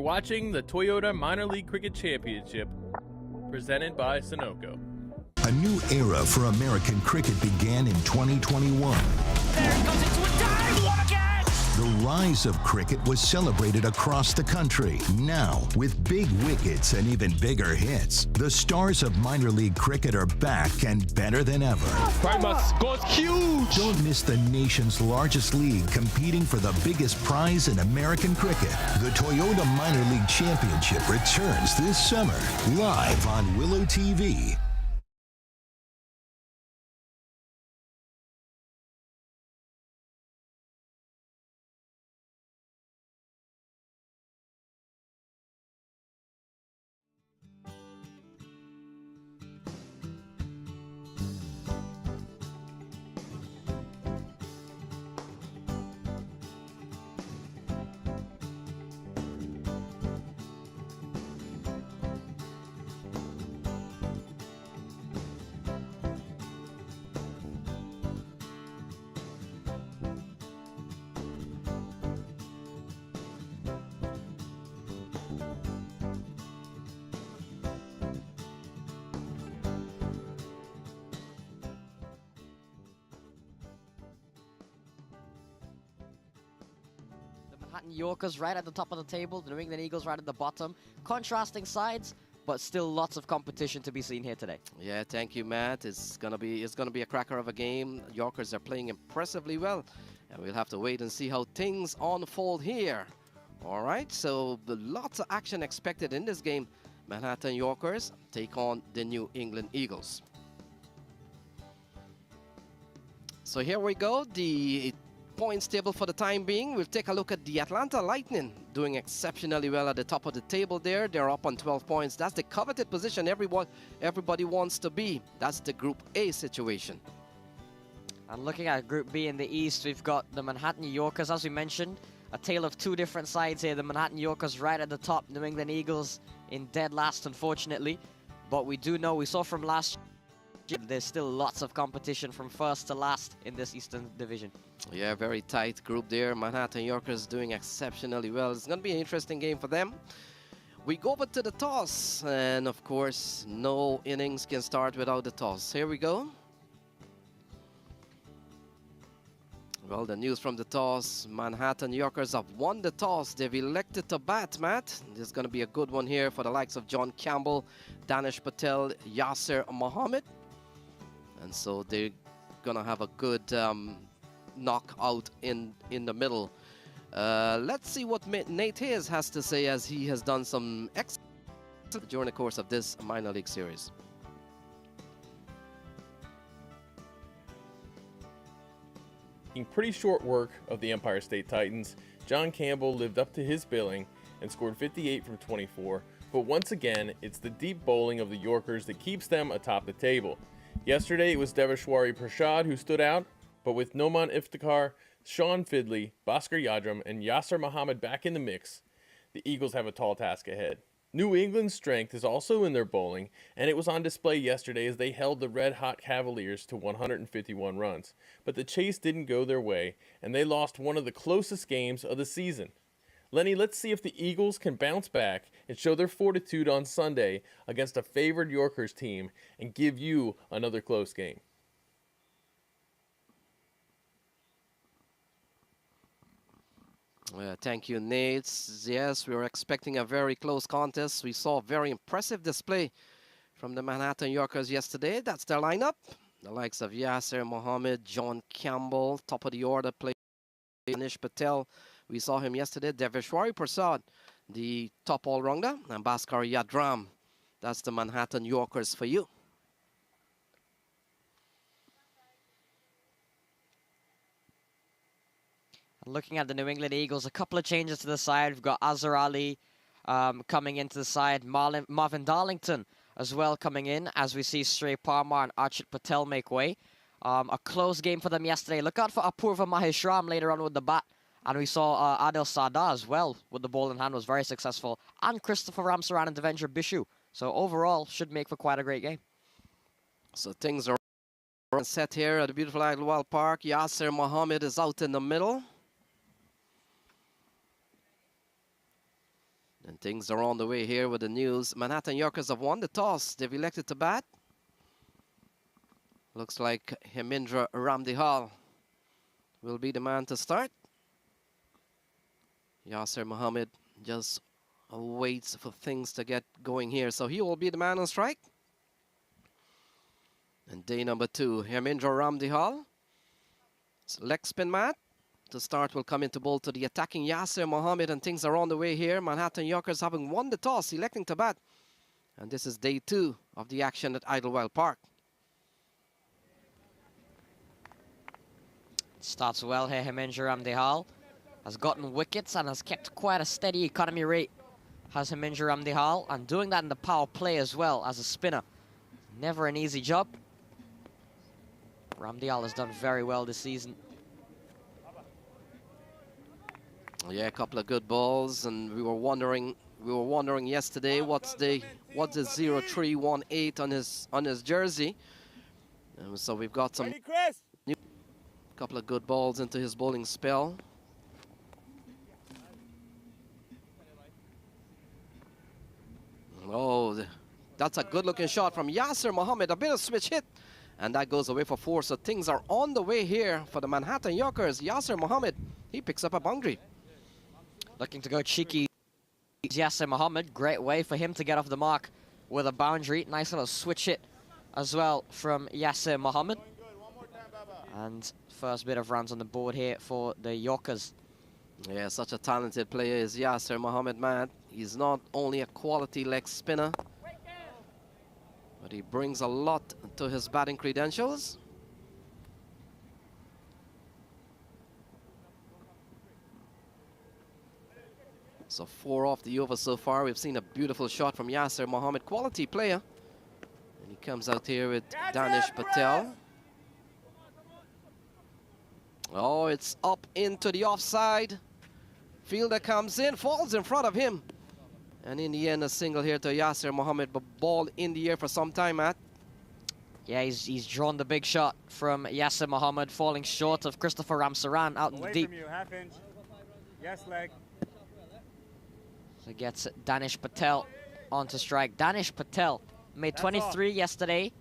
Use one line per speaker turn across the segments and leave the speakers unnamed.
watching the Toyota Minor League Cricket Championship, presented by Sunoco.
A new era for American cricket began in 2021.
There it goes into a dive! What a catch!
The rise of cricket was celebrated across the country. Now, with big wickets and even bigger hits, the stars of minor league cricket are back and better than ever.
Primus goes huge!
Don't miss the nation's largest league competing for the biggest prize in American cricket. The Toyota Minor League Championship returns this summer, live on Willow TV.
Manhattan Yorkers right at the top of the table, the New England Eagles right at the bottom. Contrasting sides, but still lots of competition to be seen here today.
Yeah, thank you, Matt. It's gonna be a cracker of a game. Yorkers are playing impressively well, and we'll have to wait and see how things unfold here. All right, so lots of action expected in this game. Manhattan Yorkers take on the New England Eagles. So here we go. The points table for the time being. We'll take a look at the Atlanta Lightning, doing exceptionally well at the top of the table there. They're up on 12 points. That's the coveted position everybody wants to be. That's the Group A situation.
And looking at Group B in the East, we've got the Manhattan Yorkers, as we mentioned, a tale of two different sides here. The Manhattan Yorkers right at the top, New England Eagles in dead last, unfortunately. But we do know, we saw from last year, there's still lots of competition from first to last in this Eastern Division.
Yeah, very tight group there. Manhattan Yorkers doing exceptionally well. It's going to be an interesting game for them. We go over to the toss, and of course, no innings can start without the toss. Here we go. Well, the news from the toss, Manhattan Yorkers have won the toss. They've elected to bat, Matt. This is going to be a good one here for the likes of John Campbell, Danish Patel, Yasser Mohammed. And so they're going to have a good knockout in the middle. Let's see what Nate Hayes has to say, as he has done some excellent during the course of this minor league series.
In pretty short work of the Empire State Titans, John Campbell lived up to his billing and scored 58 from 24, but once again, it's the deep bowling of the Yorkers that keeps them atop the table. Yesterday, it was Devashwari Prasad who stood out, but with Noman Iftikhar, Sean Fidley, Bhaskar Yadram, and Yasser Mohammed back in the mix, the Eagles have a tall task ahead. New England's strength is also in their bowling, and it was on display yesterday as they held the red-hot Cavaliers to 151 runs. But the chase didn't go their way, and they lost one of the closest games of the season. Lenny, let's see if the Eagles can bounce back and show their fortitude on Sunday against a favored Yorkers team and give you another close game.
Thank you, Nate. Yes, we were expecting a very close contest. We saw a very impressive display from the Manhattan Yorkers yesterday. That's their lineup. The likes of Yasser Mohammed, John Campbell, top of the order player, Danish Patel. We saw him yesterday. Devashwari Prasad, the top all-rounder, and Bhaskar Yadram. That's the Manhattan Yorkers for you.
Looking at the New England Eagles, a couple of changes to the side. We've got Azhar Ali coming into the side. Marvin Darlington as well coming in, as we see Shrey Parmar and Archit Patel make way. A close game for them yesterday. Look out for Apurva Maheshram later on with the bat. And we saw Adil Sardar as well with the ball in hand, was very successful. And Christopher Ramsaran and Devendra Bishu. So overall, should make for quite a great game.
So things are set here at the beautiful Idlewild Park. Yasser Mohammed is out in the middle. And things are on the way here with the news. Manhattan Yorkers have won the toss. They've elected to bat. Looks like Hemindra Ramdihal will be the man to start. Yasser Mohammed just waits for things to get going here. So he will be the man on strike. And day number 2, Hemindra Ramdihal. Leg spin mat. To start will come into bowl to the attacking Yasser Mohammed, and things are on the way here. Manhattan Yorkers having won the toss, electing to bat. And this is day 2 of the action at Idlewild Park.
Starts well here, Hemindra Ramdihal. Has gotten wickets and has kept quite a steady economy rate. Has Hemindra Ramdihal, and doing that in the power play as well as a spinner. Never an easy job. Ramdihal has done very well this season.
Yeah, a couple of good balls, and we were wondering yesterday what's the 0318 on his jersey. So we've got some couple of good balls into his bowling spell. Oh, that's a good looking shot from Yasser Mohammed, a bit of switch hit, and that goes away for 4. So things are on the way here for the Manhattan Yorkers. Yasser Mohammed, he picks up a boundary.
Looking to go cheeky, Yasser Mohammed. Great way for him to get off the mark with a boundary. Nice little switch hit as well from Yasser Mohammed. And first bit of runs on the board here for the Yorkers.
Yeah, such a talented player is Yasser Mohammed, man. He's not only a quality leg spinner, but he brings a lot to his batting credentials. So 4 off the over so far. We've seen a beautiful shot from Yasser Mohammed, quality player. And he comes out here with Danish Patel. Oh, it's up into the offside. Fielder comes in, falls in front of him. And in the end, a single here to Yasser Mohammed, but ball in the air for some time, Matt.
Yeah, he's drawn the big shot from Yasser Mohammed, falling short of Christopher Ramsaran out in the deep.
Away from you, half inch. Yes, leg.
So gets Danish Patel onto strike. Danish Patel made 23 yesterday,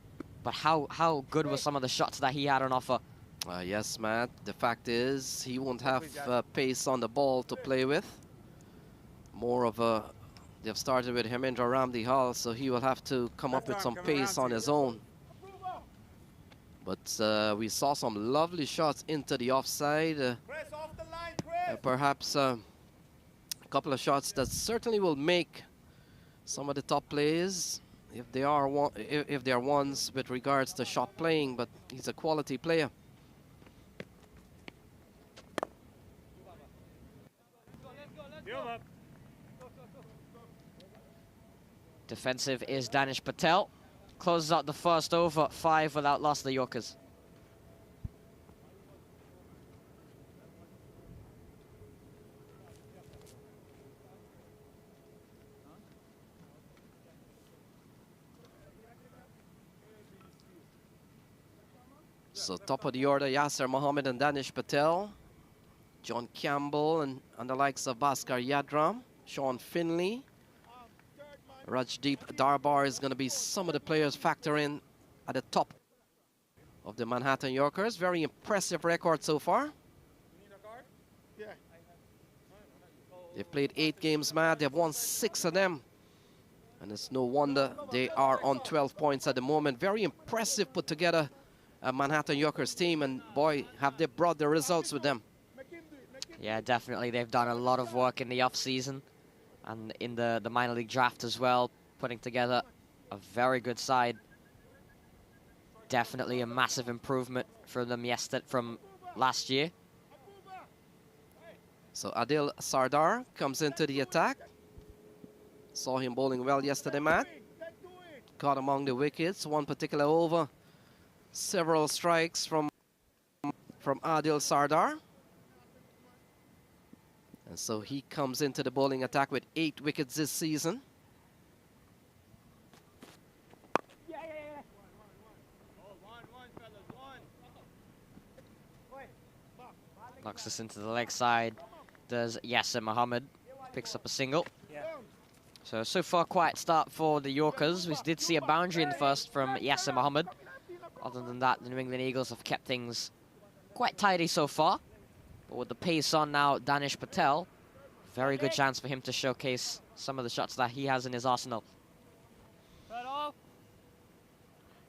but how good were some of the shots that he had on offer?
Yes, Matt. The fact is, he won't have pace on the ball to play with. More of a... They've started with Hemindra Ramdihal, so he will have to come up with some pace on his own. But we saw some lovely shots into the offside. Perhaps a couple of shots that certainly will make some of the top players, if they are ones with regards to shot playing. But he's a quality player.
Defensive is Danish Patel. Closes out the first over, 5 without loss, the Yorkers.
So top of the order, Yasser Mohammed and Danish Patel. John Campbell and the likes of Bhaskar Yadram, Sean Finley. Rajdeep Darbar is going to be some of the players factor in at the top of the Manhattan Yorkers. Very impressive record so far. They've played 8 games, Matt. They've won 6 of them. And it's no wonder they are on 12 points at the moment. Very impressive put together Manhattan Yorkers team. And boy, have they brought the results with them.
Yeah, definitely. They've done a lot of work in the off-season and in the minor league draft as well, putting together a very good side. Definitely a massive improvement from them from last year.
So Adil Sardar comes into the attack. Saw him bowling well yesterday, Matt. Caught among the wickets, one particular over. Several strikes from Adil Sardar. And so he comes into the bowling attack with 8 wickets this season.
Knocks this into the leg side. Does Yasser Mohammed. Picks up a single. So far, quiet start for the Yorkers. We did see a boundary in the first from Yasser Mohammed. Other than that, the New England Eagles have kept things quite tidy so far. But with the pace on now, Danish Patel, very good chance for him to showcase some of the shots that he has in his arsenal.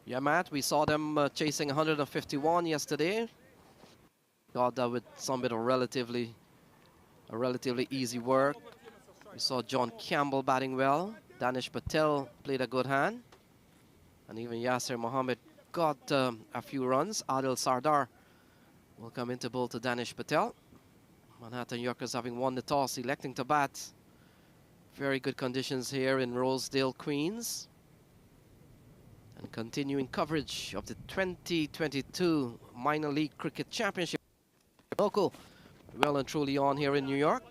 Yeah, Matt, we saw them chasing 151 yesterday. Got that with some bit of relatively easy work. We saw John Campbell batting well. Danish Patel played a good hand. And even Yasser Mohammed got a few runs. Adil Sardar will come into bowl to Danish Patel. Manhattan Yorkers having won the toss, electing to bat. Very good conditions here in Rosedale, Queens. And continuing coverage of the 2022 Minor League Cricket Championship. Local, well and truly on here in New York.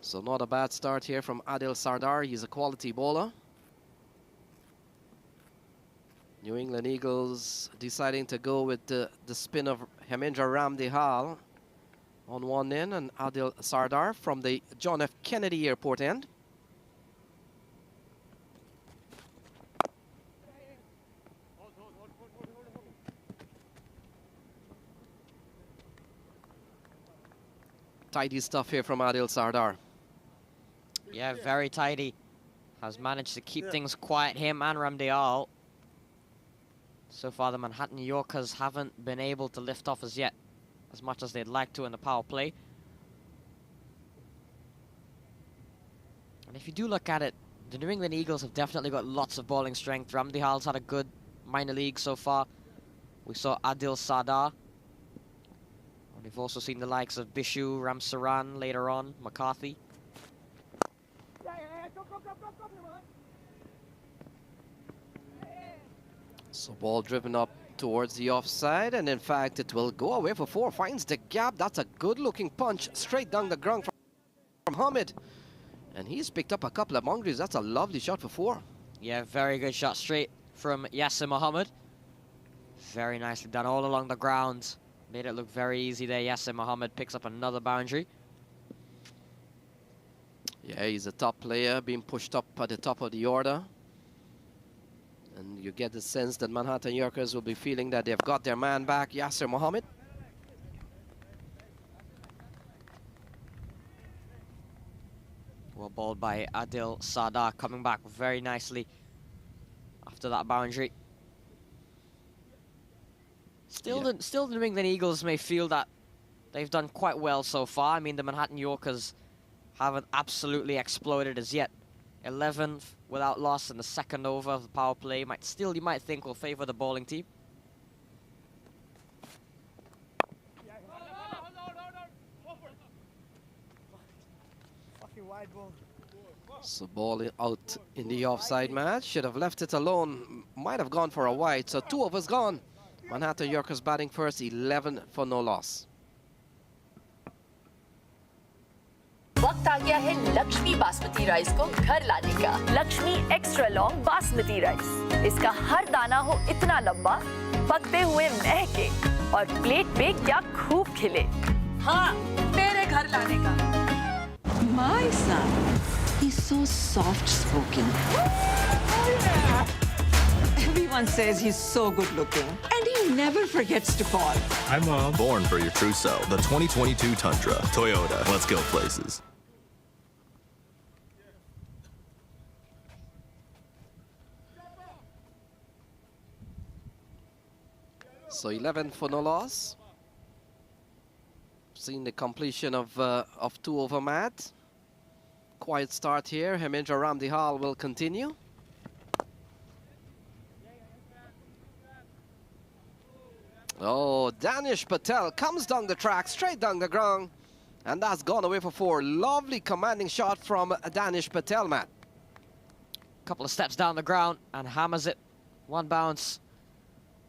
So not a bad start here from Adil Sardar. He's a quality bowler. New England Eagles deciding to go with the spin of Hemendra Ramdehal on one end and Adil Sardar from the John F. Kennedy Airport end. Tidy stuff here from Adil Sardar.
Yeah, very tidy. Has managed to keep things quiet, him and Ramdehal. So far, the Manhattan Yorkers haven't been able to lift off as yet, as much as they'd like to in the power play. And if you do look at it, the New England Eagles have definitely got lots of bowling strength. Ramdehal's had a good minor league so far. We saw Adil Sardar. And we've also seen the likes of Bishu, Ramsaran later on, McCarthy.
So ball driven up towards the offside, and in fact it will go away for four. Finds the gap. That's a good looking punch straight down the ground from Hamid. And he's picked up a couple of boundaries. That's a lovely shot for four.
Yeah, very good shot straight from Yasser Mohammed. Very nicely done all along the ground. Made it look very easy there. Yasser Mohammed picks up another boundary.
Yeah, he's a top player being pushed up at the top of the order. And you get the sense that Manhattan Yorkers will be feeling that they've got their man back, Yasser Mohammed.
Well bowled by Adil Sardar, coming back very nicely after that boundary. Still,
Yeah.
still the New England Eagles may feel that they've done quite well so far. I mean, the Manhattan Yorkers haven't absolutely exploded as yet. 11 without loss in the second over of the power play. You might think will favour the bowling team.
So ball out in the offside match. Should have left it alone. Might have gone for a wide. So 2 overs gone. Manhattan Yorkers batting first, 11 for no loss.
वक्त आ गया है Lakshmi basmati rice को घर लाने का। Lakshmi extra long basmati rice. इसका हर दाना हो इतना लंबा, पकते हुए महके और प्लेट पे क्या खूब खिले। हाँ, तेरे घर लाने का।
My son, he's so soft-spoken. Everyone says he's so good-looking, and he never forgets to call.
Hi, Mom.
Born for your true self. The 2022 Tundra. Toyota. Let's go places.
So 11 for no loss. Seen the completion of 2 over mat. Quiet start here. Hemendra Ramdehal will continue. Oh, Danish Patel comes down the track, straight down the ground. And that's gone away for 4. Lovely commanding shot from Danish Patel, Matt.
Couple of steps down the ground and hammers it. 1 bounce.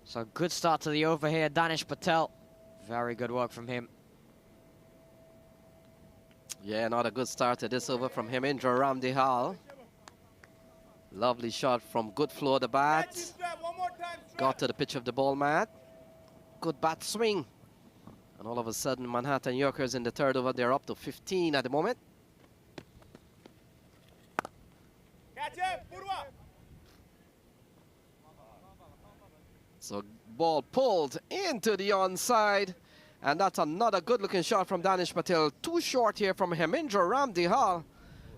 So good start to the over here. Danish Patel. Very good work from him.
Yeah, not a good start to this over from Hemendra Ramdehal. Lovely shot from good flow of the bat. Got to the pitch of the ball mat. good bat swing. And all of a sudden, Manhattan Yorkers in the third over, they're up to 15 at the moment. So ball pulled into the onside. And that's another good-looking shot from Danish Patel. Too short here from Hemendra Ramdihal.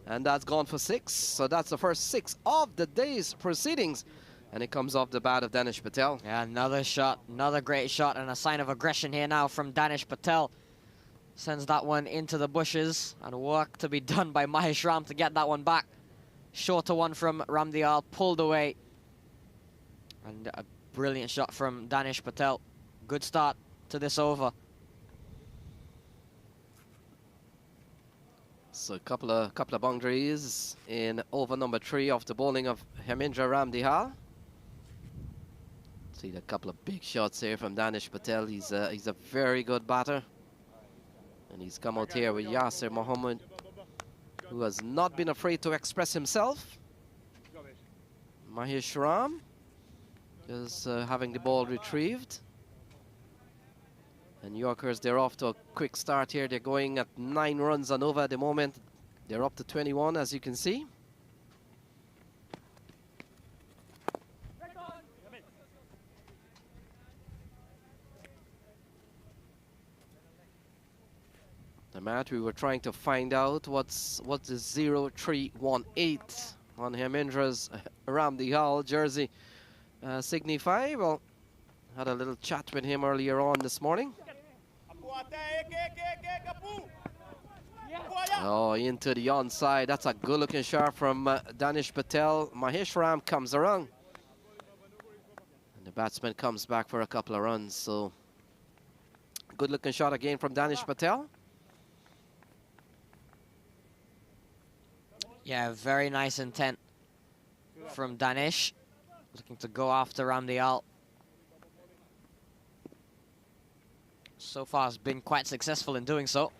And that's gone for 6. So that's the first 6 of the day's proceedings. And it comes off the bat of Danish Patel.
Yeah, another shot, another great shot, and a sign of aggression here now from Danish Patel. Sends that one into the bushes, and work to be done by Mahesh Ram to get that one back. Shorter one from Ramdihal, pulled away. And a brilliant shot from Danish Patel. Good start to this over.
So a couple of boundaries in over number 3 of the bowling of Hemendra Ramdihal. See a couple of big shots here from Danish Patel. He's a very good batter. And he's come out here with Yasir Mohammed, who has not been afraid to express himself. Mahesh Ram is having the ball retrieved. And Yorkers, they're off to a quick start here. They're going at 9 runs and over at the moment. They're up to 21, as you can see. The match, we were trying to find out what's the 0318 on Hemendra's Ramdihal jersey signify. Well, had a little chat with him earlier on this morning. Oh, into the onside. That's a good-looking shot from Danish Patel. Mahesh Ram comes around. And the batsman comes back for a couple of runs. So, good-looking shot again from Danish Patel.
Yeah, very nice intent from Danish. Looking to go after Ramdihal. So far has been quite successful in doing so.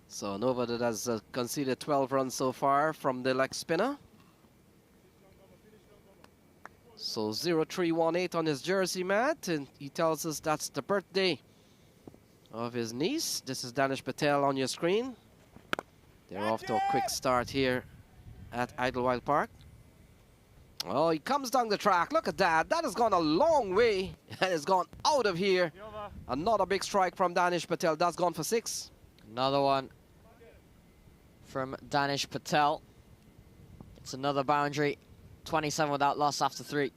So Nova that has conceded 12 runs so far from the leg spinner. So 0318 on his jersey, Matt, and he tells us that's the birthday of his niece. This is Danish Patel on your screen. They're off to a quick start here at Idlewild Park. Oh, he comes down the track. Look at that. That has gone a long way and has gone out of here. Another big strike from Danish Patel. That's gone for 6.
Another one from Danish Patel. It's another boundary. 27 without loss after 3.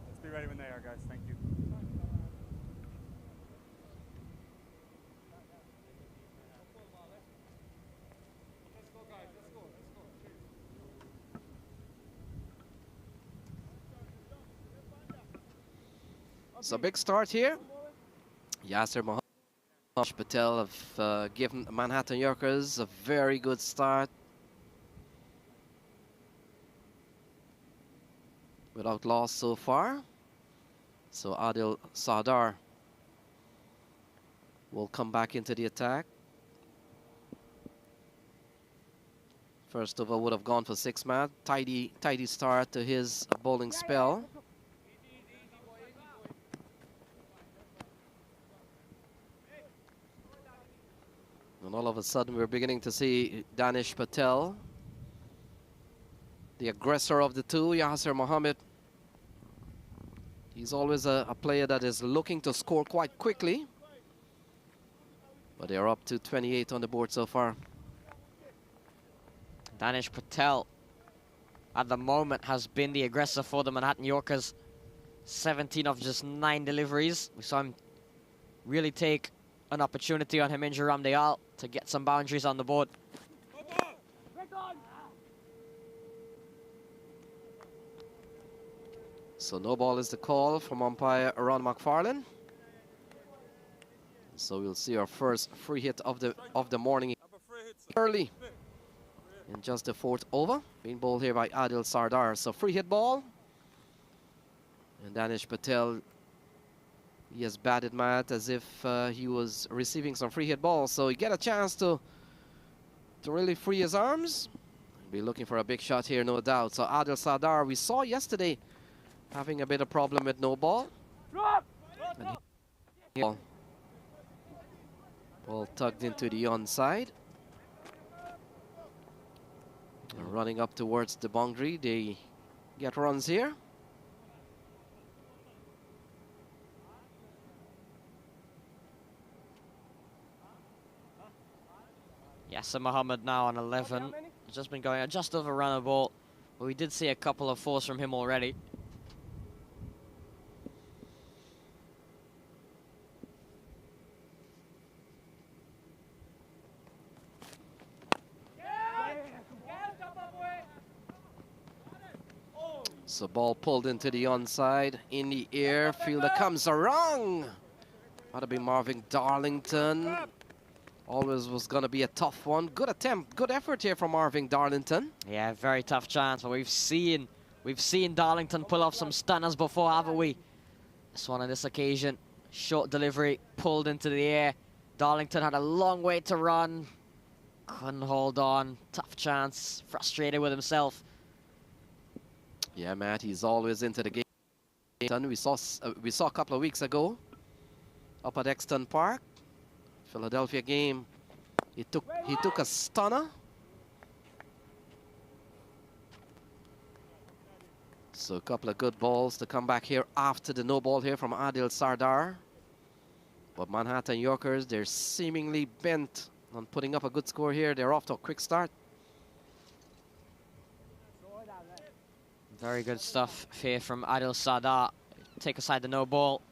Let's be ready when they are, guys. Thank you.
So big start here. Yasir Mohammed, Patel have given Manhattan Yorkers a very good start. Without loss so far. So Adil Sardar will come back into the attack. First over would have gone for 6 man. Tidy start to his bowling spell. And all of a sudden, we're beginning to see Danish Patel, the aggressor of the two, Yasir Mohammed. He's always a player that is looking to score quite quickly. But they're up to 28 on the board so far.
Danish Patel, at the moment, has been the aggressor for the Manhattan Yorkers. 17 of just 9 deliveries. We saw him really take an opportunity on Hemendra Ramdihal to get some boundaries on the board.
So no ball is the call from umpire Ron McFarlane. So we'll see our first free hit of the morning early. in just the 4th over. Being bowled here by Adil Sardar. So free hit ball. And Danish Patel, he has batted Matt as if he was receiving some free hit balls. So he get a chance to really free his arms. Be looking for a big shot here, no doubt. So Adil Sardar, we saw yesterday having a bit of problem with no ball. And ball tugged into the onside. Running up towards the boundary, they get runs here.
Yasser Mohammed now on 11. Just been going just over run a ball, but we did see a couple of fours from him already.
So ball pulled into the onside, in the air, fielder comes around. That'll be Marvin Darlington. Always was going to be a tough one. Good attempt, good effort here from Marvin Darlington.
Yeah, very tough chance, but we've seen Darlington pull off some stunners before, haven't we? This one on this occasion, short delivery, pulled into the air. Darlington had a long way to run, couldn't hold on. Tough chance, frustrated with himself.
Yeah, Matt, he's always into the game. We saw a couple of weeks ago up at Exton Park, Philadelphia game. He took a stunner. So a couple of good balls to come back here after the no ball here from Adil Sardar. But Manhattan Yorkers, they're seemingly bent on putting up a good score here. They're off to a quick start.
Very good stuff here from Adil Sardar. Take aside the no ball.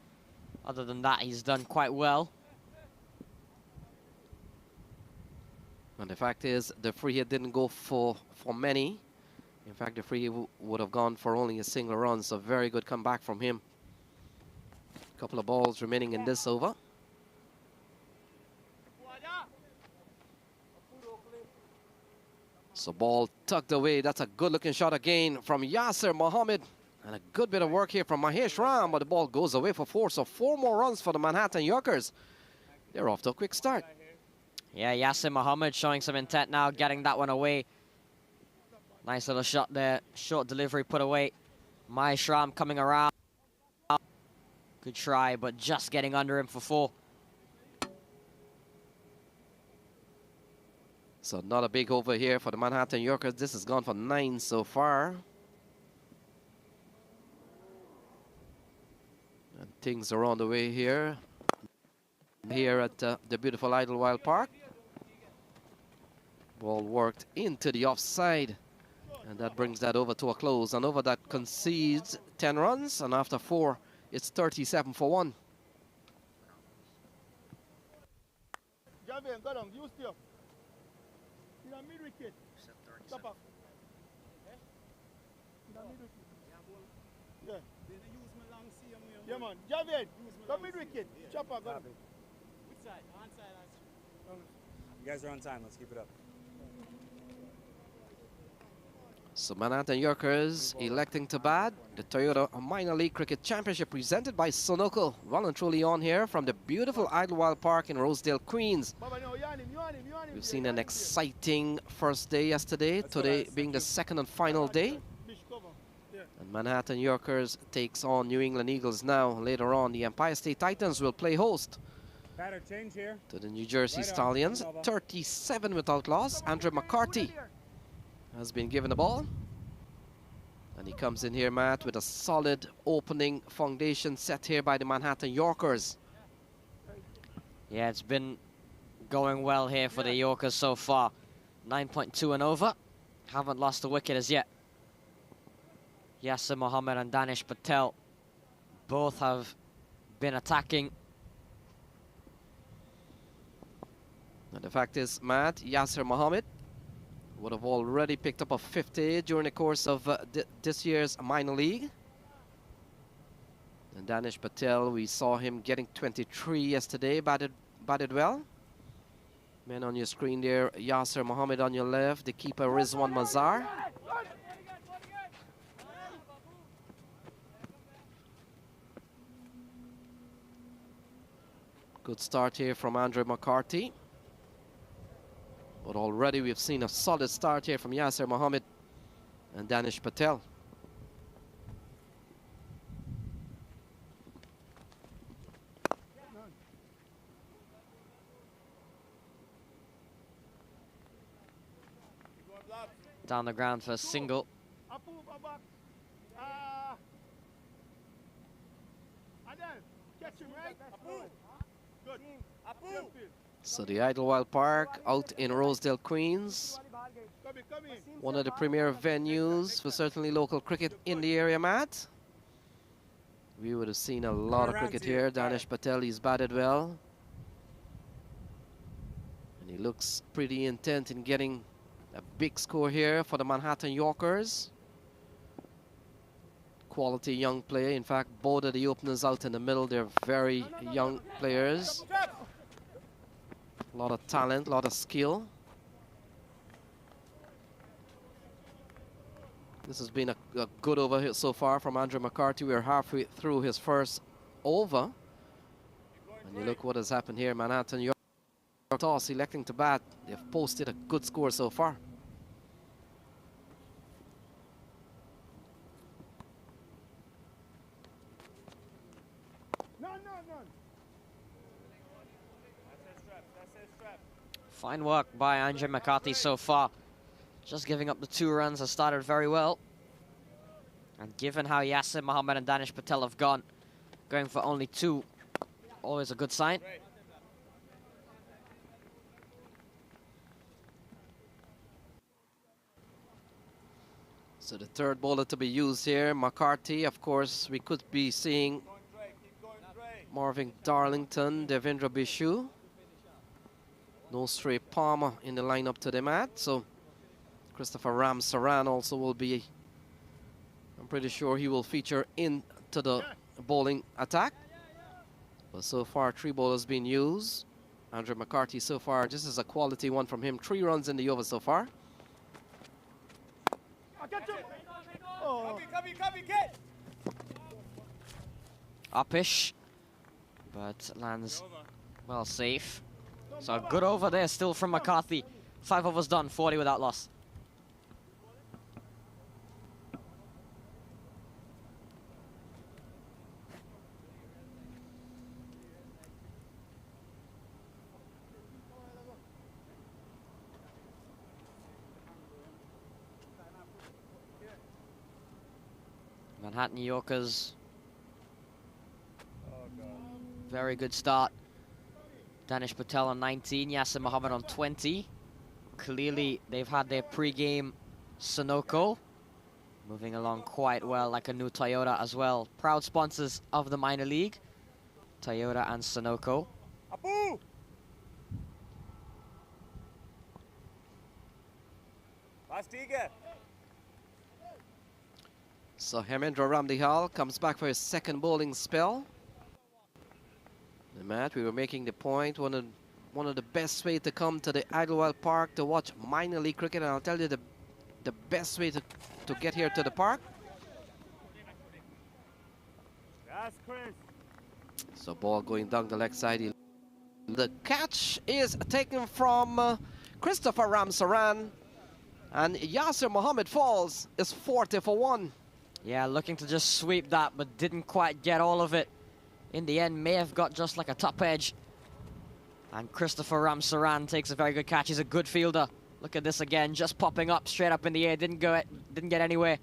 Other than that, he's done quite well.
And the fact is, the free hit didn't go for many. In fact, the free hit would have gone for only a single run. So very good comeback from him. A couple of balls remaining in this over. So ball tucked away. That's a good looking shot again from Yasser Mohammed. And a good bit of work here from Mahesh Ram, but the ball goes away for 4. So 4 more runs for the Manhattan Yorkers. They're off to a quick start.
Yeah, Yasser Mohammed showing some intent now, getting that one away. Nice little shot there. Short delivery put away. Mahesh Ram coming around. Good try, but just getting under him for 4.
So not a big over here for the Manhattan Yorkers. This has gone for 9 so far. And things are on the way here. Here at the beautiful Idlewild Park. Ball worked into the offside. And that brings that over to a close. And over that concedes 10 runs. And after 4, it's 37 for 1.
Yeah, man. Javid, come mid wicket. Chopper, go.
Which side? On side. You guys are on time. Let's keep it up.
So Manhattan Yorkers electing to bat. The Toyota Minor League Cricket Championship presented by Sunoco. Well and truly on here from the beautiful Idlewild Park in Rosedale, Queens. We've seen an exciting first day yesterday. Today being the second and final day. And Manhattan Yorkers takes on New England Eagles now. Later on, the Empire State Titans will play host to the New Jersey Stallions. 37 without loss. Andrew McCarthy has been given the ball. And he comes in here, Matt, with a solid opening foundation set here by the Manhattan Yorkers.
Yeah, it's been going well here for the Yorkers so far. 9.2 and over. Haven't lost a wicket as yet. Yasser Mohammed and Danish Patel both have been attacking.
And the fact is, Matt, Yasser Mohammed would have already picked up a 50 during the course of this year's minor league. And Danish Patel, we saw him getting 23 yesterday, batted well. Men on your screen there, Yasser Mohammed on your left, the keeper Rizwan Mazar. Good start here from Andre McCarthy. But already we've seen a solid start here from Yasser Mohammed and Danish Patel.
Down the ground for a single.
So the Idlewild Park out in Rosedale, Queens. One of the premier venues for certainly local cricket in the area, Matt. We would have seen a lot of cricket here. Danish Patel, he's batted well. And he looks pretty intent in getting a big score here for the Manhattan Yorkers. Quality young player. In fact, both of the openers out in the middle, they're very young players. A lot of talent, a lot of skill. This has been a good over here so far from Andre McCarthy. We're halfway through his first over. And you look what has happened here. Manhattan York toss electing to bat. They've posted a good score so far.
Fine work by Andre McCarthy so far. Just giving up the 2 runs has started very well. And given how Yasser Mohammed and Danish Patel have gone, going for only 2, always a good sign.
So the third bowler to be used here, McCarthy. Of course, we could be seeing Marvin Darlington, Devendra Bishu. No Stray Palmer in the lineup to the mat. So Christopher Ramsaran also will be, I'm pretty sure he will feature into the bowling attack. But so far, 3 bowlers being used. Andre McCarthy so far, this is a quality one from him. 3 runs in the over so far.
Upish, but lands well safe. So a good over there still from McCarthy. 5 overs done, 40 without loss. Manhattan Yorkers. Very good start. Danish Patel on 19, Yasser Mohammed on 20. Clearly, they've had their pre-game Sunoco. Moving along quite well, like a new Toyota as well. Proud sponsors of the minor league, Toyota and Sunoco.
Apu!
So Hemendra Ramdihal comes back for his second bowling spell. And Matt, we were making the point, one of the best way to come to the Idlewild Park to watch minor league cricket, and I'll tell you the best way to get here to the park.
Yes, Chris.
So ball going down the leg side. The catch is taken from Christopher Ramsaran, and Yasser Mohammed falls is 40 for 1.
Yeah, looking to just sweep that, but didn't quite get all of it. In the end, may have got just like a top edge. And Christopher Ramsaran takes a very good catch. He's a good fielder. Look at this again, just popping up straight up in the air. Didn't get anywhere.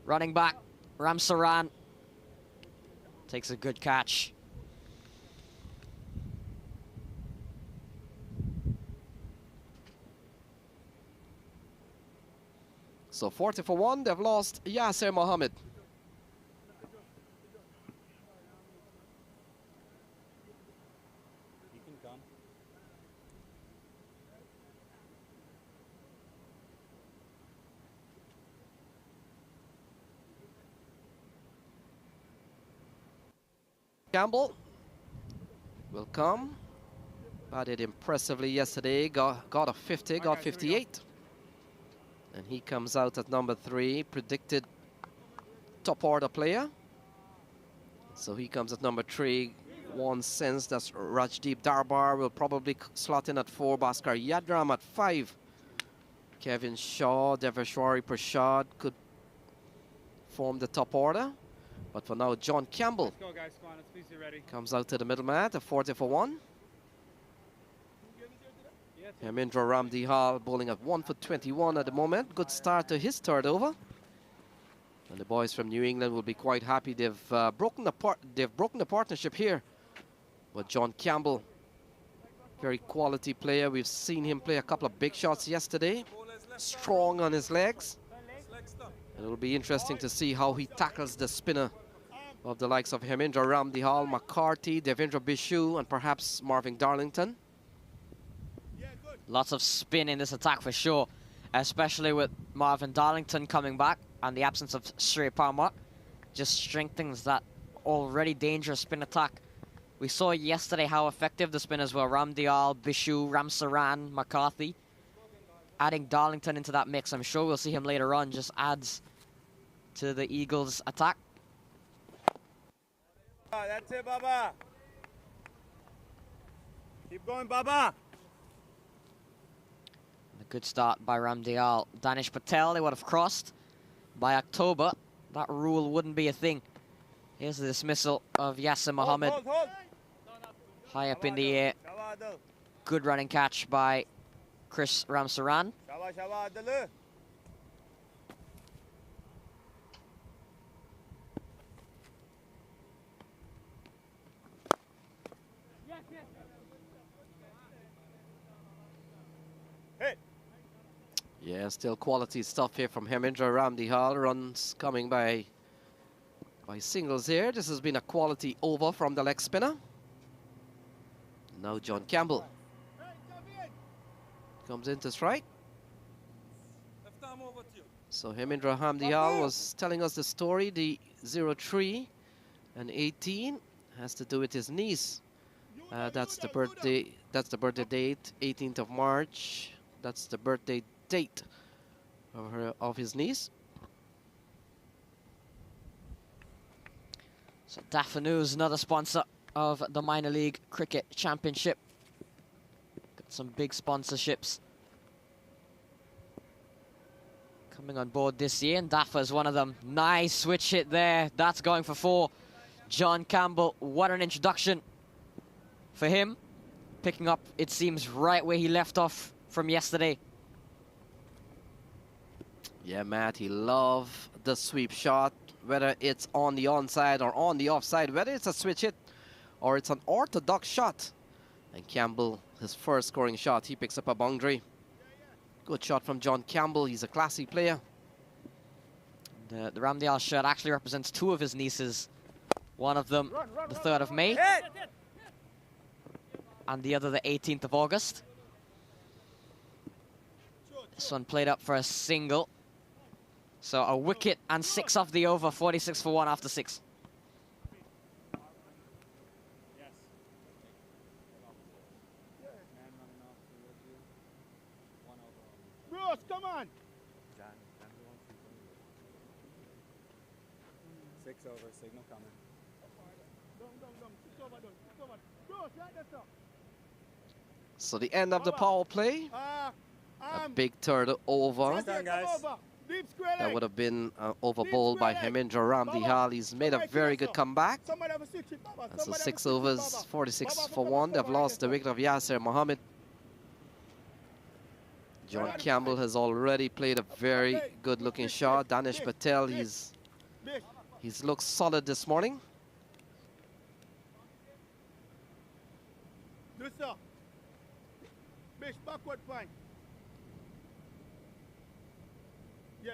Running back, Ramsaran takes a good catch.
So 40 for 1, they've lost Yasser Mohammed.
You can come.
Campbell will come Batted impressively yesterday, got a 50, got 58. And he comes out at number 3, predicted top order player. So he comes at number 3. One sense that Rajdeep Darbar will probably slot in at 4. Bhaskar Yadram at 5. Kevin Shaw, Devashwari Prasad could form the top order. But for now, John Campbell comes out to the middle mat, a 40 for 1. Hemindra Ramdihal bowling at 1 for 21 at the moment. Good start to his third over. And the boys from New England will be quite happy. They've broken the partnership here. But John Campbell, very quality player. We've seen him play a couple of big shots yesterday. Strong on his legs. And it'll be interesting to see how he tackles the spinner of the likes of Hemindra Ramdihal, McCarthy, Devendra Bishu, and perhaps Marvin Darlington.
Lots of spin in this attack for sure, especially with Marvin Darlington coming back and the absence of Sri Parmar. Just strengthens that already dangerous spin attack. We saw yesterday how effective the spinners were. Ramdiyal, Bishu, Ramsaran, McCarthy. Adding Darlington into that mix, I'm sure we'll see him later on, just adds to the Eagles' attack.
That's it, Baba. Keep going, Baba.
A good start by Ramdiyal. Danish Patel, they would have crossed. By October, that rule wouldn't be a thing. Here's the dismissal of Yasser Mohammed.
Hold.
High up in the air. Good running catch by Chris Ramsaran.
Yeah, still quality stuff here from Hemindra Ramdihal. Runs coming by singles here. This has been a quality over from the leg spinner. Now John Campbell comes in to strike. So Hemindra Ramdihal was telling us the story. The 03 and 18 has to do with his niece. That's the birthday. That's the birthday date, 18th of March. That's the birthday date of his niece.
So Daffodils, another sponsor of the Minor League Cricket Championship. Got some big sponsorships coming on board this year, and Daffa is one of them. Nice switch hit there. That's going for 4. John Campbell, what an introduction for him. Picking up, it seems, right where he left off from yesterday.
Yeah, Matt, he loved the sweep shot, whether it's on the onside or on the offside, whether it's a switch hit or it's an orthodox shot. And Campbell, his first scoring shot, he picks up a boundary. Good shot from John Campbell. He's a classy player.
The Ramdiyal shirt actually represents 2 of his nieces. One of them, the 3rd of May, and the other, the 18th of August. This one played up for a single. So a wicket and 6 off the over, 46 for 1 after 6.
Bruce, come on. 6 over, signal coming.
So the end of the power play. A big third over. That would have been over bowled by Hemindra Ramdihal. He's made a very good comeback. And so 6 overs, 46 for 1. They've lost the wicket of Yasser Mohammed. John Campbell has already played a very good looking shot. Danish Patel, he's looked solid this morning.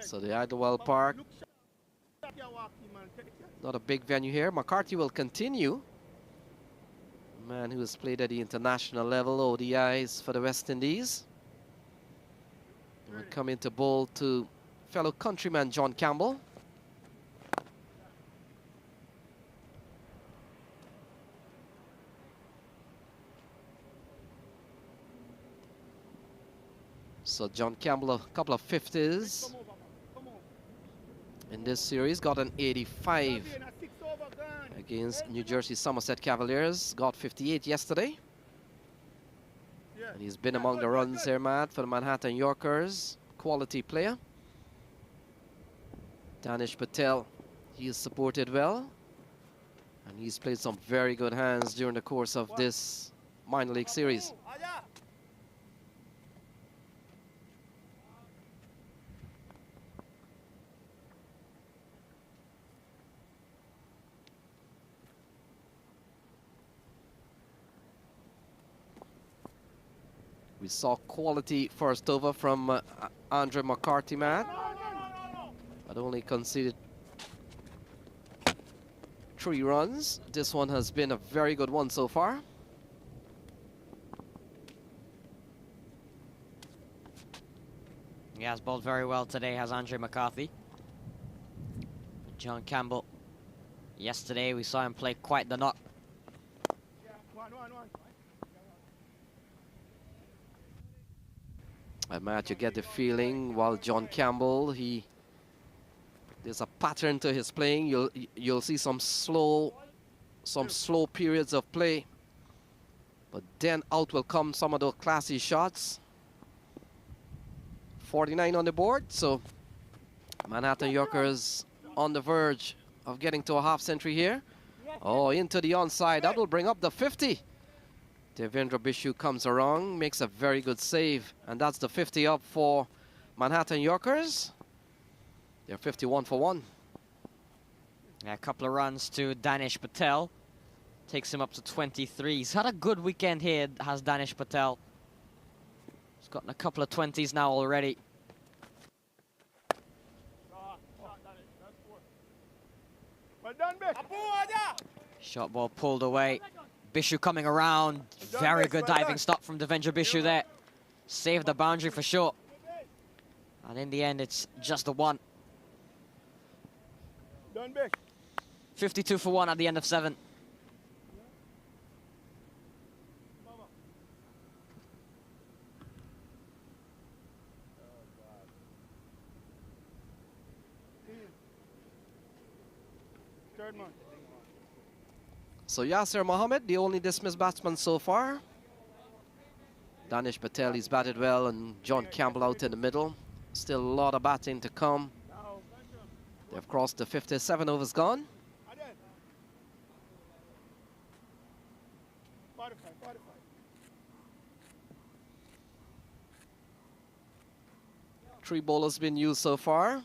So the Idlewild Park, not a big venue here. McCarthy will continue. A man who has played at the international level, ODIs for the West Indies. He will come into bowl to fellow countryman John Campbell. So John Campbell, a couple of 50s in this series, got an 85 against New Jersey Somerset Cavaliers, got 58 yesterday. And he's been among the runs here, Matt, for the Manhattan Yorkers. Quality player. Danish Patel, he is supported well. And he's played some very good hands during the course of this minor league series. We saw quality first over from Andre McCarthy, Matt. But only conceded 3 runs. This one has been a very good one so far.
He has bowled very well today, has Andre McCarthy. John Campbell, yesterday we saw him play quite the knock.
And Matt, you get the feeling while John Campbell, there's a pattern to his playing. You'll see some slow periods of play, but then out will come some of those classy shots. 49 on the board, so Manhattan Yorkers on the verge of getting to a half-century here. Oh, into the onside, that will bring up the 50. Devendra Bishu comes around, makes a very good save, and that's the 50 up for Manhattan Yorkers. They're 51 for 1.
Yeah, a couple of runs to Danish Patel. Takes him up to 23. He's had a good weekend here, has Danish Patel. He's gotten a couple of 20s now already. Shot ball pulled away. Bishu coming around. Very good diving stop from Devendra Bishu there. Saved the boundary for sure. And in the end, it's just the 1. 52 for 1 at the end of 7.
So Yasser Mohammed, the only dismissed batsman so far. Danish Patel, he's batted well, and John Campbell out in the middle. Still a lot of batting to come. They've crossed the 57 overs gone. 3 bowlers been used so far.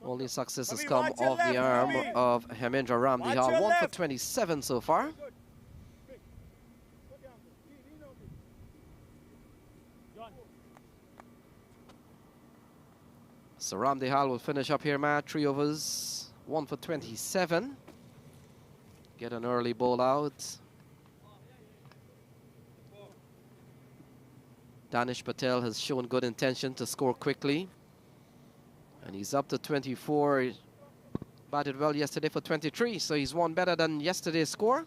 Only success has come off the arm of Hemendra Ramdihal. 1 for 27 so far. So Ramdihal will finish up here, Matt. 3 overs, 1 for 27. Get an early bowl out. Danish Patel has shown good intention to score quickly. And he's up to 24. He batted well yesterday for 23, so he's 1 better than yesterday's score.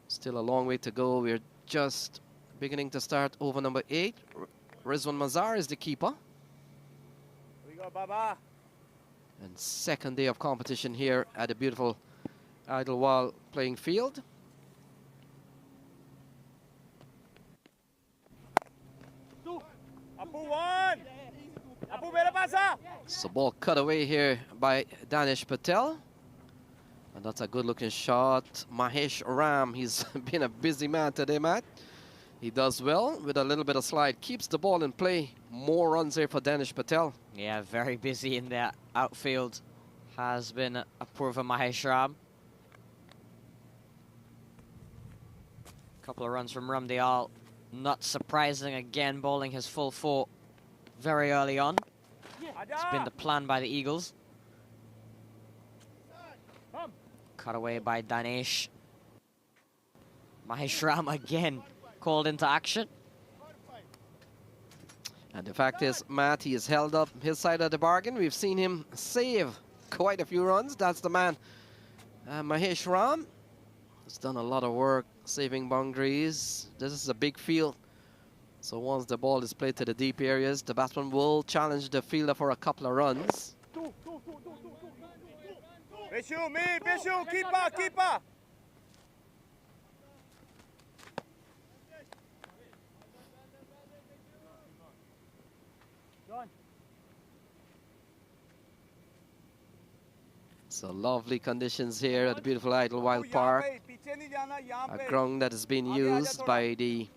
Still a long way to go. We're just beginning to start over number 8. Rizwan Mazar is the keeper.
We go, Baba.
And second day of competition here at the beautiful Idlewild playing field.
Apu 1. Apu, vele pasa.
So ball cut away here by Danish Patel. And that's a good looking shot. Mahesh Ram, he's been a busy man today, Matt. He does well with a little bit of slide. Keeps the ball in play. More runs here for Danish Patel.
Yeah, very busy in the outfield. Has been Apurva Mahesh Ram. Couple of runs from Ramdihal. Not surprising, again bowling his full 4 very early on. It's been the plan by the Eagles. Cut away by Danish. Mahesh Ram again called into action.
And the fact is, Matt, he has held up his side of the bargain. We've seen him save quite a few runs. That's the man. Mahesh Ram has done a lot of work saving boundaries. This is a big field. So once the ball is played to the deep areas, the batsman will challenge the fielder for a couple of runs.
Bishu, me, Bishu, keeper, keeper.
So lovely conditions here at the beautiful Idlewild Park. A ground that is being used by the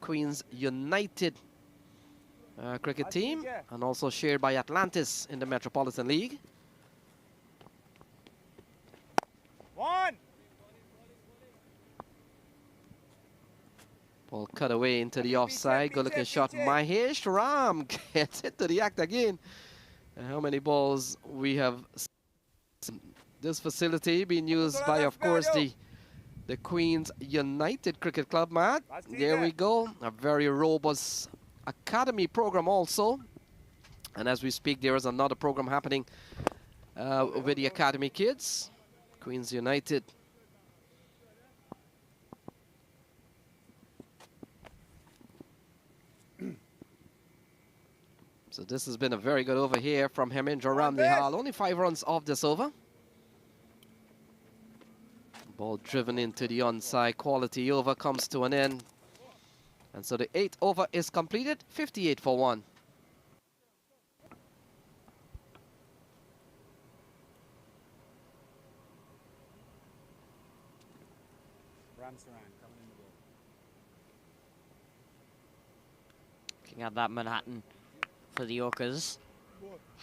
Queens United cricket team and also shared by Atlantis in the Metropolitan League.
One.
Ball cut away into the offside. Good looking shot. Mahesh Ram gets it to the act again. And how many balls we have seen. This facility being used by, of course, the Queens United Cricket Club, Matt. There we go. A very robust academy program also. And as we speak, there is another program happening with the academy kids. Queens United. So this has been a very good over here from Hemendra Ramnihal. Only 5 runs off this over. Ball driven into the onside. Quality over comes to an end. And so the 8th over is completed. 58 for 1.
Looking at that Manhattan for the Yorkers.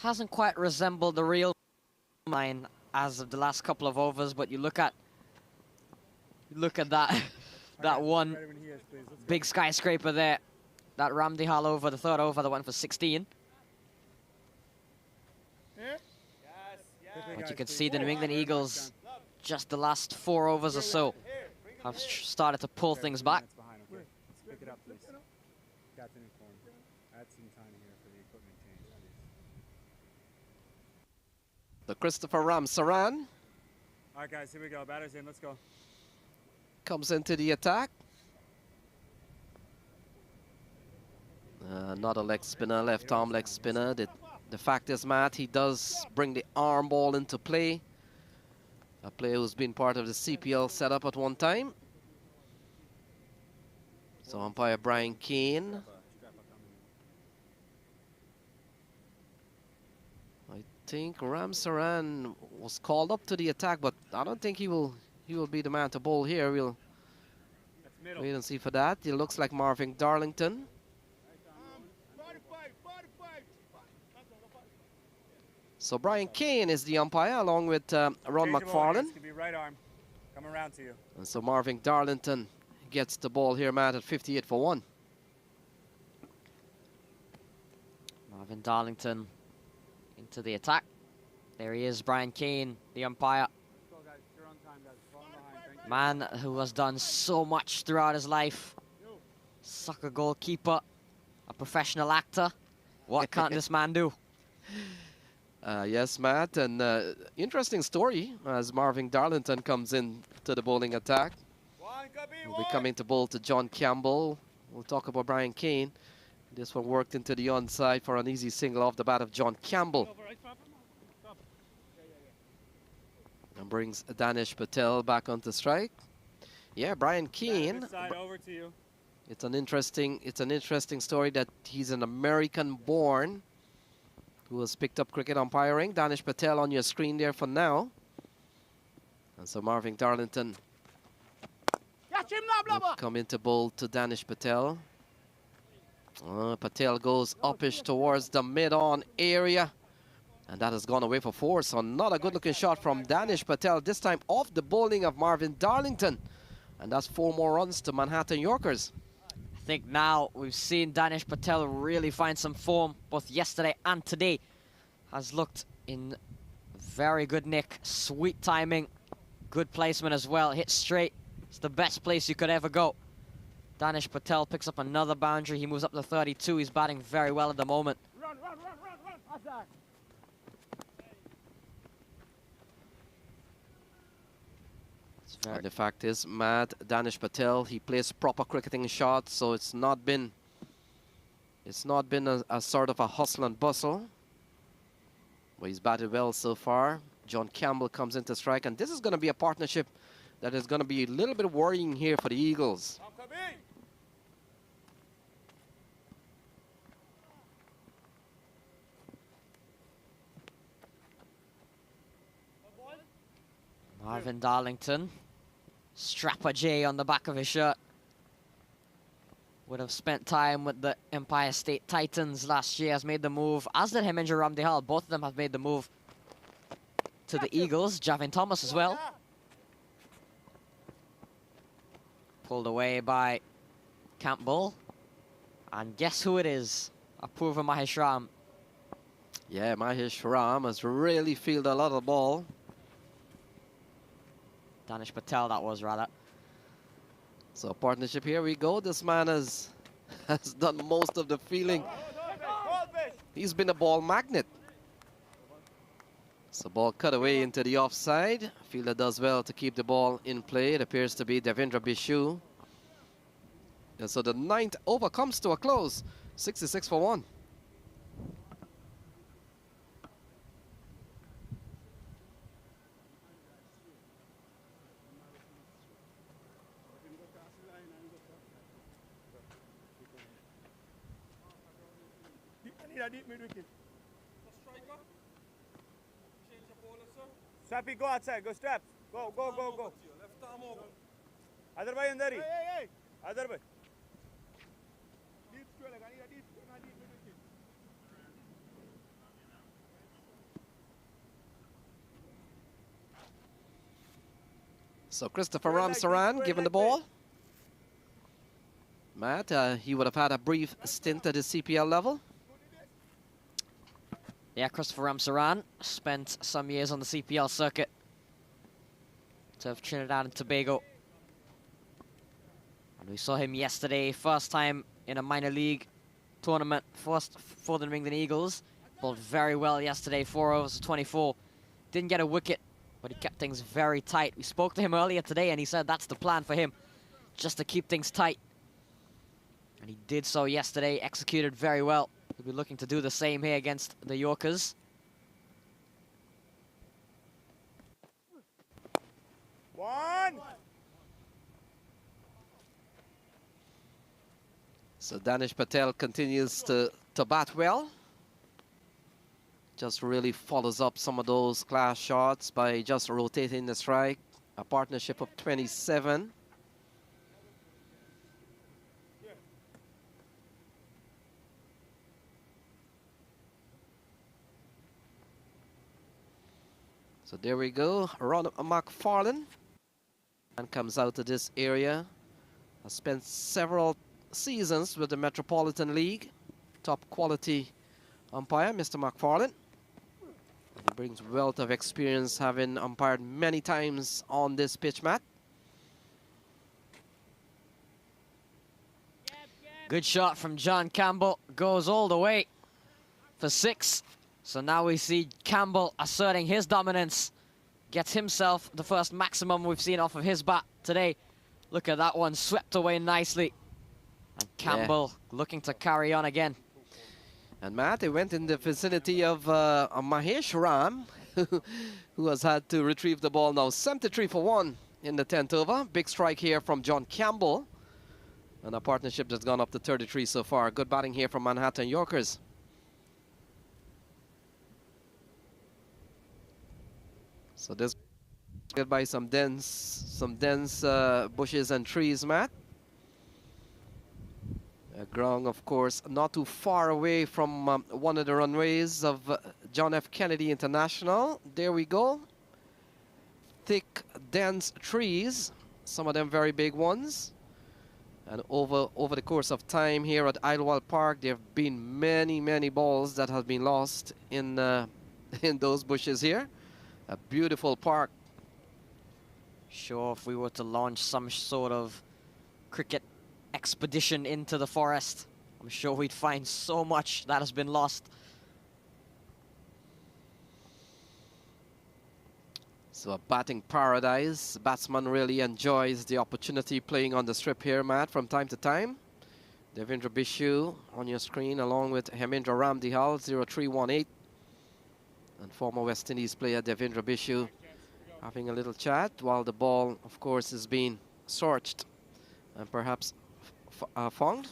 Hasn't quite resembled the real mine as of the last couple of overs, but you look at that that one big skyscraper there. That Ramdihal over, the 3rd over, the one for 16. But you can see the New England Eagles, just the last 4 overs or so, have started to pull things back.
Pick it up, please. Captain informed. Add some time here for the equipment change, please.
The Christopher Ramsaran
All right, guys, here we go. Batters in. Let's go.
comes into the attack. Not a leg spinner, left arm leg spinner. The fact is, Matt, he does bring the arm ball into play. A player who's been part of the CPL setup at one time. So umpire Brian Keane. I think Ramsaran was called up to the attack, but I don't think he will be the man to bowl here. We'll wait and see for that. It looks like Marvin Darlington. So Brian Keane is the umpire along with Ron McFarlane.
Could be right arm. Come around to you.
And so Marvin Darlington gets the ball here, Matt, at 58 for 1.
Marvin Darlington into the attack. There he is, Brian Keane, the umpire. Man who has done so much throughout his life. Soccer goalkeeper, a professional actor. What can't this man do?
Yes, Matt, and interesting story as Marvin Darlington comes in to the bowling attack. Will be coming to bowl to John Campbell. We'll talk about Brian Keane. This one worked into the onside for an easy single off the bat of John Campbell. And brings Danish Patel back onto strike. Yeah, Brian Keane.
Over to you.
It's an interesting story that he's an American-born who has picked up cricket umpiring. Danish Patel on your screen there for now. And so Marvin Darlington will come into bowl to Danish Patel. Patel goes uppish towards the mid-on area. And that has gone away for 4. So not a good-looking shot from Danish Patel. This time off the bowling of Marvin Darlington. And that's 4 more runs to Manhattan Yorkers.
I think now we've seen Danish Patel really find some form, both yesterday and today. Has looked in very good nick, sweet timing, good placement as well, hit straight. It's the best place you could ever go. Danish Patel picks up another boundary. He moves up to 32. He's batting very well at the moment.
Run, Azad.
It's
And the fact is, Matt, Danish Patel, he plays proper cricketing shots, so it's not been a sort of a hustle and bustle. But he's batted well so far. John Campbell comes into strike, and this is going to be a partnership that is going to be a little bit worrying here for the Eagles.
Marvin Darlington, Strapper J on the back of his shirt. Would have spent time with the Empire State Titans last year, has made the move, as did Heminger Ramdehal. Both of them have made the move to the Eagles. Javin Thomas as well. Pulled away by Campbell. And guess who it is? Apurva Maheshram.
Yeah, Maheshram has really fielded a lot of the ball.
Danish Patel, that was rather.
So partnership, here we go. This man has done most of the fielding. He's been a ball magnet. So ball cut away into the offside. Fielder does well to keep the ball in play. It appears to be Devendra Bishu. And so the 9th over comes to a close. 66 for 1.
Deep mid wicket. Strappy, go outside. Go straps. Go. Left arm over. Other way in there. Hey. Other way. Deep square. I need a deep mid wicket.
So Christopher Ramsaran given the ball. Matt, he would have had a brief stint at the CPL level.
Yeah, Christopher Ramsaran spent some years on the CPL circuit of Trinidad and Tobago. And we saw him yesterday, first time in a minor league tournament, first for the New England Eagles. Bowled very well yesterday, 4 overs of 24. Didn't get a wicket, but he kept things very tight. We spoke to him earlier today, and he said that's the plan for him, just to keep things tight. And he did so yesterday, executed very well. We'll be looking to do the same here against the Yorkers.
One.
So Danish Patel continues to bat well. Just really follows up some of those class shots by just rotating the strike. A partnership of 27. So there we go, Ron McFarlane, and comes out of this area. Has spent several seasons with the Metropolitan League. Top quality umpire, Mr. McFarlane. He brings wealth of experience, having umpired many times on this pitch, Matt.
Good shot from John Campbell, goes all the way for 6. So now we see Campbell asserting his dominance. Gets himself the first maximum we've seen off of his bat today. Look at that one, swept away nicely. And Campbell looking to carry on again.
And Matt, they went in the vicinity of Mahesh Ram, who has had to retrieve the ball now. 73 for 1 in the 10th over. Big strike here from John Campbell. And a partnership that's gone up to 33 so far. Good batting here from Manhattan Yorkers. So this get by some dense bushes and trees, Matt. Ground, of course, not too far away from one of the runways of John F. Kennedy International. There we go. Thick, dense trees, some of them very big ones. And over the course of time here at Idlewild Park, there have been many balls that have been lost in those bushes here. A beautiful park.
Sure, if we were to launch some sort of cricket expedition into the forest, I'm sure we'd find so much that has been lost.
So a batting paradise. Batsman really enjoys the opportunity playing on the strip here, Matt, from time to time. Devendra Bishu on your screen along with Hemendra Ramdihal, 0318. And former West Indies player Devendra Bishu having a little chat while the ball, of course, is being searched and perhaps found.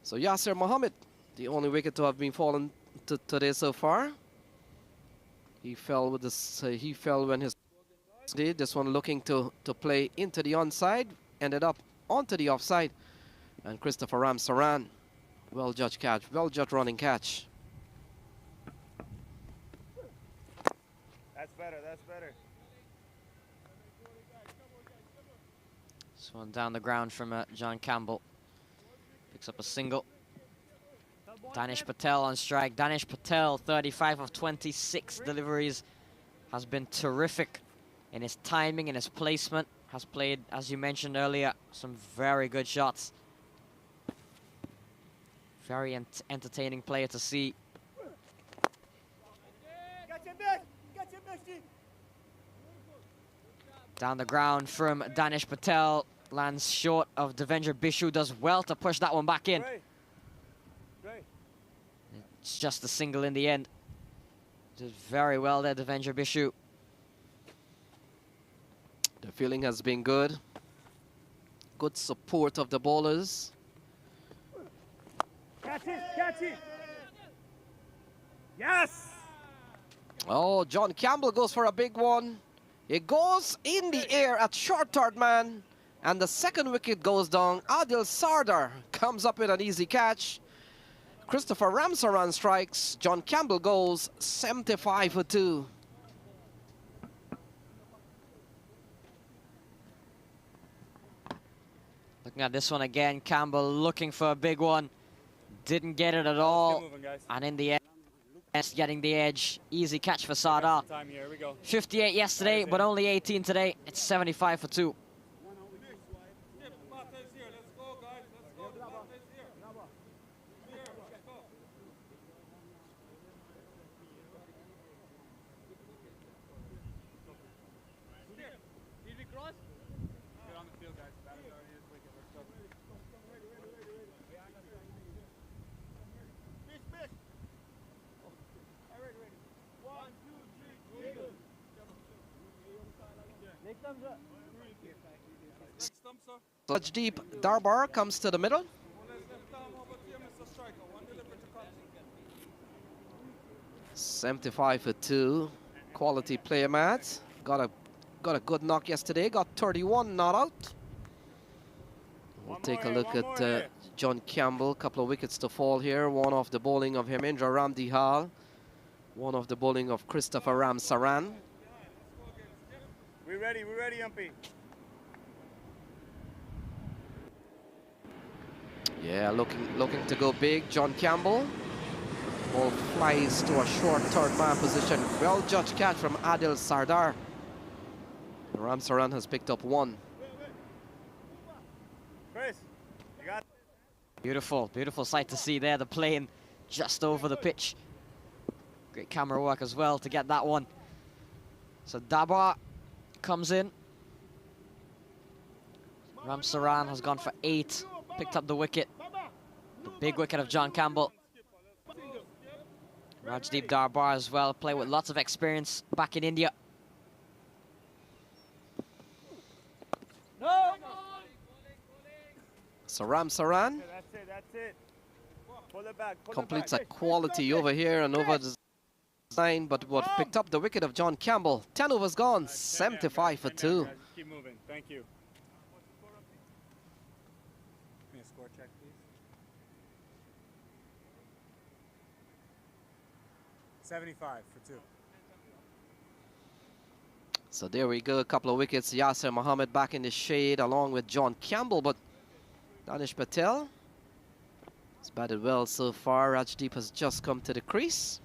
So Yasir Mohammed, the only wicket to have been fallen today so far. He fell with this. He fell when his did. This one looking to play into the onside, ended up onto the offside, and Christopher Ramsaran, well judged catch, well judged running catch.
That's better, that's better.
This one down the ground from John Campbell. Picks up a single. Danish Patel on strike. Danish Patel, 35 of 26 deliveries, has been terrific in his timing and his placement. Has played, as you mentioned earlier, some very good shots. Very entertaining player to see. Down the ground from Danish Patel. Lands short of Devendra Bishu. Does well to push that one back in. It's just a single in the end. Did very well there, Devendra Bishu.
The feeling has been good. Good support of the bowlers.
Catch it, catch it. Yes!
Oh, John Campbell goes for a big one. It goes in the air at short third man. And the second wicket goes down. Adil Sardar comes up with an easy catch. Christopher Ramsaran strikes. John Campbell goes 75 for 2.
Looking at this one again, Campbell looking for a big one. Didn't get it at all. And in the end, getting the edge. Easy catch for Sardar. 58 yesterday, but only 18 today. It's 75 for 2.
Deep Darbar comes to the middle. $75 for 2. Quality player, Matt. Got a good knock yesterday. Got 31 not out. We'll take a look at John Campbell. Couple of wickets to fall here. One off the bowling of Hemendra Ramdihal. One off the bowling of Christopher Ramsaran.
We're ready, Umpy.
Yeah, looking to go big. John Campbell. Ball flies to a short third man position. Well judged catch from Adil Sardar. Ramsaran has picked up 1.
Chris, you got
Beautiful, beautiful sight to see there. The plane just over the pitch. Great camera work as well to get that one. So Dabar comes in. Ramsaran has gone for 8. Picked up the wicket. The big wicket of John Campbell. Rajdeep Darbar as well. Play with lots of experience back in India.
No!
So Ramsaran
That's it. Pull it back,
completes a quality over here and over the line, but what picked up the wicket of John Campbell. 10 overs gone, 75 for 2.
Keep moving, thank you. Give me a score check, please. 75 for 2.
So there we go, a couple of wickets. Yasir Mohammed back in the shade along with John Campbell, but Danish Patel has batted well so far. Rajdeep has just come to the crease.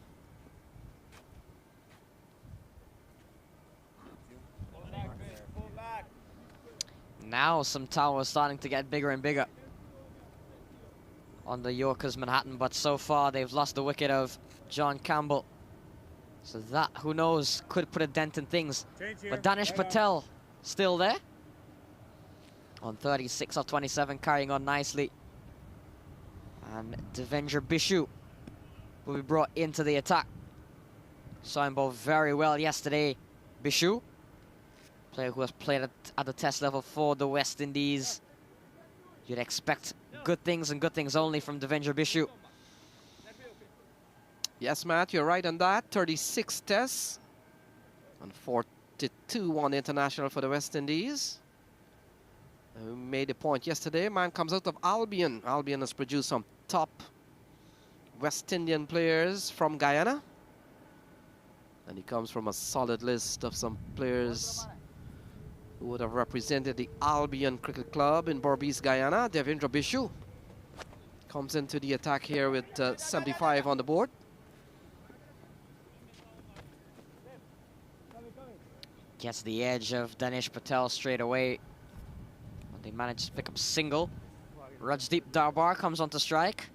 Now some towers starting to get bigger and bigger on the Yorkers Manhattan, but so far they've lost the wicket of John Campbell. So that, who knows, could put a dent in things.
Change here.
But Danish
Right on.
Patel still there. On 36 of 27, carrying on nicely. And Devendra Bishu will be brought into the attack. Saw him bowl very well yesterday. Bishu, player who has played at the test level for the West Indies. You'd expect good things and good things only from Devendra Bishu.
Yes, Matt, you're right on that. 36 tests and 42 on international for the West Indies. We made a point yesterday. Man comes out of Albion. Albion has produced some top West Indian players from Guyana. And he comes from a solid list of some players who would have represented the Albion Cricket Club in Berbice, Guyana. Devendra Bishu comes into the attack here with 75 on the board.
Gets the edge of Danish Patel straight away. They managed to pick up single. Rajdeep Darbar comes onto strike.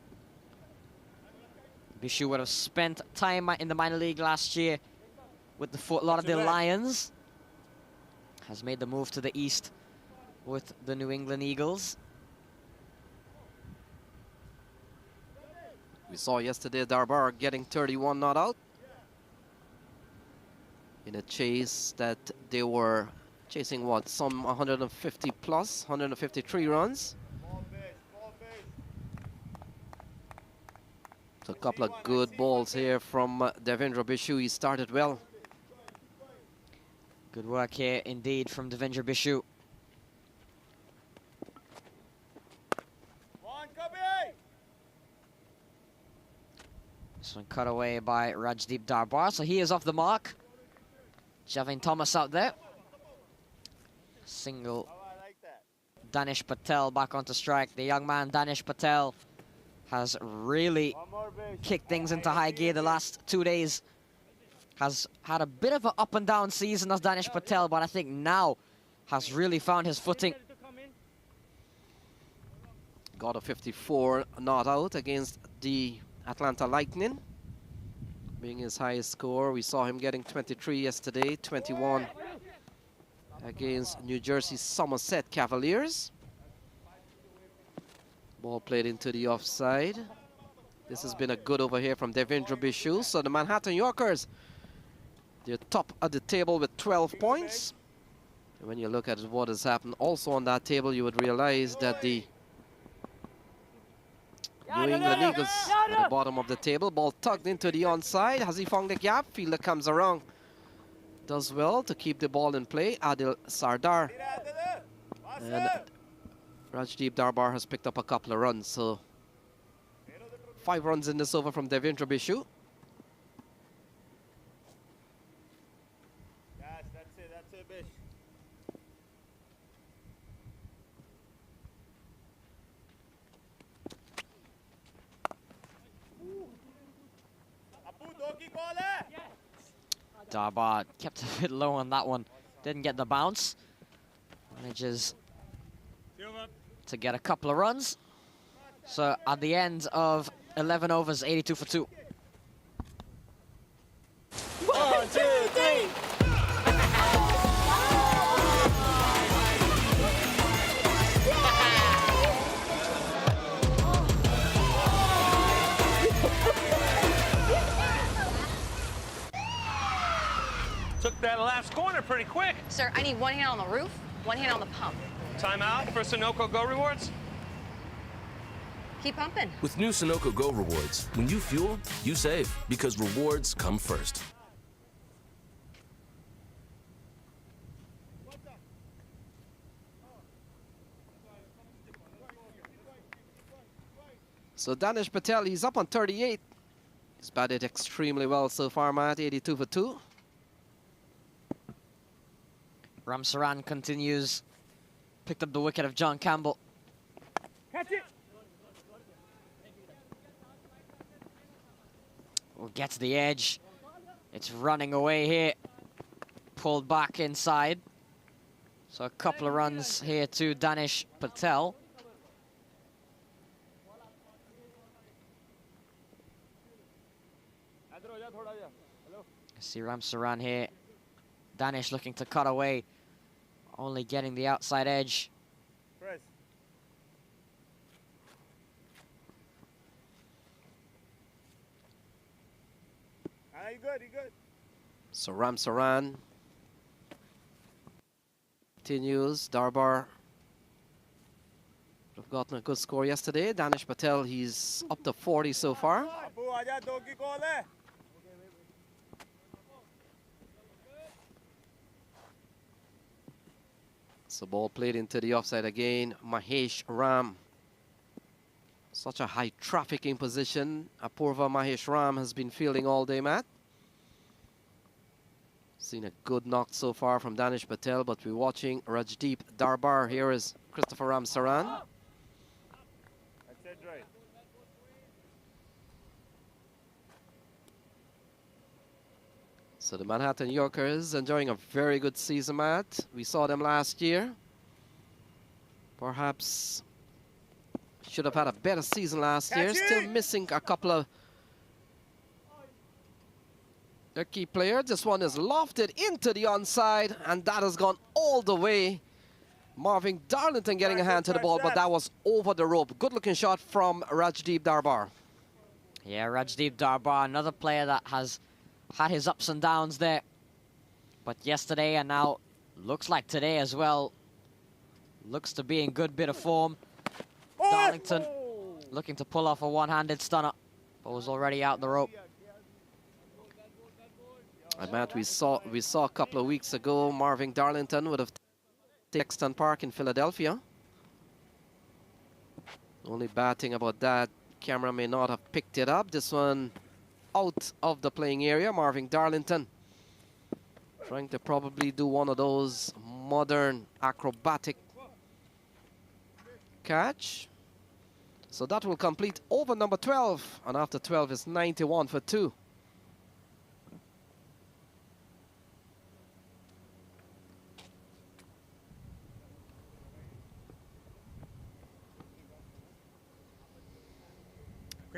Bishu would have spent time in the minor league last year with the Fort Lauderdale Lions. Has made the move to the east with the New England Eagles.
We saw yesterday Darbar getting 31 not out in a chase that they were chasing, what, some 150 plus, 153 runs. So a couple of good balls here from Devendra Bishu. He started well.
Good work here indeed from Devendra Bishu. This one cut away by Rajdeep Darbar, so he is off the mark. Javin Thomas out there. Single. Danish Patel back onto strike. The young man Danish Patel has really kicked things into high gear the last 2 days. Has had a bit of an up and down season as Danish Patel, but I think now has really found his footing.
Got a 54 not out against the Atlanta Lightning, being his highest score. We saw him getting 23 yesterday, 21 against New Jersey Somerset Cavaliers. Ball played into the offside. This has been a good over here from Devendra Bishu. So the Manhattan Yorkers, they're top at the table with 12 points. And when you look at what has happened also on that table, you would realize that the New England Eagles at the bottom of the table. Ball tugged into the onside. Has he found the gap? Fielder comes around. Does well to keep the ball in play. Adil Sardar. And Rajdeep Darbar has picked up a couple of runs. So 5 runs in this over from Devendra Bishu.
That's it, Bish.
Darbar kept a bit low on that one. Didn't get the bounce. Manages to get a couple of runs. So at the end of 11 overs, 82 for 2.
1, 2, 3.
Took that last corner pretty quick.
Sir, I need one hand on the roof, one hand on the pump.
Timeout for Sunoco Go Rewards.
Keep pumping.
With new Sunoco Go Rewards, when you fuel, you save, because rewards come first.
So Danish Patel, he's up on 38. He's batted extremely well so far, Matt. 82 for 2.
Ramsaran continues. Picked up the wicket of John Campbell.
Catch it.
Will get to the edge. It's running away here. Pulled back inside. So a couple of runs here to Danish Patel. See Ram Saran here. Danish looking to cut away. Only getting the outside edge.
Press. You good, you good.
So Ram Saran continues. Darbar have gotten a good score yesterday. Danish Patel, he's up to 40 so far. So ball played into the offside again. Mahesh Ram. Such a high trafficking position. Apurva Mahesh Ram has been fielding all day, Matt. Seen a good knock so far from Danish Patel, but we're watching Rajdeep Darbar. Here is Christopher Ram Saran.
That's it, right.
So the Manhattan Yorkers enjoying a very good season, Matt. We saw them last year. Perhaps should have had a better season last year. Still missing a couple of their key players. This one is lofted into the onside, and that has gone all the way. Marvin Darlington getting a hand to the ball, but that was over the rope. Good looking shot from Rajdeep Darbar.
Yeah, Rajdeep Darbar, another player that has had his ups and downs there. But yesterday and now looks like today as well. Looks to be in good bit of form. Darlington looking to pull off a one-handed stunner, but was already out the rope.
And Matt, we saw a couple of weeks ago Marvin Darlington would have taken Sexton Park in Philadelphia. Only bad thing about that, camera may not have picked it up. This one out of the playing area. Marvin Darlington trying to probably do one of those modern acrobatic catch. So that will complete over number 12, and after 12 is 91 for 2.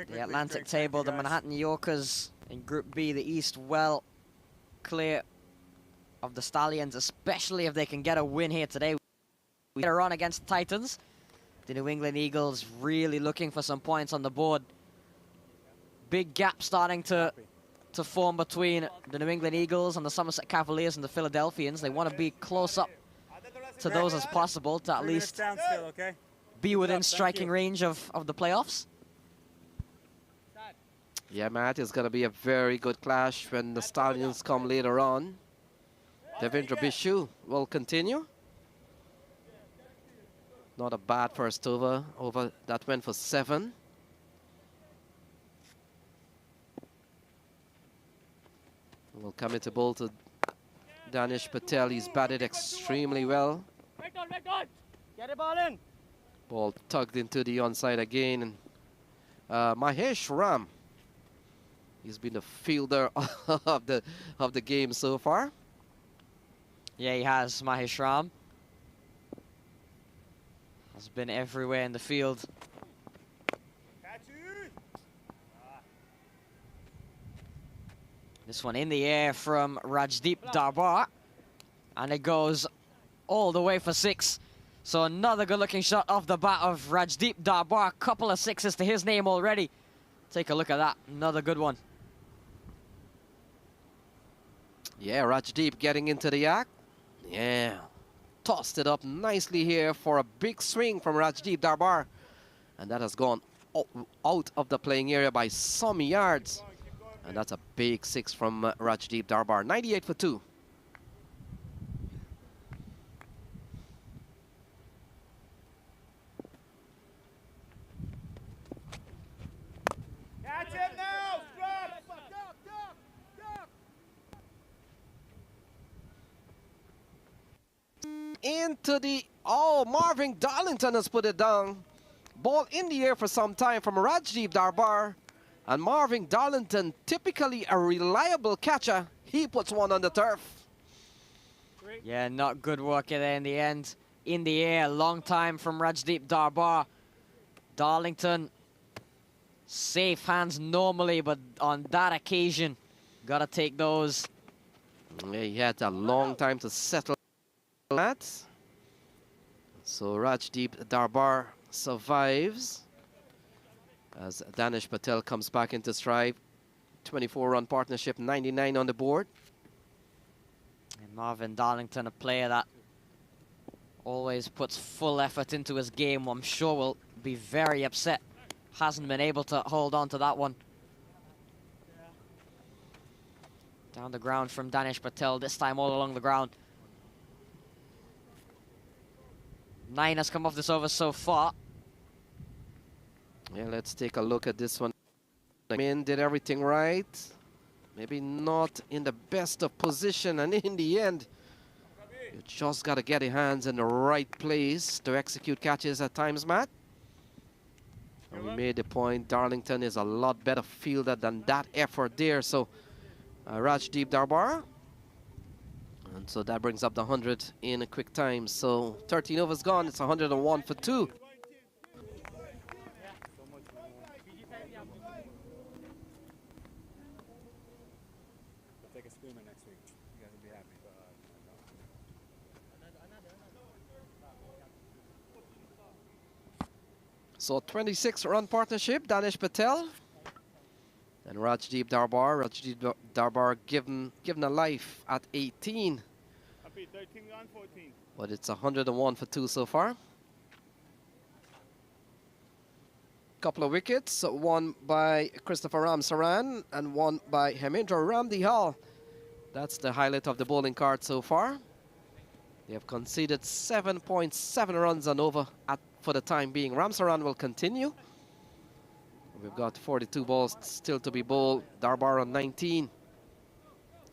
The Atlantic table, the Manhattan Yorkers in Group B, the East, well clear of the Stallions, especially if they can get a win here today. We get a run against the Titans. The New England Eagles really looking for some points on the board. Big gap starting to form between the New England Eagles and the Somerset Cavaliers and the Philadelphians. They want to be close up to those as possible to at least be within striking range of the playoffs.
Yeah, Matt, it's going to be a very good clash when the Stallions come later on. Devendra Bishu will continue. Not a bad first over that went for 7. Will come into bowl to Danish Patel. He's batted extremely well.
Get the ball in.
Ball tugged into the onside again. And Mahesh Ram, he's been the fielder of the game so far.
Yeah, he has. Mahesh Ram has been everywhere in the field. This one in the air from Rajdeep Darbar, and it goes all the way for 6. So another good-looking shot off the bat of Rajdeep Darbar. A couple of 6s to his name already. Take a look at that. Another good one.
Yeah, Rajdeep getting into the act. Yeah, tossed it up nicely here for a big swing from Rajdeep Darbar. And that has gone out of the playing area by some yards. And that's a big 6 from Rajdeep Darbar. 98 for 2.
Catch it now!
Into the... Oh, Marvin Darlington has put it down. Ball in the air for some time from Rajdeep Darbar. And Marvin Darlington, typically a reliable catcher, he puts one on the turf.
Yeah, not good work there in the end. In the air, long time from Rajdeep Darbar. Darlington, safe hands normally, but on that occasion, gotta take those
Yeah, he had a long time to settle that. So Rajdeep Darbar survives as Danish Patel comes back into stride. 24-run partnership, 99 on the board.
And Marvin Darlington, a player that always puts full effort into his game, I'm sure will be very upset. Hasn't been able to hold on to that one. Down the ground from Danish Patel, this time all along the ground. 9 has come off this over so far.
Yeah, let's take a look at this one. Min did everything right. Maybe not in the best of position, and in the end, you just got to get your hands in the right place to execute catches at times, Matt. And we made the point, Darlington is a lot better fielder than that effort there. So Rajdeep Darbar. And so that brings up the 100 in a quick time. So 13 overs gone, it's 101 for 2.
Take a screamer next week. You guys will be happy.
So 26-run partnership, Danish Patel and Rajdeep Darbar. Rajdeep Darbar given a life at 18.
Happy 13 on 14.
But it's 101 for 2 so far. Couple of wickets, one by Christopher Ramsaran and one by Hemendra Ramdihal. That's the highlight of the bowling card so far. They have conceded 7.7 runs and over for the time being. Ramsaran will continue. We've got 42 balls still to be bowled. Darbar on 19.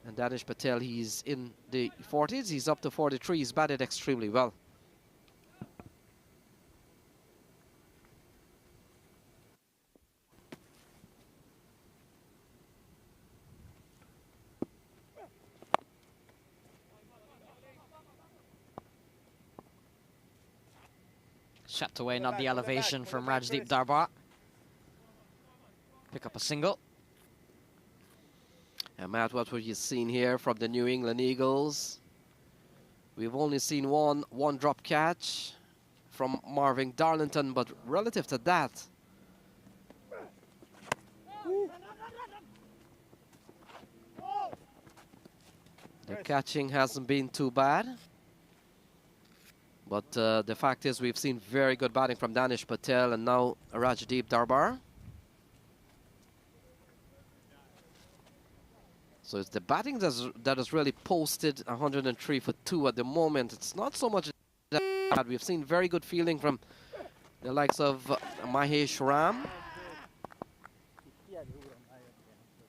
And Danish Patel, he's in the 40s. He's up to 43. He's batted extremely well.
Shut away, not the elevation from Rajdeep Darbar. Pick up a single.
And Matt, what have you seen here from the New England Eagles? We've only seen one drop catch from Marvin Darlington, but relative to that, the catching hasn't been too bad. But the fact is, we've seen very good batting from Danish Patel and now Rajdeep Darbar. So it's the batting that has really posted 103 for 2 at the moment. It's not so much that we've seen very good fielding from the likes of Mahesh Ram.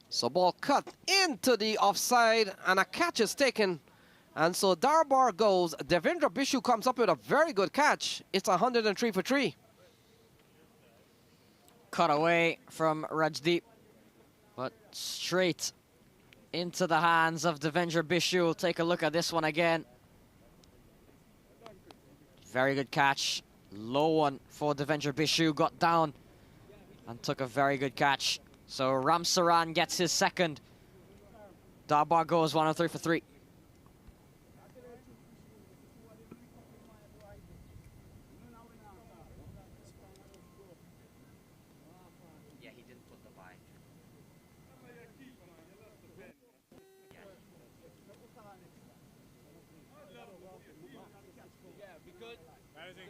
So ball cut into the offside and a catch is taken. And so Darbar goes. Devendra Bishu comes up with a very good catch. It's 103 for 3.
Cut away from Rajdeep, but straight into the hands of Devendra Bishu. We'll take a look at this one again. Very good catch. Low one for Devendra Bishu. Got down and took a very good catch. So Ramsaran gets his second. Darbar goes 103 for 3.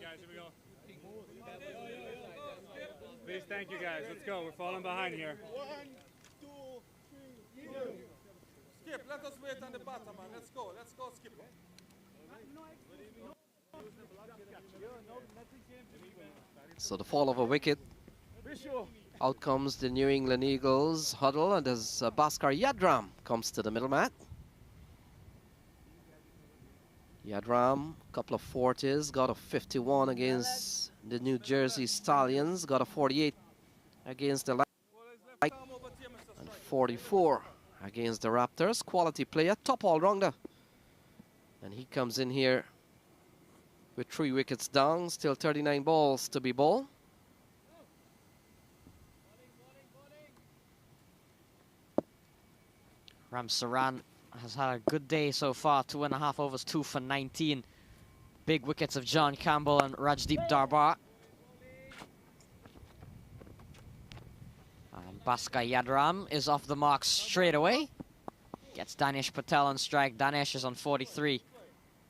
Guys, here we go. Please, thank you guys. Let's go. We're falling behind here.
1, 2, 3, go.
Skip, let us wait on the bottom, man. Let's go, Skip.
So the fall of a wicket. Out comes the New England Eagles huddle, and as Bhaskar Yadram comes to the middle mat. Yadram, couple of 40s, got a 51 against the New Jersey Stallions, got a 48 against the Light, and 44 against the Raptors. Quality player, top all-rounder. And he comes in here with 3 wickets down, still 39 balls to be bowled.
Ramsaran has had a good day so far. 2.5 overs, 2 for 19. Big wickets of John Campbell and Rajdeep Darbar. And Bhaskar Yadram is off the mark straight away. Gets Danish Patel on strike. Danish is on 43.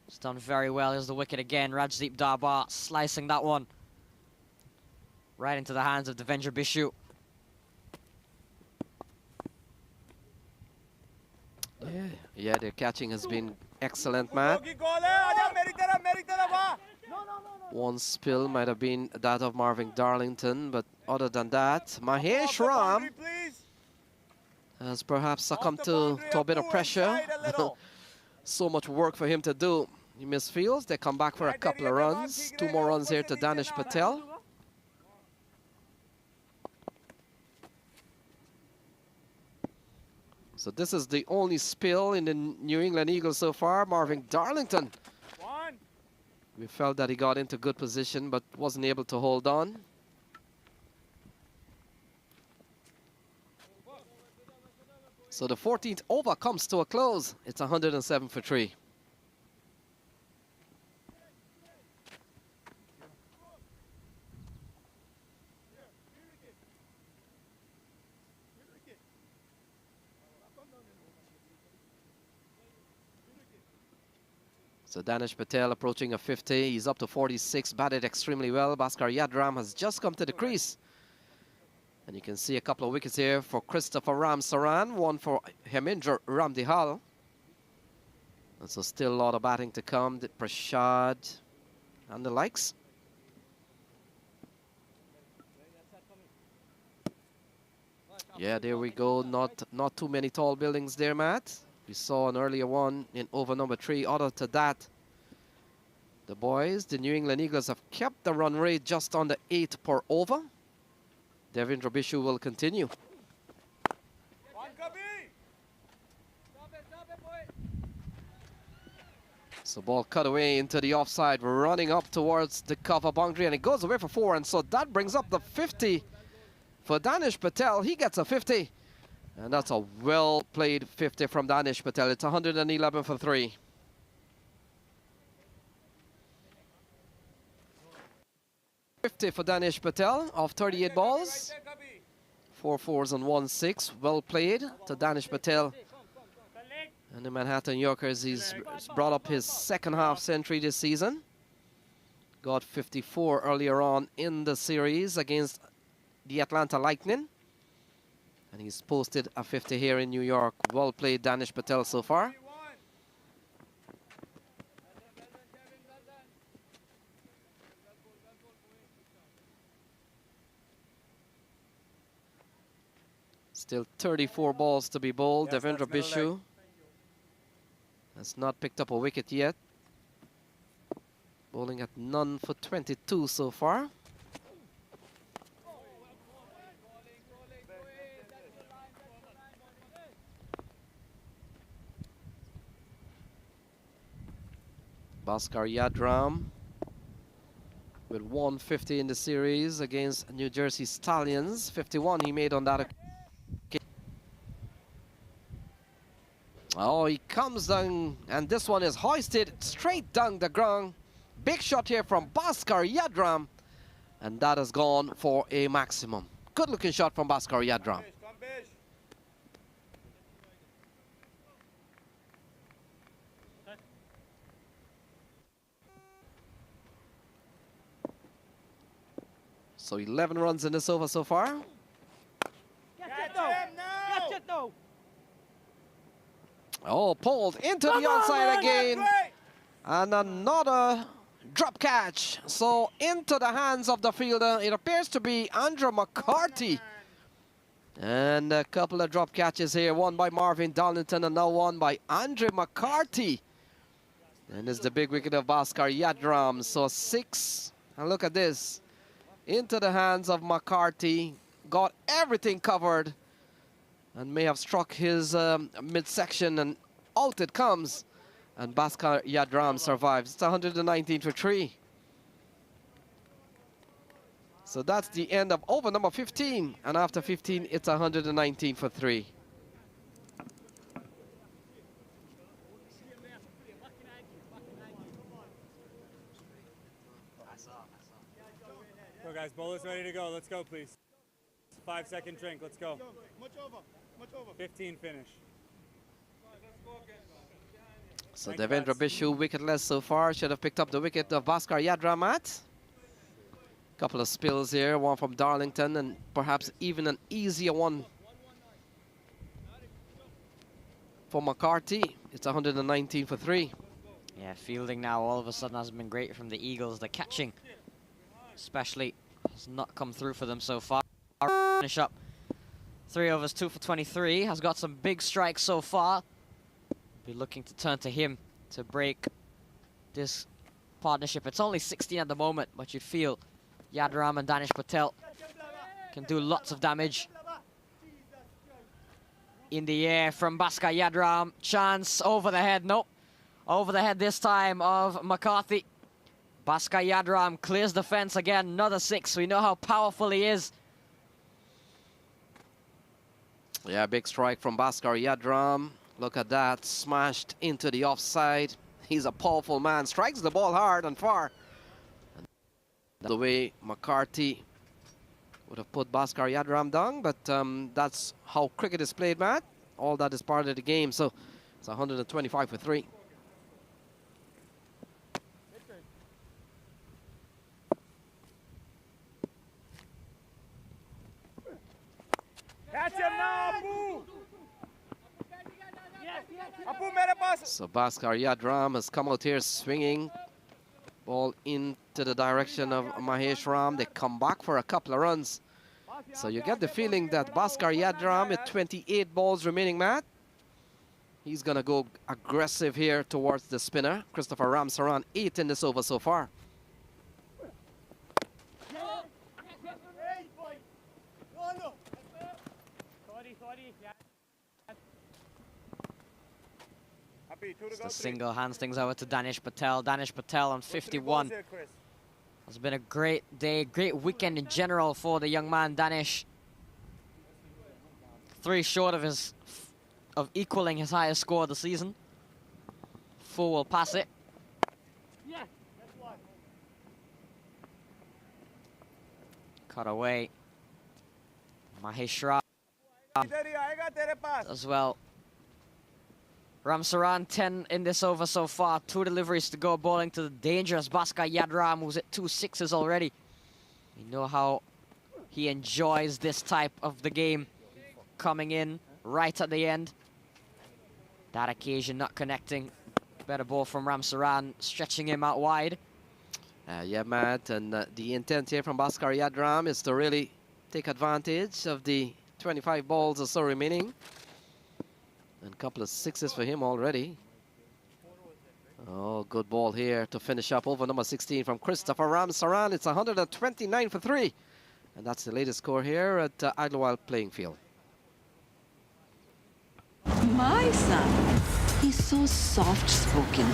It's done very well. Here's the wicket again. Rajdeep Darbar slicing that one right into the hands of Devendra Bishu.
Yeah, their catching has been excellent, man. One spill might have been that of Marvin Darlington, but other than that, Mahesh Ram has perhaps succumbed to a bit of pressure. So much work for him to do. He misfields. They come back for a couple of runs. 2 more runs here to Danish Patel. So this is the only spill in the New England Eagles so far. Marvin Darlington. We felt that he got into good position but wasn't able to hold on. So the 14th over comes to a close. It's 107 for 3. So Danish Patel approaching a 50. He's up to 46, batted extremely well. Bhaskar Yadram has just come to the crease. And you can see a couple of wickets here for Christopher Ramsaran, one for Hemendra Ramdihal. And so still a lot of batting to come. Prashad and the likes. Yeah, there we go. Not too many tall buildings there, Matt. We saw an earlier one in over number 3. Other to that, the boys, the New England Eagles, have kept the run rate just under 8 per over. Devendra Bishu will continue. So ball cut away into the offside, running up towards the cover boundary, and it goes away for 4. And so that brings up the 50 for Danish Patel. He gets a 50. And that's a well-played 50 from Danish Patel. It's 111 for 3. .50 for Danish Patel of 38 balls. 4 fours and 1 6. Well played to Danish Patel. And the Manhattan Yorkers, he's brought up his second half century this season. Got 54 earlier on in the series against the Atlanta Lightning. And he's posted a 50 here in New York. Well played, Danish Patel, so far. Still 34 balls to be bowled. Yes, Devendra Bishu has not picked up a wicket yet. Bowling at none for 22 so far. Bhaskar Yadram with 150 in the series against New Jersey Stallions. 51 he made on that occasion. Oh, he comes down, and this one is hoisted straight down the ground. Big shot here from Bhaskar Yadram, and that has gone for a maximum. Good looking shot from Bhaskar Yadram. So 11 runs in this over so far.
Catch it though.
Oh, pulled into the onside again. And another drop catch. So into the hands of the fielder. It appears to be Andrew McCarthy. And a couple of drop catches here. One by Marvin Darlington and now one by Andre McCarthy. And it's the big wicket of Bhaskar Yadram. So 6. And look at this. Into the hands of McCarthy. Got everything covered. And may have struck his midsection, and out it comes. And Bhaskar Yadram survives. It's 119 for 3. So that's the end of over number 15. And after 15, it's 119 for 3.
Guys, bowlers ready to go. Let's go, please. 5-second drink. Let's go.
Much over. Much over.
15 finish.
So Devendra Bishu wicketless so far. Should have picked up the wicket of Bhaskar Yadram, Matt. Couple of spills here, one from Darlington and perhaps even an easier one for McCarthy. It's 119 for 3.
Yeah, fielding now all of a sudden has been great from the Eagles. The catching especially has not come through for them so far. Finish up 3 overs, 2 for 23. Has got some big strikes so far. Be looking to turn to him to break this partnership. It's only 16 at the moment, but you'd feel Yadram and Danish Patel can do lots of damage. In the air from Bhaskar Yadram. Chance over the head. Nope. Over the head this time of McCarthy. Bhaskar Yadram clears the fence again. Another 6. We know how powerful he is.
Yeah, big strike from Bhaskar Yadram. Look at that. Smashed into the offside. He's a powerful man. Strikes the ball hard and far. The way McCarthy would have put Bhaskar Yadram down, but that's how cricket is played, Matt. All that is part of the game, so it's 125 for 3.
Catch him now, Apu! Apu, mere paas.
So Bhaskar Yadram has come out here swinging. Ball into the direction of Mahesh Ram. They come back for a couple of runs. So you get the feeling that Bhaskar Yadram, with 28 balls remaining, Matt, he's going to go aggressive here towards the spinner. Christopher Ramsaran, 8 in this over so far.
The single hands things over to Danish Patel. Danish Patel on 51. It's been a great day, great weekend in general for the young man, Danish. 3 short of equaling his highest score of the season. 4 will pass it. Cut away. Mahesh Ram as well. Ramsaran 10 in this over so far. 2 deliveries to go, bowling to the dangerous Bhaskar Yadram, who's at 2 6s already. You know how he enjoys this type of the game. Coming in right at the end. That occasion not connecting. Better ball from Ramsaran, stretching him out wide.
Yeah, Matt, and the intent here from Bhaskar Yadram is to really take advantage of the 25 balls or so remaining. And a couple of 6s for him already. Oh, good ball here to finish up over number 16 from Christopher Ramsaran. It's 129 for 3. And that's the latest score here at Idlewild Playing Field.
My son, he's so soft-spoken.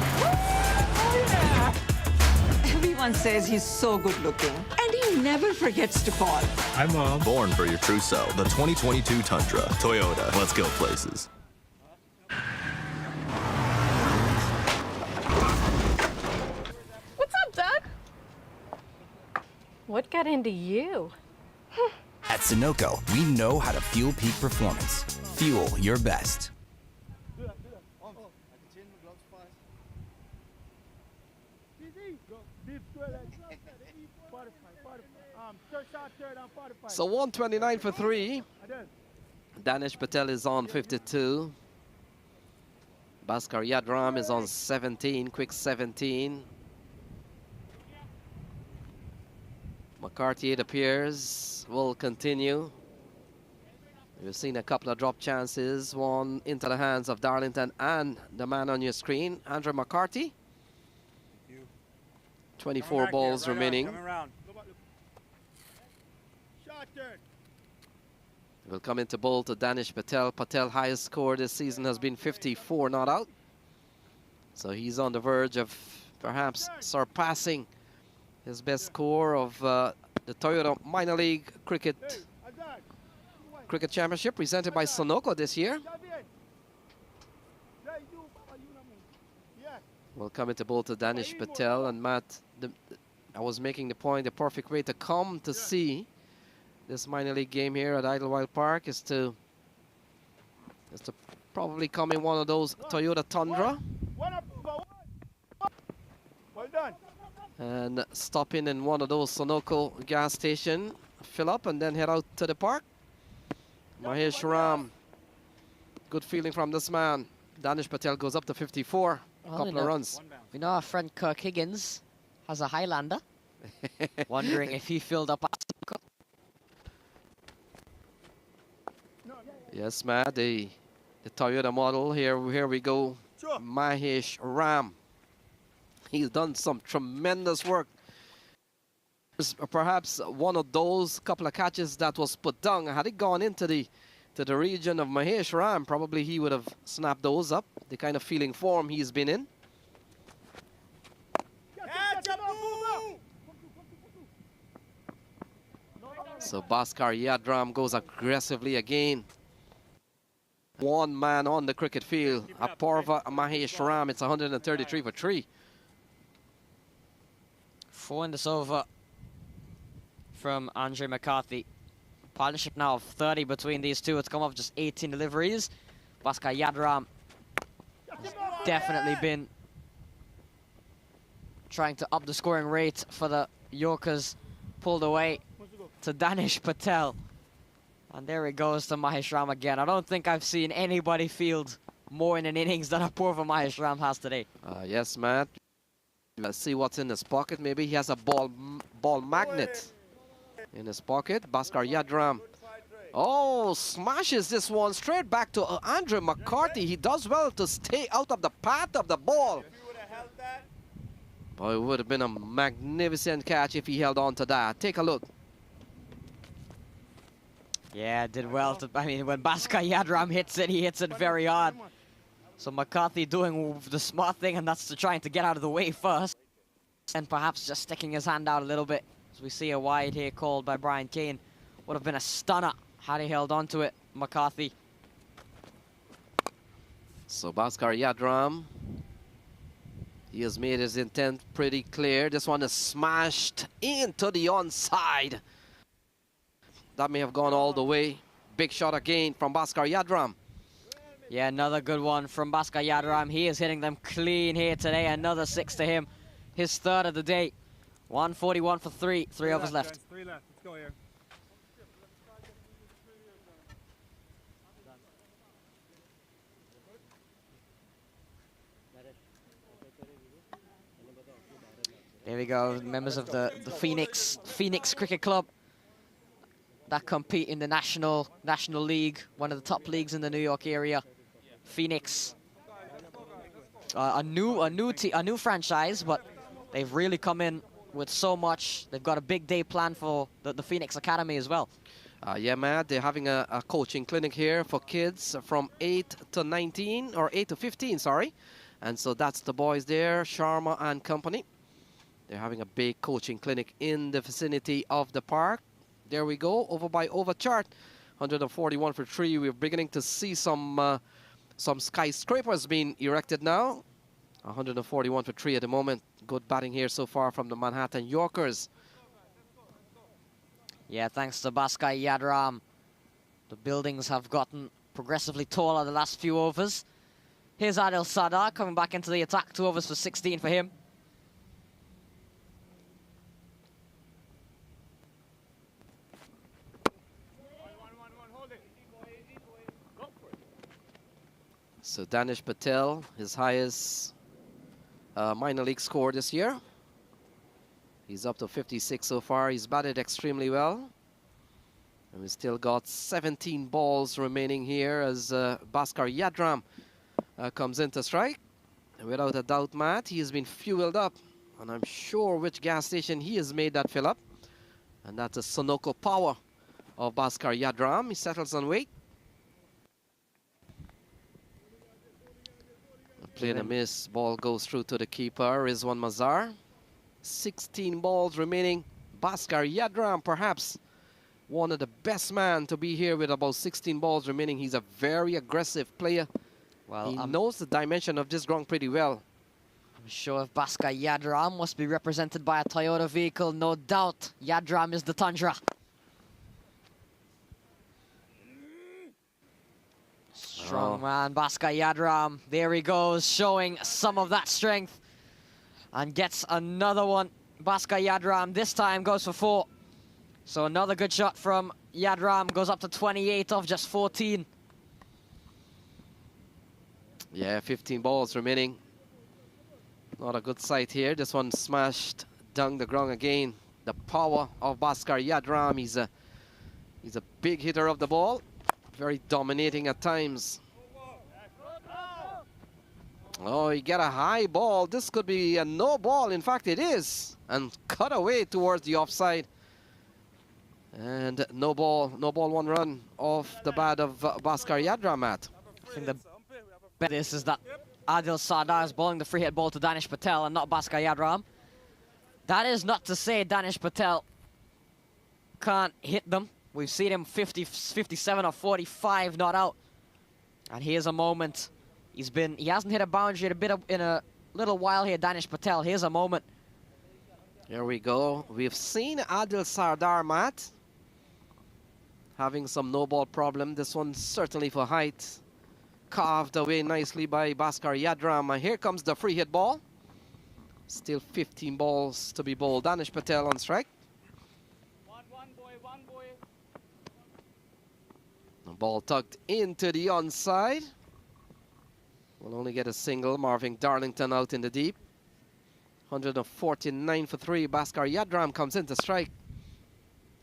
Everyone says he's so good-looking, and he never forgets to call.
Hi, Mom. Born for your true self. The 2022 Tundra. Toyota. Let's go places.
What's up, Doug? What got into you?
At Sunoco, we know how to fuel peak performance. Fuel your best.
So 129 for 3. Danish Patel is on 52. Bhaskar Yadram is on 17, quick 17. McCarthy, it appears, will continue. We've seen a couple of drop chances, one into the hands of Darlington and the man on your screen, Andrew McCarthy. 24 balls remaining. Will come into bowl to Danish Patel. Patel highest score this season has been 54 not out. So he's on the verge of perhaps surpassing his best score of the Toyota Minor League Cricket Championship presented by Sunoco this year. Will come into bowl to Danish Patel, and Matt, the I was making the point, the perfect way to come to see this minor league game here at Idlewild Park is to probably come in one of those Toyota Tundra.
Well done.
And stop in one of those Sunoco gas station, fill up, and then head out to the park. Mahesh Ram, good feeling from this man. Danish Patel goes up to 54, a couple of runs.
We know our friend Kirk Higgins has a Highlander. Wondering if he filled up.
Yes, Matt, the Toyota model. Here we go. Mahesh Ram. He's done some tremendous work. Perhaps one of those couple of catches that was put down. Had it gone into the region of Mahesh Ram, probably he would have snapped those up. The kind of feeling form he's been in. So Bhaskar Yadram goes aggressively again. One man on the cricket field. Apurva Mahesh Ram. It's 133 for 3.
4 in this over from Andre McCarthy. Partnership now of 30 between these two. It's come off just 18 deliveries. Bhaskar Yadram definitely been trying to up the scoring rate for the Yorkers. Pulled away to Danish Patel. And there it goes to Mahesh Ram again. I don't think I've seen anybody field more in an innings than Apurva Mahesh Ram has today.
Yes, Matt. Let's see what's in his pocket. Maybe he has a ball magnet in his pocket. Bhaskar Yadram. Oh, smashes this one straight back to Andre McCarthy. He does well to stay out of the path of the ball. Boy, it would have been a magnificent catch if he held on to that. Take a look.
Yeah, did well. I mean, when Bhaskar Yadram hits it, he hits it very hard. So McCarthy doing the smart thing, and that's trying to get out of the way first. And perhaps just sticking his hand out a little bit. As we see a wide here called by Brian Kane. Would have been a stunner had he held on to it, McCarthy.
So Bhaskar Yadram, he has made his intent pretty clear. This one is smashed into the onside. That may have gone all the way. Big shot again from Bhaskar Yadram.
Yeah, another good one from Bhaskar Yadram. He is hitting them clean here today. Another 6 to him. His 3rd of the day. 141 for 3. 3 overs left.
3 left. Let's go here.
There we go. Members of the Phoenix Cricket Club that compete in the National League, one of the top leagues in the New York area. Phoenix, a new franchise, but they've really come in with so much. They've got a big day planned for the Phoenix Academy as well.
Yeah, Matt, they're having a coaching clinic here for kids from 8 to 19, or 8 to 15, sorry. And so that's the boys there, Sharma and company. They're having a big coaching clinic in the vicinity of the park. There we go, over by Overchart. 141 for 3. We're beginning to see some skyscrapers being erected now. 141 for 3 at the moment. Good batting here so far from the Manhattan Yorkers.
Yeah, thanks to Bhaskar Yadram. The buildings have gotten progressively taller the last few overs. Here's Adil Sadar coming back into the attack. 2 overs for 16 for him.
So Danish Patel, his highest minor league score this year. He's up to 56 so far. He's batted extremely well. And we still got 17 balls remaining here as Bhaskar Yadram comes into strike. And without a doubt, Matt, he has been fueled up. And I'm sure which gas station he has made that fill up. And that's a Sunoco power of Bhaskar Yadram. He settles on weight. Play and a miss. Ball goes through to the keeper, Rizwan Mazar. 16 balls remaining. Bhaskar Yadram, perhaps one of the best man to be here with about 16 balls remaining. He's a very aggressive player. Well, he knows the dimension of this ground pretty well.
I'm Sure if Bhaskar Yadram must be represented by a Toyota vehicle, no doubt. Yadram is the Tundra. Strong man, Bhaskar Yadram. There he goes, showing some of that strength. And gets another one. Bhaskar Yadram this time goes for 4. So another good shot from Yadram, goes up to 28 off just 14.
Yeah, 15 balls remaining. Not a good sight here. This one smashed down the ground again. The power of Bhaskar Yadram. He's a big hitter of the ball. Very dominating at times. Oh, he got a high ball. This could be a no ball. In fact, it is. And cut away towards the offside. And no ball, 1 run off the bat of Bhaskar Yadram, Matt.
I think the bet is that Adil Sardar is bowling the free hit ball to Danish Patel and not Bhaskar Yadram. That is not to say Danish Patel can't hit them. We've seen him 50, 57 or 45 not out. And here's a moment. He hasn't hit a boundary in a little while here, Danish Patel. Here's a moment.
Here we go. We've seen Adil Sardar, Matt, having some no-ball problem. This one certainly for height. Carved away nicely by Bhaskar Yadram. And here comes the free hit ball. Still 15 balls to be bowled. Danish Patel on strike.
One boy.
The ball tucked into the onside. Will only get a single. Marvin Darlington out in the deep. 149 for 3. Bhaskar Yadram comes in to strike.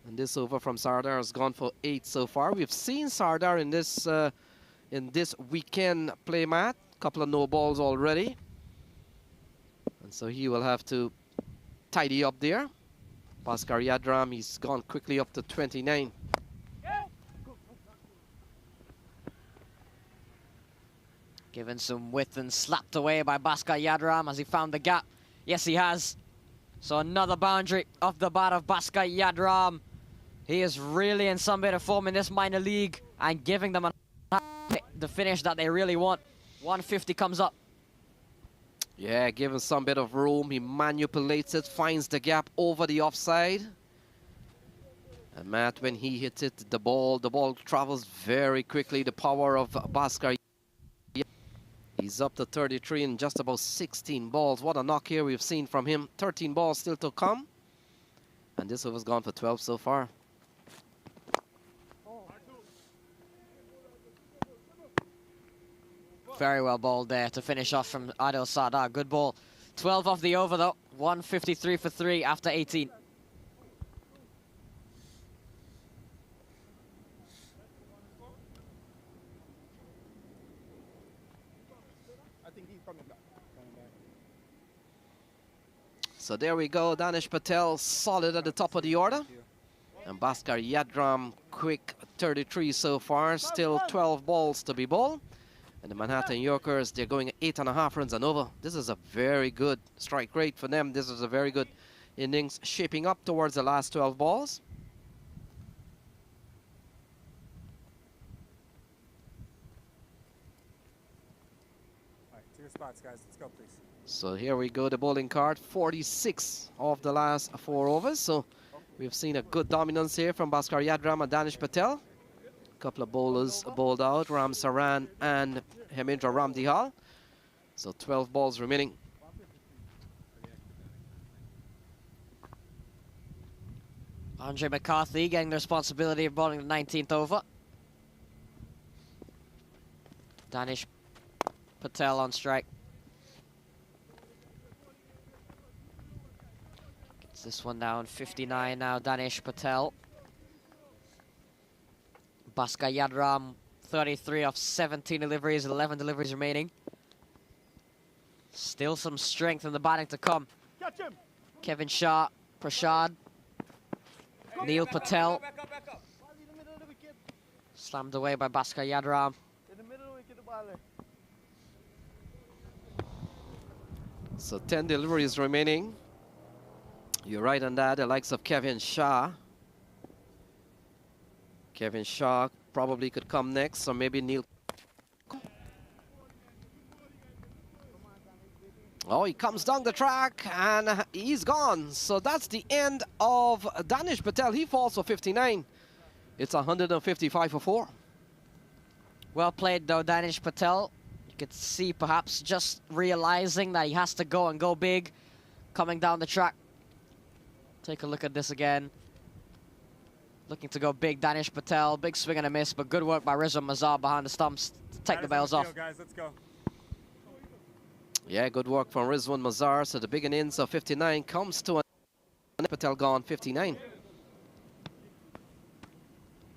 And this over from Sardar has gone for 8 so far. We've seen Sardar in this weekend play, Matt. Couple of no balls already. And so he will have to tidy up there. Bhaskar Yadram, he's gone quickly up to 29.
Given some width and slapped away by Bhaskar Yadram as he found the gap. Yes, he has. So another boundary off the bat of Bhaskar Yadram. He is really in some bit of form in this minor league and giving them the finish that they really want. 150 comes up.
Yeah, given some bit of room, he manipulates it, finds the gap over the offside. And Matt, when he hits it, the ball travels very quickly. The power of Bhaskar. He's up to 33 in just about 16 balls. What a knock here we've seen from him. 13 balls still to come. And this over's gone for 12 so far.
Very well bowled there to finish off from Adil Sardar. Good ball. 12 off the over though. 153 for 3 after 18.
So there we go. Danish Patel solid at the top of the order. And Bhaskar Yadram quick 33 so far. Still 12 balls to be bowled. And the Manhattan Yorkers, they're going 8.5 runs and over. This is a very good strike rate for them. This is a very good innings shaping up towards the last 12 balls.
All right, to your spots, guys. Let's go, please.
So here we go, the bowling card. 46 of the last 4 overs. So we've seen a good dominance here from Bhaskar Yadram and Danish Patel. A couple of bowlers bowled out, Ram Saran and Hemendra Ramdihal. So 12 balls remaining.
Andre McCarthy getting the responsibility of bowling the 19th over. Danish Patel on strike. Gets this one down, 59 now, Danish Patel. Bhaskar Yadram, 33 off 17 deliveries, 11 deliveries remaining. Still some strength in the batting to come. Kevin Shah, Prashad, Neil Patel. Slammed away by Bhaskar Yadram.
So 10 deliveries remaining. You're right on that, the likes of Kevin Shah. Kevin Shah probably could come next, or maybe Neil. Oh, he comes down the track and he's gone. So that's the end of Danish Patel. He falls for 59. It's 155 for 4.
Well played though, Danish Patel. You could see perhaps just realizing that he has to go and go big. Coming down the track. Take a look at this again. Looking to go big, Danish Patel. Big swing and a miss, but good work by Rizwan Mazar behind the stumps to take the bails off.
Guys, let's go.
Yeah, good work from Rizwan Mazar. So the big innings of 59 comes to an Patel gone 59.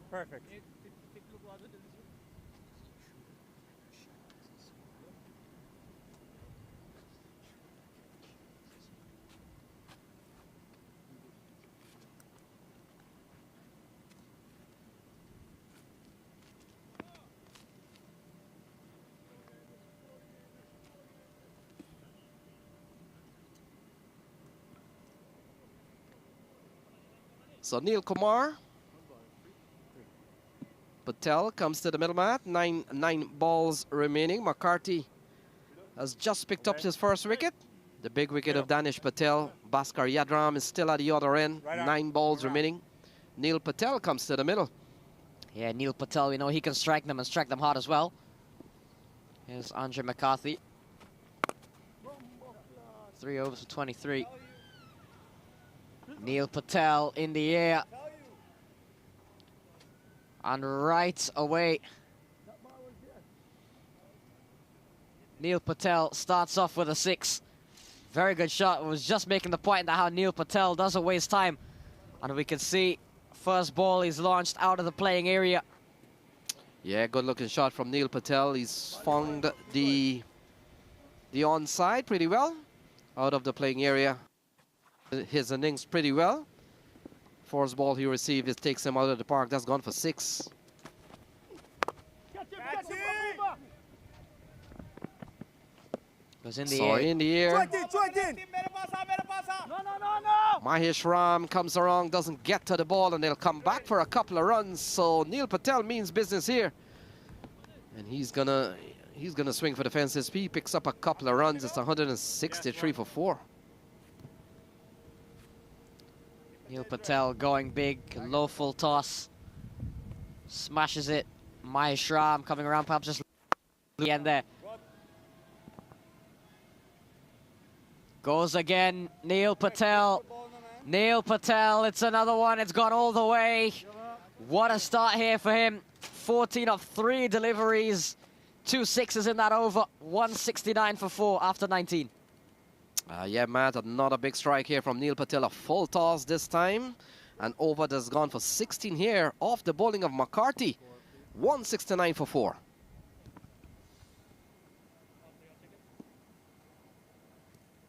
Perfect.
So Neil Kumar. Patel comes to the middle mat. Nine balls remaining. McCarthy has just picked up his first wicket. The big wicket of Danish Patel. Bhaskar Yadram is still at the other end. 9 balls remaining. Neil Patel comes to the middle.
Yeah, Neil Patel, we know he can strike them and strike them hard as well. Here's Andre McCarthy. 3 overs for 23. Neil Patel in the air. And right away, Neil Patel starts off with a 6. Very good shot. I was just making the point that how Neil Patel doesn't waste time. And we can see first ball is launched out of the playing area.
Yeah, good looking shot from Neil Patel. He's found the onside pretty well out of the playing area. His innings pretty well. First ball he received, it takes him out of the park. That's gone for 6.
Goes in the
So
air.
in the air.
No.
Mahesh Ram comes around, doesn't get to the ball, and they'll come back for a couple of runs. So Neil Patel means business here. And he's gonna swing for the fences. He picks up a couple of runs. It's 163 for 4.
Neil Patel going big, low full toss. Smashes it. Mahesh Ram coming around, perhaps just the end there. Goes again, Neil Patel. Neil Patel, it's another one. It's gone all the way. What a start here for him. 14 of 3 deliveries. 2 sixes in that over. 169 for 4 after 19.
Yeah, Matt, another big strike here from Neil Patel. A full toss this time. And over that's gone for 16 here off the bowling of McCarthy. 169 for 4.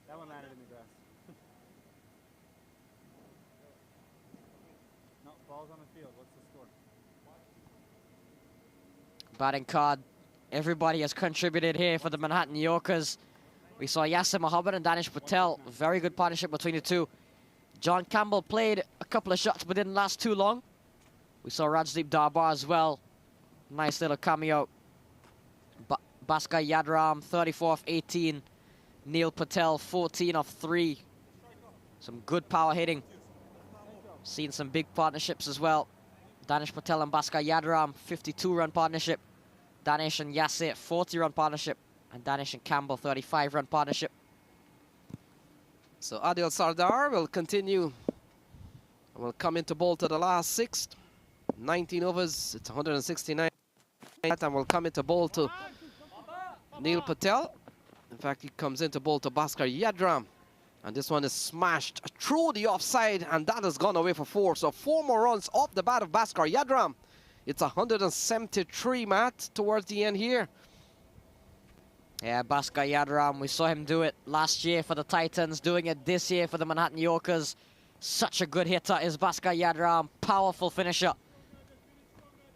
That one landed in the grass. No, ball's on the field. What's the score?
Batting card. Everybody has contributed here for the Manhattan Yorkers. We saw Yasser Mohammed and Danish Patel. Very good partnership between the two. John Campbell played a couple of shots but didn't last too long. We saw Rajdeep Darbar as well. Nice little cameo. Bhaskar Yadram, 34 of 18. Neil Patel, 14 of 3. Some good power hitting. Seen some big partnerships as well. Danish Patel and Bhaskar Yadram, 52-run partnership. Danish and Yasser, 40-run partnership. And Danish and Campbell, 35-run partnership.
So Adil Sardar will continue. Will come into bowl to the last 6. 19 overs, it's 169. And will come into bowl to Neil Patel. In fact, he comes into bowl to Bhaskar Yadram. And this one is smashed through the offside, and that has gone away for 4. So 4 more runs off the bat of Bhaskar Yadram. It's 173, Matt, towards the end here.
Yeah, Bhaskar Yadram, we saw him do it last year for the Titans, doing it this year for the Manhattan Yorkers. Such a good hitter is Bhaskar Yadram, powerful finisher.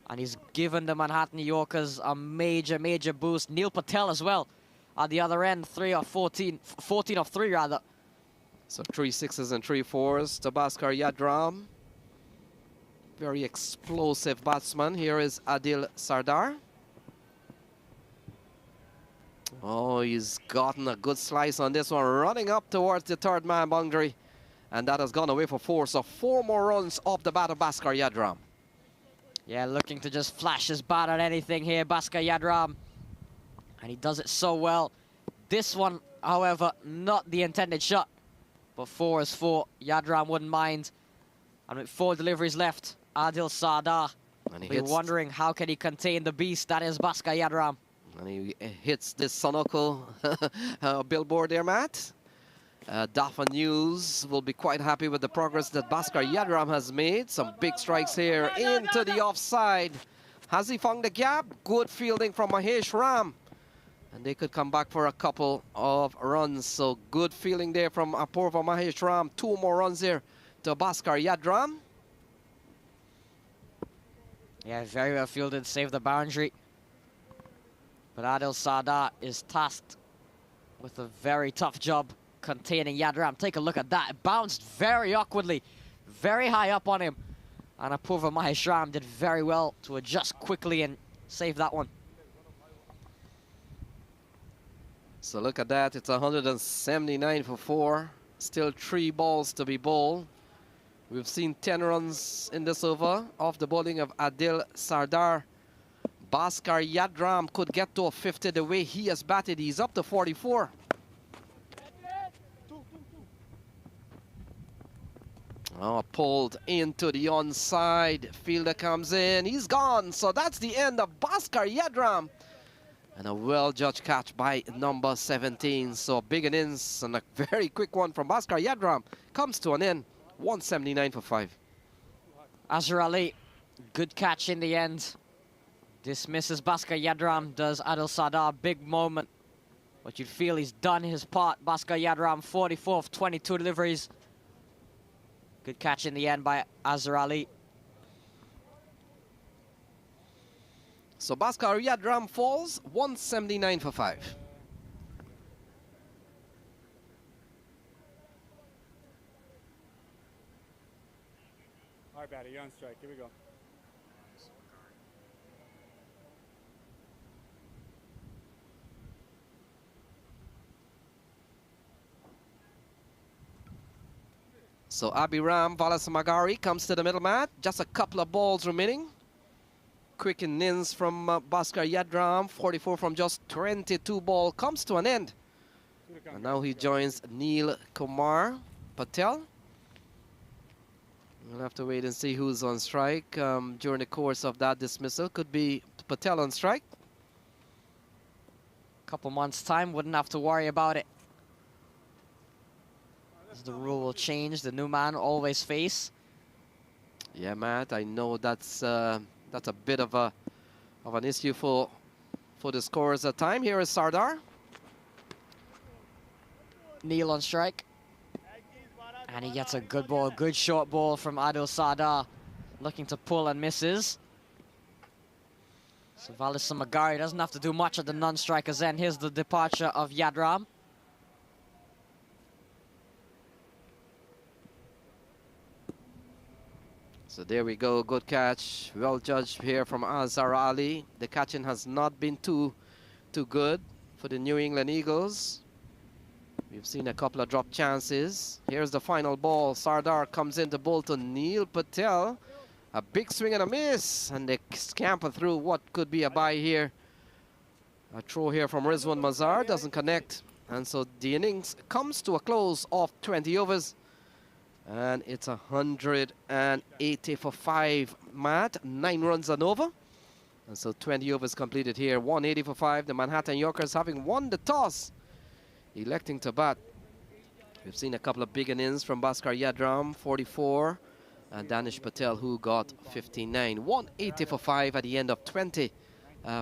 And he's given the Manhattan Yorkers a major, major boost. Neil Patel as well at the other end, 14 of 3 rather.
So 3 6s and 3 4s to Bhaskar Yadram. Very explosive batsman. Here is Adil Sardar. Oh, he's gotten a good slice on this one, running up towards the third man boundary. And that has gone away for 4. So 4 more runs off the bat of Bhaskar Yadram.
Yeah, looking to just flash his bat at anything here, Bhaskar Yadram. And he does it so well. This one, however, not the intended shot. But 4 is 4. Yadram wouldn't mind. And with 4 deliveries left, Adil Sardar
And he
be
hits,
wondering how can he contain the beast that is Bhaskar Yadram.
and he hits this Sunoco billboard there, Matt. Dafa News will be quite happy with the progress that Bhaskar Yadram has made. Some big strikes here into the offside. Has he found the gap? Good fielding from Mahesh Ram. And they could come back for a couple of runs. So good fielding there from Apurva Mahesh Ram. 2 more runs here to Bhaskar Yadram.
Yeah, very well fielded, saved the boundary. But Adil Sardar is tasked with a very tough job containing Yadram. Take a look at that. It bounced very awkwardly, very high up on him. And Apurva Mahesh Ram did very well to adjust quickly and save that one.
So look at that. It's 179 for 4. Still 3 balls to be bowled. We've seen 10 runs in this over off the bowling of Adil Sardar. Bhaskar Yadram could get to a 50 the way he has batted. He's up to 44. Oh, pulled into the onside. Fielder comes in. He's gone. So that's the end of Bhaskar Yadram. And a well-judged catch by number 17. So big innings and a very quick one from Bhaskar Yadram comes to an end. 179 for 5.
Azhar Ali, good catch in the end. Dismisses Bhaskar Yadram, does Adil Sardar. Big moment. But you'd feel he's done his part. Bhaskar Yadram, 44 of 22 deliveries. Good catch in the end by Azhar Ali.
So Bhaskar Yadram falls 179 for 5.
All right, batter, you're on strike. Here we go.
So Abhiram Valasamagari comes to the middle mat. Just a couple of balls remaining. Quick innings from Bhaskar Yadram. 44 from just 22 ball comes to an end. And now he joins Neil Kumar Patel. We'll have to wait and see who's on strike during the course of that dismissal. Could be Patel on strike.
Couple months' time, wouldn't have to worry about it. As the rule will change, the new man always face.
Yeah, Matt, I know that's a bit of an issue for the scorers at time. Here is Sardar.
Neil on strike. And he gets a good ball, good short ball from Adil Sardar. Looking to pull and misses. So Valasamagari doesn't have to do much at the non-striker's end. Here's the departure of Yadram.
So there we go, good catch. Well judged here from Azhar Ali. The catching has not been too good for the New England Eagles. We've seen a couple of drop chances. Here's the final ball. Sardar comes in to bowl to Neil Patel. A big swing and a miss. And they scamper through what could be a bye here. A throw here from Rizwan Mazar doesn't connect. And so the innings comes to a close of 20 overs. And it's 180 for 5, Matt. 9 runs and over. And so 20 overs completed here. 180 for 5. The Manhattan Yorkers, having won the toss, electing to bat. We've seen a couple of big innings from Bhaskar Yadram, 44, and Danish Patel, who got 59. 180 for 5 at the end of 20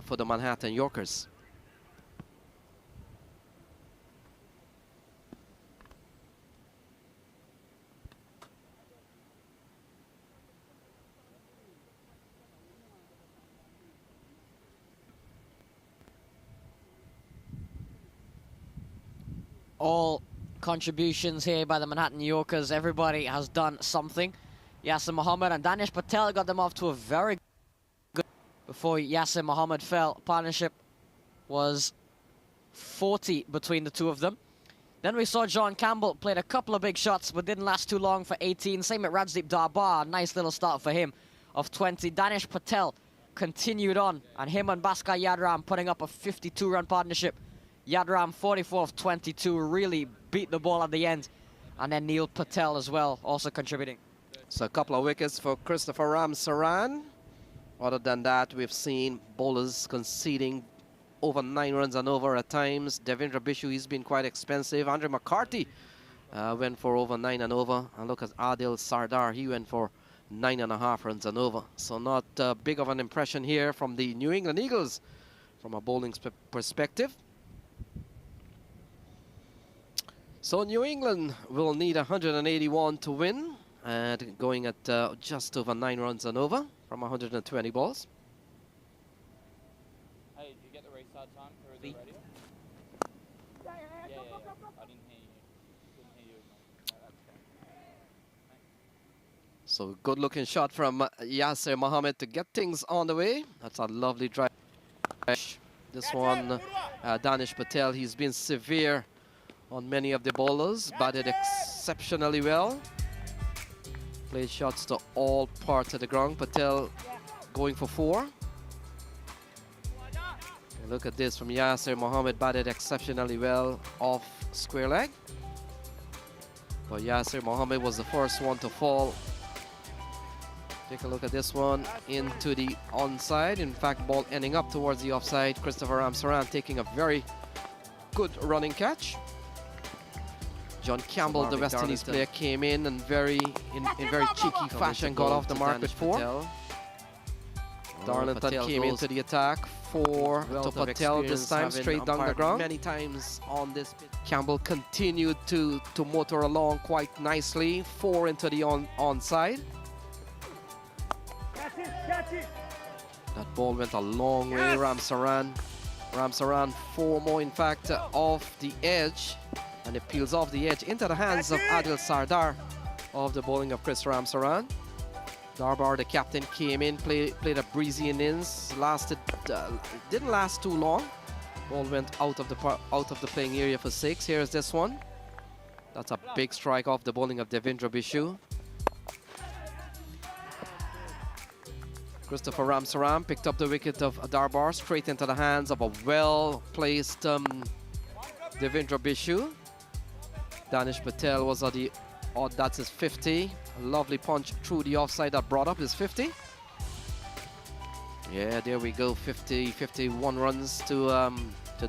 for the Manhattan Yorkers.
All contributions here by the Manhattan Yorkers. Everybody has done something. Yasir Mohammed and Danish Patel got them off to a very good... Before Yasir Mohammed fell, partnership was 40 between the two of them. Then we saw John Campbell played a couple of big shots, but didn't last too long for 18. Same at Rajdeep Darbar, nice little start for him of 20. Danish Patel continued on, and him and Bhaskar Yadram putting up a 52-run partnership. Yadram 44 of 22, really beat the ball at the end. And then Neil Patel as well, also contributing.
So a couple of wickets for Christopher Ramsaran. Other than that, we've seen bowlers conceding over 9 runs and over at times. Devendra Bishu, he's been quite expensive. Andre McCarthy went for over 9 and over. And look at Adil Sardar, he went for 9.5 runs and over. So not big of an impression here from the New England Eagles from a bowling perspective. So New England will need 181 to win, and going at just over 9 runs and over from 120 balls.
Hey, did you get the restart time through the radio? Yeah. I didn't hear you. No, that's fine.
So good looking shot from Yasser Mohammed to get things on the way. That's a lovely drive. This one, Danish Patel, he's been severe on many of the bowlers, batted exceptionally well. Played shots to all parts of the ground. Patel going for 4. And look at this from Yasser Mohammed, batted exceptionally well off square leg. But Yasser Mohammed was the first one to fall. Take a look at this one into the onside. In fact, ball ending up towards the offside. Christopher Ramsaran taking a very good running catch. John Campbell, the West Indies player, came in and very cheeky fashion got off the mark with 4. Darlington came into the attack. 4 to Patel this time, straight down the ground. Many times on this pitch. Campbell continued to motor along quite nicely. 4 into the onside. That ball went a long way. Ramsaran 4 more, in fact, off the edge. And it peels off the edge into the hands of Adil Sardar of the bowling of Chris Ramsaran. Darbar, the captain, came in, played a breezy innings. Didn't last too long. Ball went out of the playing area for 6. Here's this one. That's a big strike off the bowling of Devendra Bishu. Christopher Ramsaran picked up the wicket of Darbar straight into the hands of a well-placed Devendra Bishu. Danish Patel was at the that's his 50. A lovely punch through the offside that brought up his 50. Yeah, there we go. 51 runs to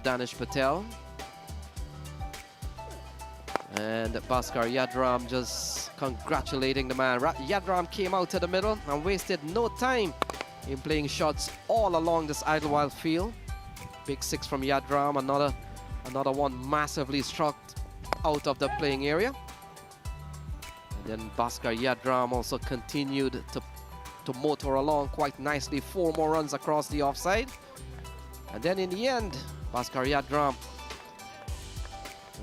Danish Patel. And Bhaskar Yadram just congratulating the man. Yadram came out to the middle and wasted no time in playing shots all along this Idlewild field. Big 6 from Yadram, another one massively struck out of the playing area. And then Bhaskar Yadram also continued to motor along quite nicely. 4 more runs across the offside. And then in the end, Bhaskar Yadram,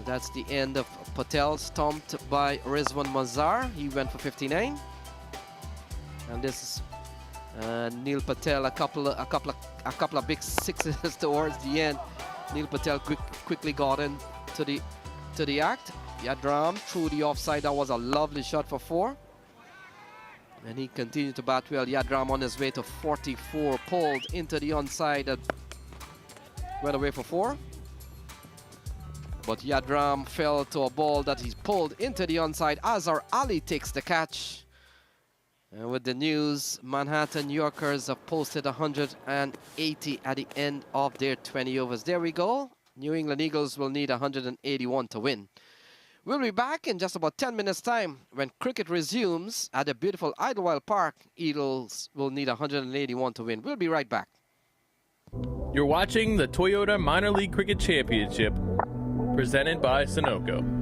that's the end of Patel, stumped by Rizwan Mazar. He went for 59. And this is Neil Patel, a couple of big 6s towards the end. Neil Patel quickly got into the act. Yadram through the offside. That was a lovely shot for 4. And he continued to bat well. Yadram on his way to 44, pulled into the onside and went away for 4. But Yadram fell to a ball that he pulled into the onside. Azhar Ali takes the catch. And with the news, Manhattan Yorkers have posted 180 at the end of their 20 overs. There we go. New England Eagles will need 181 to win. We'll be back in just about 10 minutes' time when cricket resumes at the beautiful Idlewild Park. Eagles will need 181 to win. We'll be right back.
You're watching the Toyota Minor League Cricket Championship, presented by Sunoco.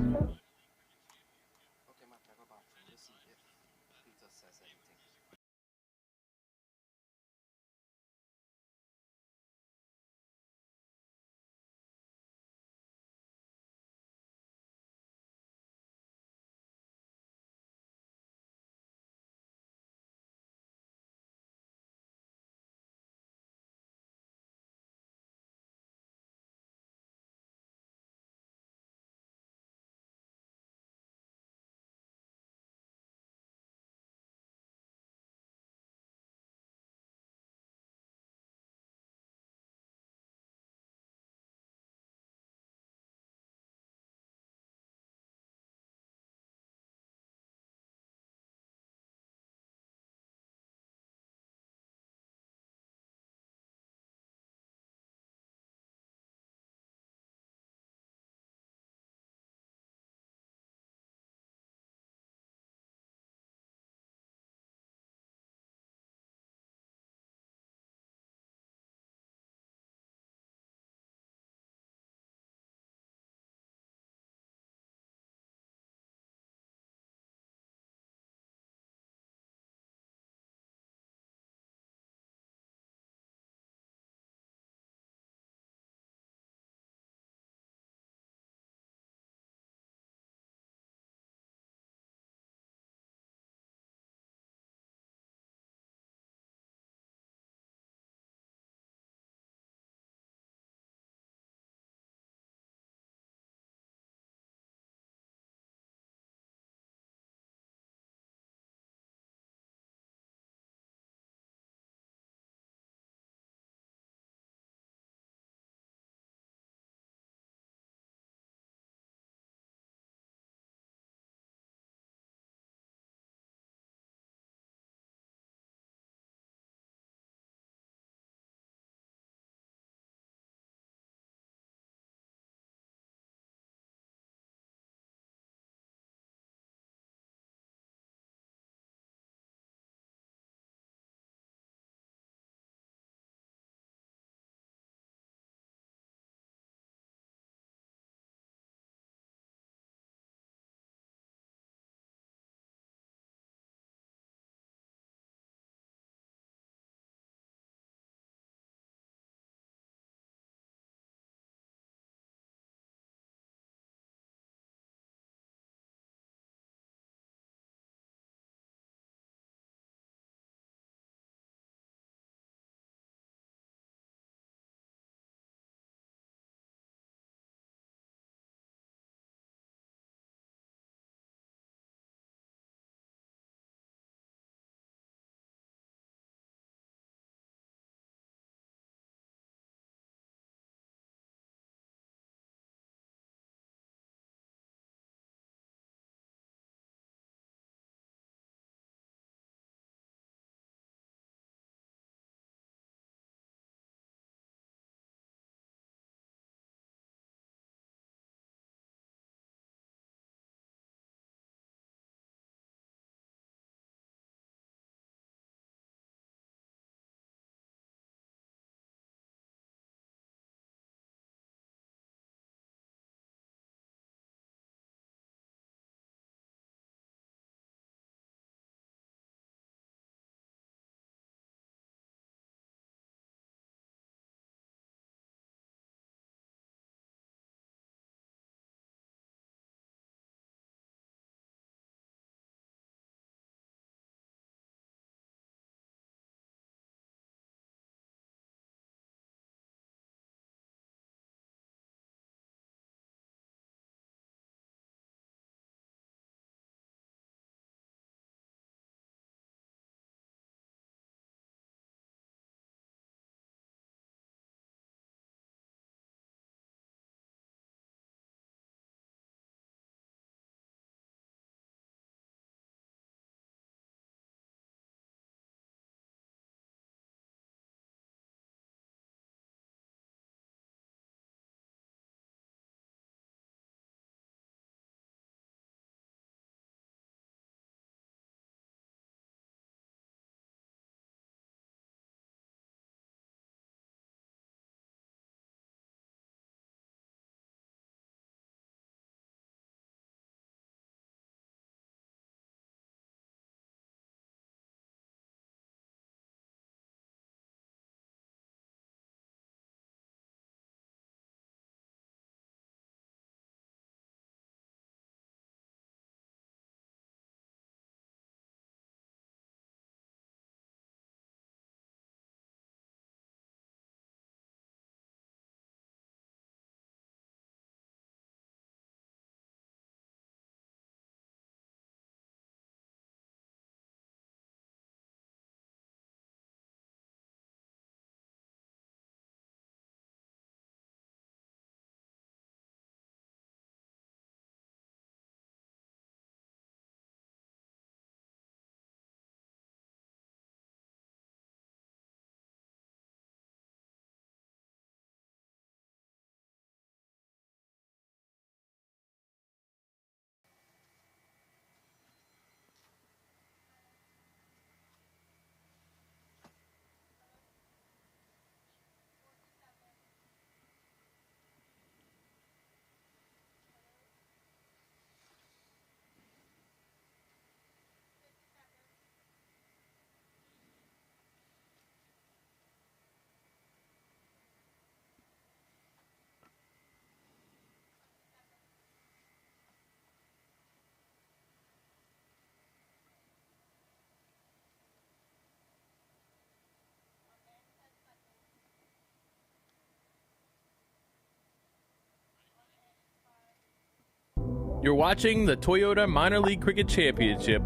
You're watching the Toyota Minor League Cricket Championship,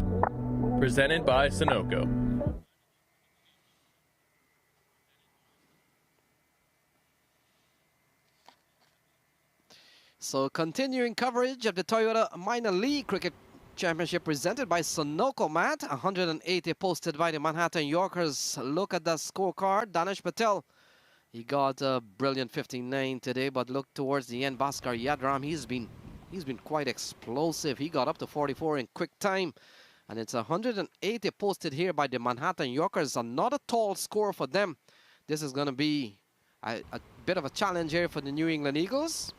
presented by Sunoco.
So continuing coverage of the Toyota Minor League Cricket Championship presented by Sunoco, Matt. 180 posted by the Manhattan Yorkers. Look at the scorecard. Danish Patel, he got a brilliant 59 today, but look towards the end. Bhaskar Yadram, he's been quite explosive. He got up to 44 in quick time. And it's 180 posted here by the Manhattan Yorkers. Not a tall score for them. This is going to be a bit of a challenge here for the New England Eagles.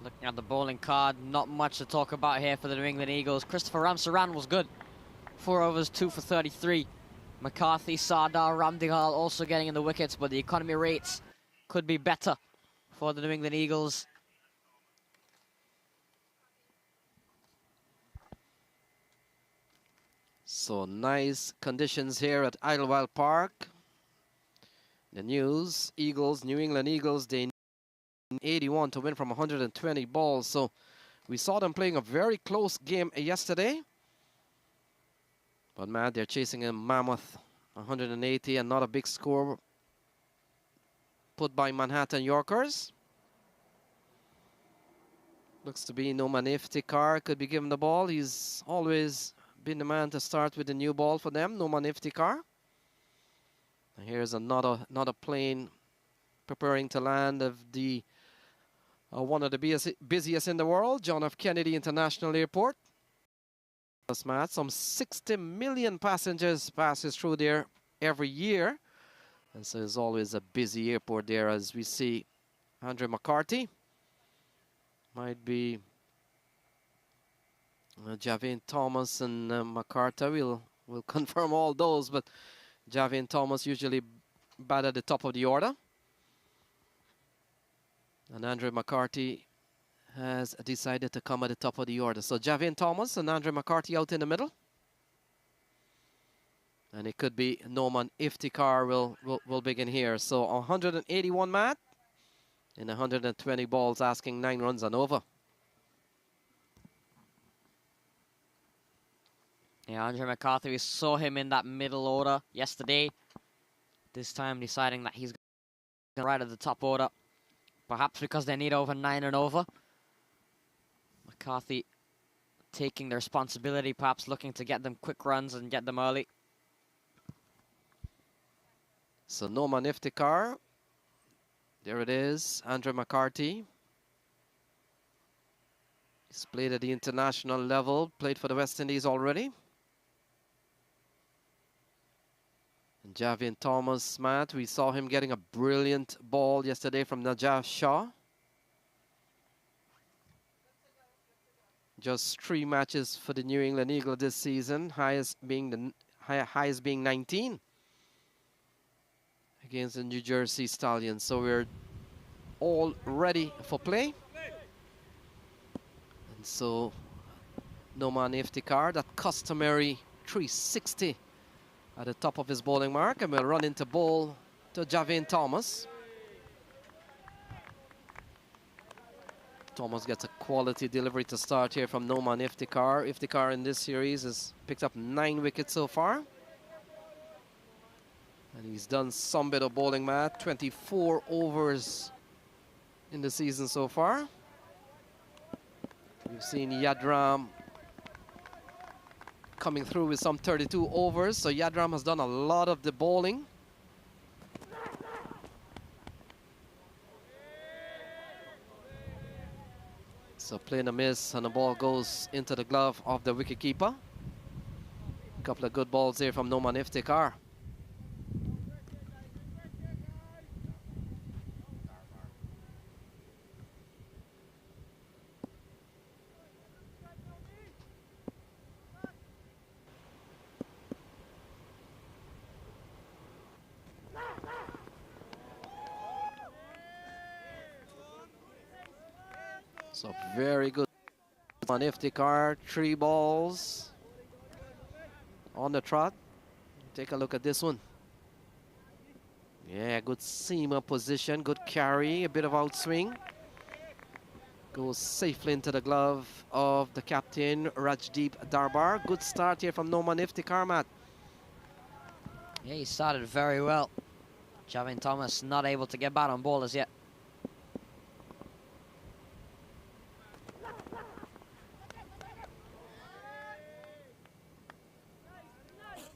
Looking at the bowling card, not much to talk about here for the New England Eagles. Christopher Ramsaran was good. 4 overs, 2 for 33. McCarthy, Sardar, Ramdihal also getting in the wickets, but the economy rates could be better for the New England Eagles.
So nice conditions here at Idlewild Park. The news, Eagles, New England Eagles, they need 81 to win from 120 balls. So we saw them playing a very close game yesterday. But man, they're chasing a mammoth 180 and not a big score put by Manhattan Yorkers. Looks to be Noman Iftikhar could be given the ball. He's always been the man to start with the new ball for them, Noman Iftikhar. And here's another plane preparing to land of the one of the busiest in the world, John F. Kennedy International Airport. Some 60 million passengers passes through there every year. And so it's always a busy airport there, as we see Andre McCarthy. Might be Javin Thomas and McCarthy. We'll confirm all those, but Javin Thomas usually bat at the top of the order. And Andre McCarthy has decided to come at the top of the order. So Javin Thomas and Andre McCarthy out in the middle. And it could be Noman Iftikhar will begin here. So 181 Matt in 120 balls, asking 9 runs and over.
Yeah, Andre McCarthy, we saw him in that middle order yesterday. This time deciding that he's going right at the top order. Perhaps because they need over 9 and over. McCarthy taking the responsibility, perhaps looking to get them quick runs and get them early.
So Noman Iftikhar. There it is, Andre McCarthy. He's played at the international level, played for the West Indies already. And Javin Thomas, Matt, we saw him getting a brilliant ball yesterday from Najaf Shah. Just 3 matches for the New England Eagles this season, highest being 19 against the New Jersey Stallions. So we're all ready for play. And so Noman Iftikhar, that customary 360 at the top of his bowling mark, and we'll run into bowl to Javin Thomas. Thomas gets a quality delivery to start here from Noman Iftikhar. Iftikhar in this series has picked up 9 wickets so far. And he's done some bit of bowling, Matt. 24 overs in the season so far. We've seen Yadram coming through with some 32 overs. So Yadram has done a lot of the bowling. So playing a miss, and the ball goes into the glove of the wicketkeeper. A couple of good balls here from Noman Iftikhar. So very good on Iftikhar, 3 balls on the trot. Take a look at this one. Yeah, good seamer position, good carry, a bit of outswing. Goes safely into the glove of the captain, Rajdeep Darbar. Good start here from Noman Iftikhar, Matt.
Yeah, he started very well. Javin Thomas not able to get bat on ball as yet.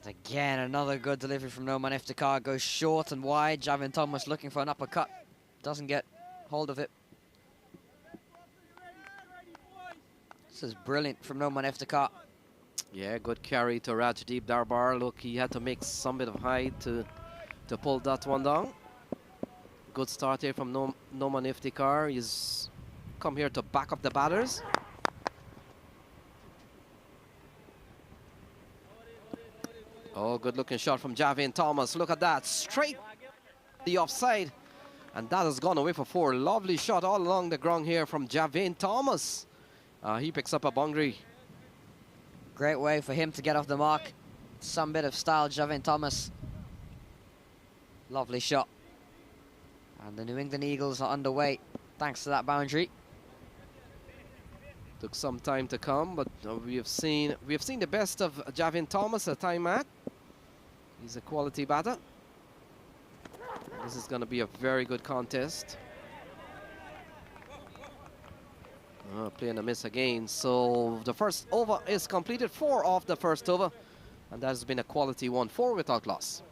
Again, another good delivery from Noman Iftikhar. Goes short and wide. Javin Thomas looking for an uppercut. Doesn't get hold of it. This is brilliant from Noman Iftikhar.
Yeah, good carry to Rajdeep Darbar. Look, he had to make some bit of height to pull that one down. Good start here from Noman Iftikhar. He's come here to back up the batters. Oh, good looking shot from Javin Thomas. Look at that, straight the offside. And that has gone away for 4. Lovely shot all along the ground here from Javin Thomas. He picks up a boundary.
Great way for him to get off the mark. Some bit of style, Javin Thomas. Lovely shot. And the New England Eagles are underway thanks to that boundary.
Took some time to come, but we have seen the best of Javin Thomas at time, Matt. He's a quality batter. This is going to be a very good contest. Playing a miss again. So the first over is completed. 4 off the first over. And that has been a quality one. 4 without loss.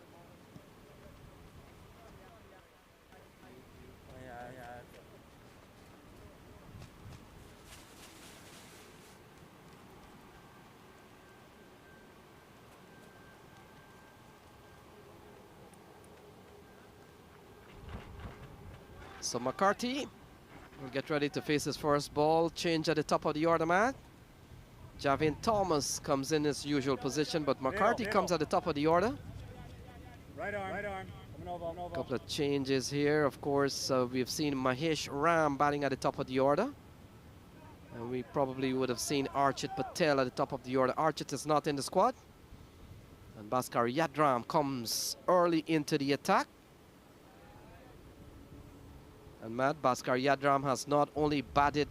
So McCarthy will get ready to face his first ball. Change at the top of the order, man. Javin Thomas comes in his usual position, but McCarthy comes at the top of the order.
Right arm, right arm.
A couple of changes here. Of course, we've seen Mahesh Ram batting at the top of the order. And we probably would have seen Archit Patel at the top of the order. Archit is not in the squad. And Bhaskar Yadram comes early into the attack. And Matt, Bhaskar Yadram has not only batted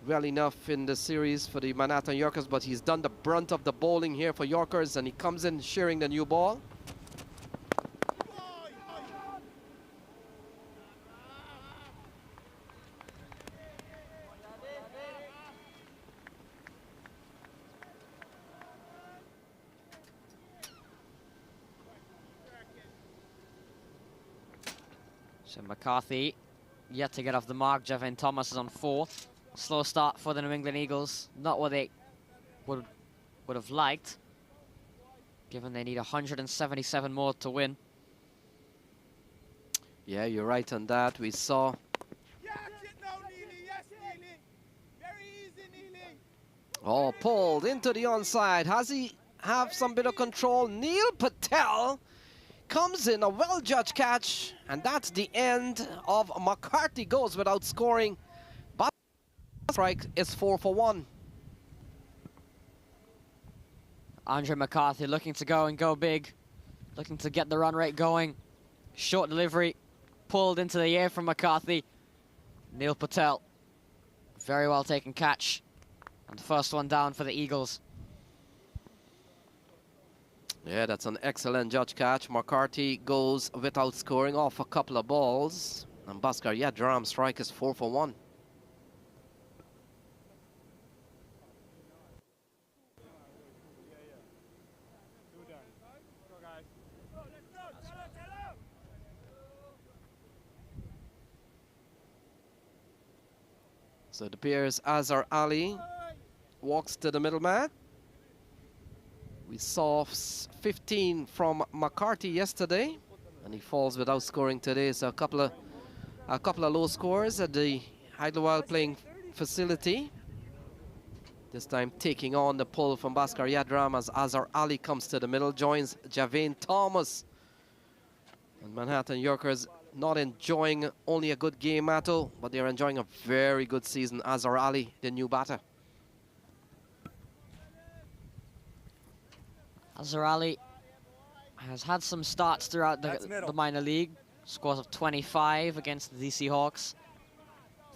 well enough in the series for the Manhattan Yorkers, but he's done the brunt of the bowling here for Yorkers, and he comes in shearing the new ball.
So McCarthy yet to get off the mark. Javin Thomas is on 4th. Slow start for the New England Eagles. Not what they would have liked, given they need 177 more to win.
Yeah, you're right on that. We saw. Oh, pulled into the onside. Has he have some bit of control? Neil Patel comes in, a well-judged catch, and that's the end of McCarthy goes without scoring. But strike is 4 for 1.
Andre McCarthy looking to go and go big, looking to get the run rate going. Short delivery, pulled into the air from McCarthy. Neil Patel, very well taken catch, and the first one down for the Eagles.
Yeah, that's an excellent judge catch. McCarthy goes without scoring off a couple of balls. And Bhaskar Yadram strike is 4 for 1. So it appears Azhar Ali walks to the middle mat. We saw 15 from McCarthy yesterday, and he falls without scoring today. So a couple of low scores at the Idlewild playing facility. This time taking on the pull from Bhaskar Yadram as Azhar Ali comes to the middle, joins Javin Thomas. And Manhattan Yorkers not enjoying only a good game, Matto, but they're enjoying a very good season. Azhar Ali, the new batter.
Azhar Ali has had some starts throughout the minor league. Scores of 25 against the DC Hawks,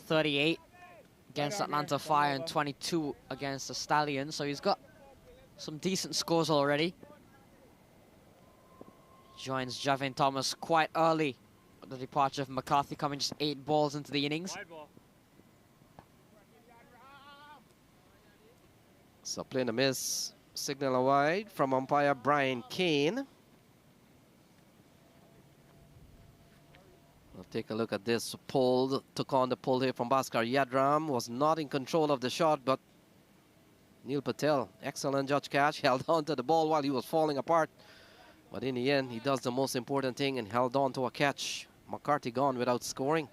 38 against Atlanta Fire and 22 against the Stallions, so he's got some decent scores already. Joins Javin Thomas quite early. The departure of McCarthy coming just 8 balls into the innings.
So playing a miss, signal a wide from umpire Brian Kane. We'll take a look at this pull. Took on the pull here from Bhaskar Yadram. Was not in control of the shot, but Neil Patel, excellent judge catch, held on to the ball while he was falling apart. But in the end, he does the most important thing and held on to a catch. McCarthy gone without scoring.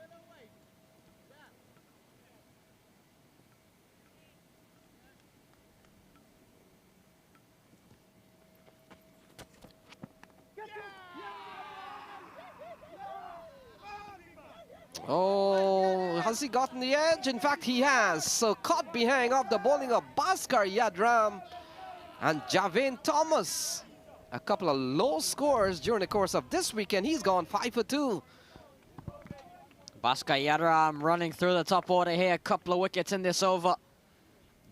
Oh, has he gotten the edge? In fact, he has. So caught behind of the bowling of Bhaskar Yadram and Javin Thomas. A couple of low scores during the course of this weekend. He's gone 5 for 2.
Bhaskar Yadram running through the top order here. A couple of wickets in this over.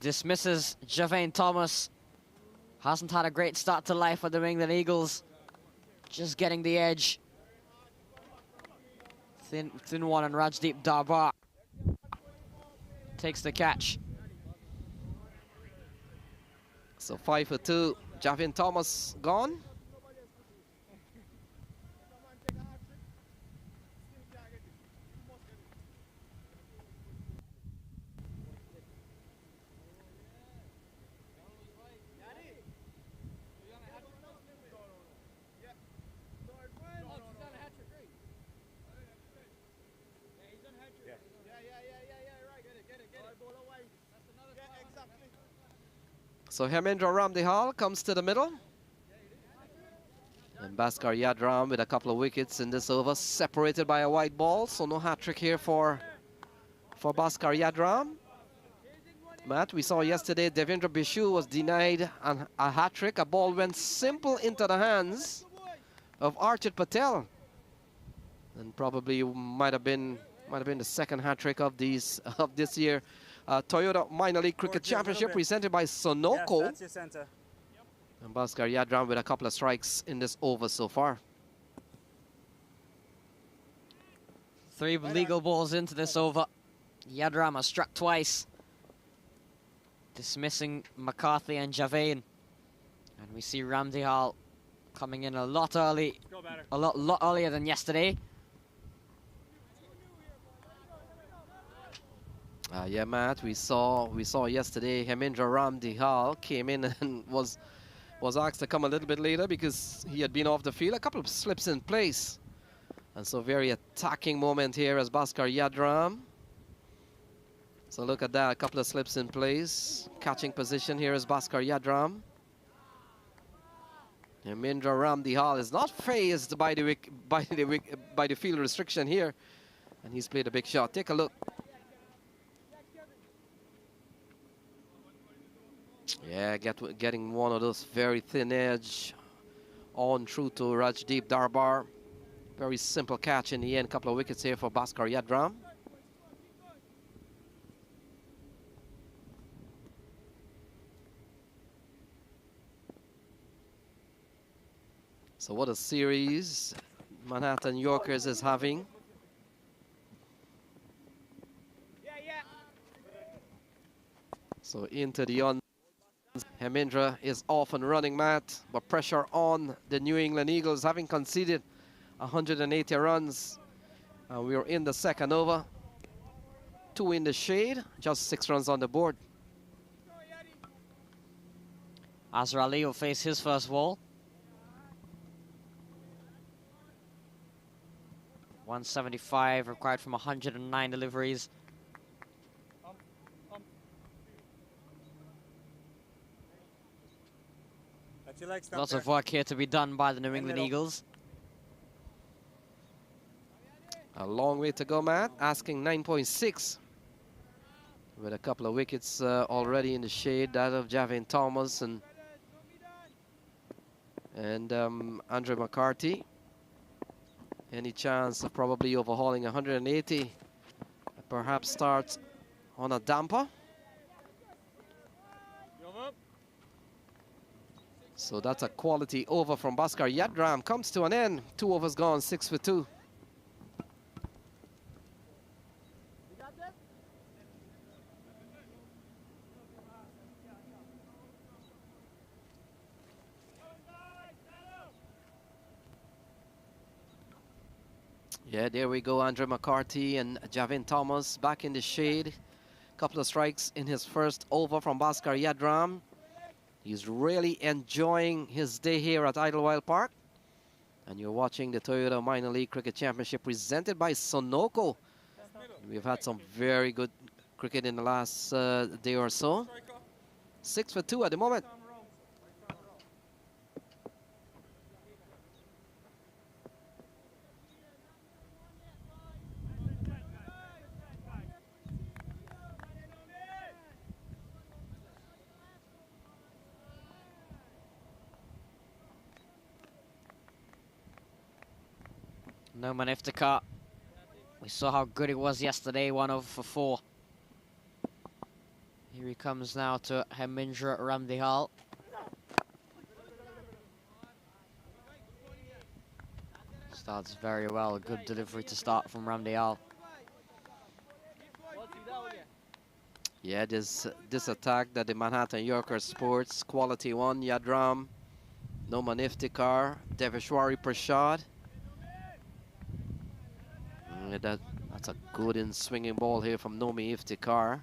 Dismisses Javin Thomas. Hasn't had a great start to life for the New England Eagles. Just getting the edge. Thin one, and Rajdeep Darbar takes the catch.
So 5 for 2. Javin Thomas gone. So Hemendra Ramdihal comes to the middle. And Bhaskar Yadram with a couple of wickets in this over, separated by a white ball. So no hat-trick here for Bhaskar Yadram. Matt, we saw yesterday Devendra Bishu was denied a hat-trick. A ball went simple into the hands of Archit Patel. And probably might have been the second hat-trick of this year. Toyota Minor League Cricket Championship presented by Sunoco.
Yes, that's your center.
And Bhaskar Yadram with a couple of strikes in this over so far.
3 legal balls into this over. Yadram has struck twice, dismissing McCarthy and Javin. And we see Ramdihal coming in a lot early, a lot earlier than yesterday.
Yeah, Matt, we saw yesterday Hemendra Ramdihal came in and was asked to come a little bit later because he had been off the field. A couple of slips in place. And so very attacking moment here as Bhaskar Yadram. So look at that, a couple of slips in place. Catching position here is Bhaskar Yadram. Hemendra Ramdihal is not fazed by the field restriction here. And he's played a big shot. Take a look. Yeah, getting one of those very thin edge on through to Rajdeep Darbar. Very simple catch in the end. Couple of wickets here for Bhaskar Yadram. So what a series Manhattan Yorkers is having. So into the on. Hemendra is off and running, Matt, but pressure on the New England Eagles, having conceded 180 runs. We are in the second over. 2 in the shade, just 6 runs on the board.
Azhar Ali will face his first ball. 175 required from 109 deliveries. Lots of work here to be done by the New England Eagles.
A long way to go, Matt. Asking 9.6. With a couple of wickets already in the shade. That of Javin Thomas and Andre McCarthy. Any chance of probably overhauling 180? Perhaps starts on a damper. So that's a quality over from Bhaskar Yadram. Comes to an end. 2 overs gone, 6 for 2. Yeah, there we go. Andre McCarthy and Javin Thomas back in the shade. Couple of strikes in his first over from Bhaskar Yadram. He's really enjoying his day here at Idlewild Park. And you're watching the Toyota Minor League Cricket Championship presented by Sunoco. We've had some very good cricket in the last day or so. 6 for 2 at the moment.
Noman Iftikhar. We saw how good it was yesterday, 1 over for 4. Here he comes now to Hemindra Ramdihal. Starts very well, a good delivery to start from Ramdihal.
Yeah, this attack that the Manhattan Yorkers sports, quality 1, Yadram, Noman Iftikhar, Deveshwari Prasad. That's a good in-swinging ball here from Nomi Iftikhar.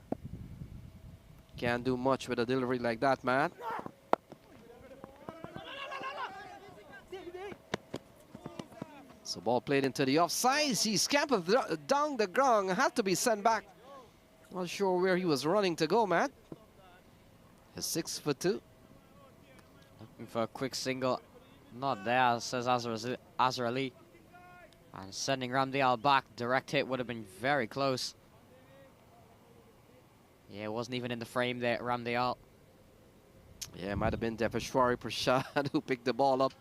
Can't do much with a delivery like that, man. So ball played into the offside. He scampered down the ground. Had to be sent back. Not sure where he was running to go, man. A 6 for 2.
Looking for a quick single. Not there, says Azhar Ali. And sending Ramdihal back. Direct hit would have been very close. Yeah, it wasn't even in the frame there, Ramdihal.
Yeah, it might have been Deveshwari Prasad who picked the ball up.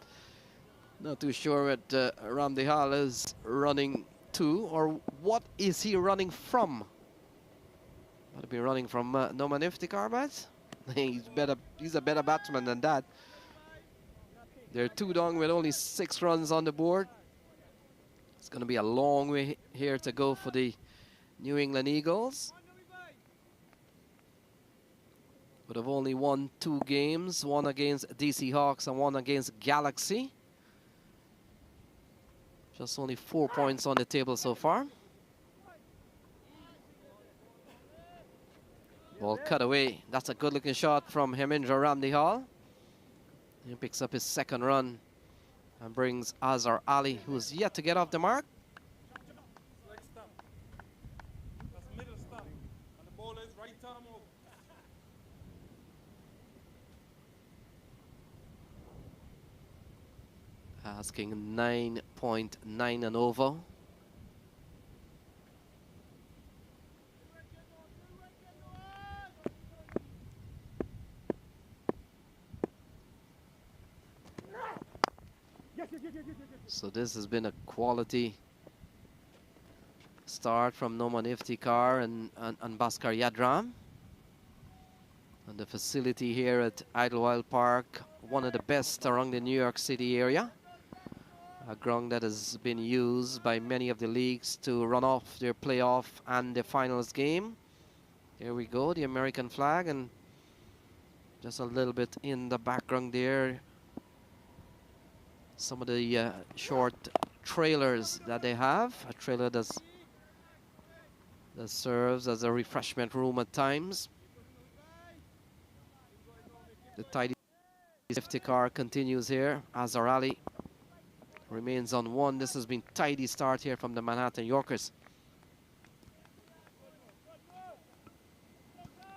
Not too sure what Ramdihal is running to, or what is he running from? Might be running from Noman Iftikhar, but he's a better batsman than that. They're 2 down with only 6 runs on the board. It's going to be a long way here to go for the New England Eagles. But have only won 2 games, 1 against DC Hawks and 1 against Galaxy. Just only 4 points on the table so far. Ball cut away. That's a good looking shot from Hemindra Ramdihal. He picks up his 2nd run and brings Azhar Ali, who's yet to get off the mark.
Leg stump. That's middle stump. And the ball is right arm over.
Asking 9.9 and over. So this has been a quality start from Noman Iftikhar and Bhaskar Yadram. And the facility here at Idlewild Park, one of the best around the New York City area. A ground that has been used by many of the leagues to run off their playoff and the finals game. There we go, the American flag, and just a little bit in the background there, some of the short trailers that they have. A trailer that serves as a refreshment room at times. The tidy Iftikhar continues here. Azhar Ali remains on 1. This has been tidy start here from the Manhattan Yorkers.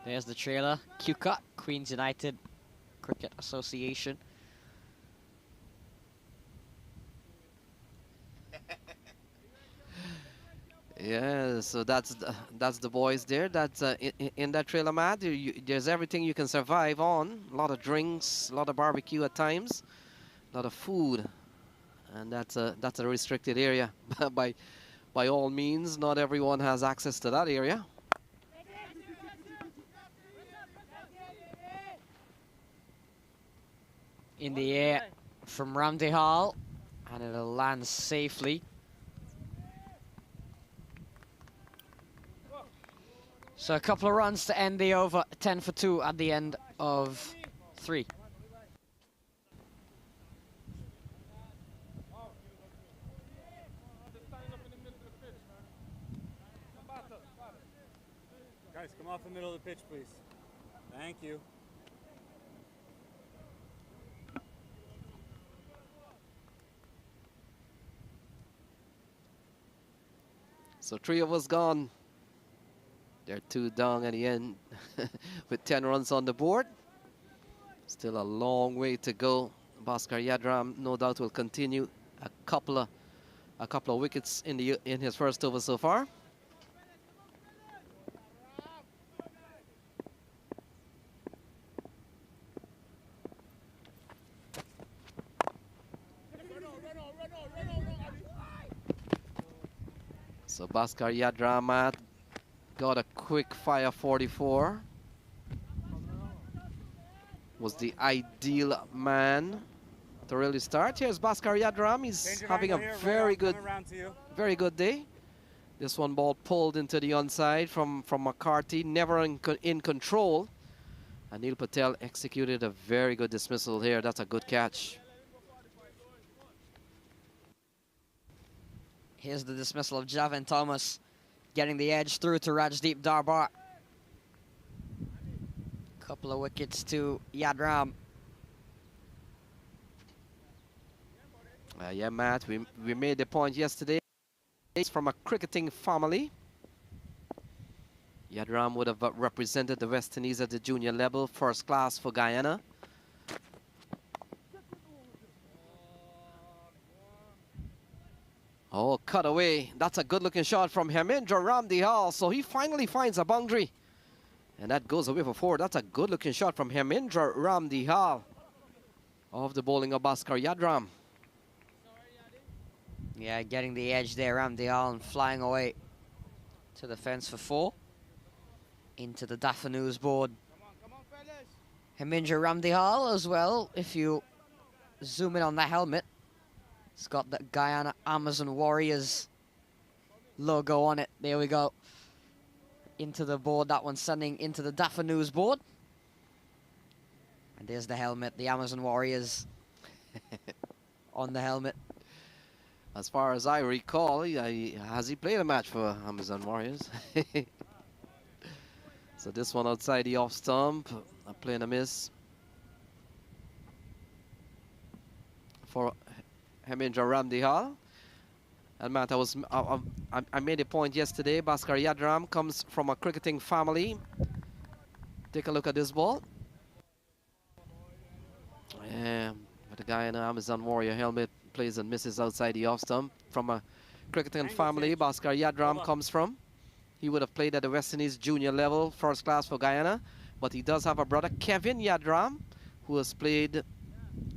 There's the trailer. Q-Cut, Queens United Cricket Association.
Yeah, so that's the boys there. That's in that trailer, Matt. There's everything you can survive on. A lot of drinks, a lot of barbecue at times, a lot of food, and that's a restricted area. by all means, not everyone has access to that area.
in the air from Ramsey Hall, and it'll land safely. So a couple of runs to end the over, 10 for 2 at the end of 3.
Guys, come off the middle of the pitch, please. Thank you.
So 3 of us gone. They're 2 down at the end with 10 runs on the board. Still a long way to go. Bhaskar Yadram no doubt will continue a couple of wickets in his first over so far. So Bhaskar Yadram got a quick fire 44. Was the ideal man to really start. Here's Bhaskar Yadram. He's having a very good day. This one ball pulled into the onside from McCarthy, never in control. Anil Patel executed a very good dismissal here. That's a good catch.
Here's the dismissal of Javin Thomas, getting the edge through to Rajdeep Darbar. Couple of wickets to Yadram.
Yeah, Matt, we made the point yesterday. He's from a cricketing family. Yadram would have represented the West Indies at the junior level, first class for Guyana. Oh, cut away. That's a good-looking shot from Hemendra Ramdihal. So he finally finds a boundary. And that goes away for 4. That's a good-looking shot from Hemendra Ramdihal off the bowling of Bhaskar Yadram.
Yeah, getting the edge there, Ramdihal, and flying away to the fence for 4. Into the Daffy board. Hemendra Ramdihal as well, if you zoom in on the helmet. It's got the Guyana Amazon Warriors logo on it. There we go. Into the board, that one sending into the Daffy board. And there's the helmet, the Amazon Warriors on the helmet.
As far as I recall, has he played a match for Amazon Warriors? So this one outside the off stump, a play and a miss for Hemendra Ramdihal. And Matt, I made a point yesterday. Bhaskar Yadram comes from a cricketing family. Take a look at this ball. Yeah, but the guy in the Amazon Warrior helmet plays and misses outside the off stump. From a cricketing family, Bhaskar Yadram comes from. He would have played at the West Indies junior level, first class for Guyana. But he does have a brother, Kevin Yadram, who has played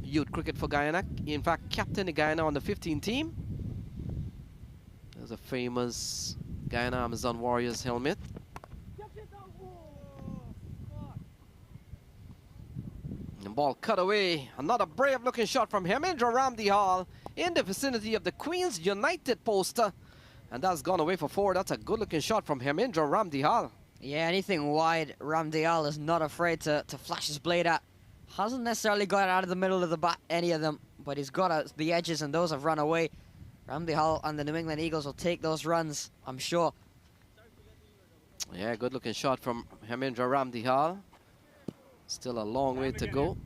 youth cricket for Guyana. In fact, captain the Guyana on the 15 team. There's a famous Guyana Amazon Warriors helmet. And ball cut away. Another brave looking shot from Hemendra Ramdihal in the vicinity of the Queens United poster. And that's gone away for 4. That's a good looking shot from Hemendra Ramdihal.
Yeah, anything wide, Ramdihal is not afraid to flash his blade at. Hasn't necessarily got out of the middle of the bat, any of them, but he's got the edges and those have run away. Ramdihal and the New England Eagles will take those runs, I'm sure.
Yeah, good looking shot from Hemendra Ramdihal. Still a long way to go.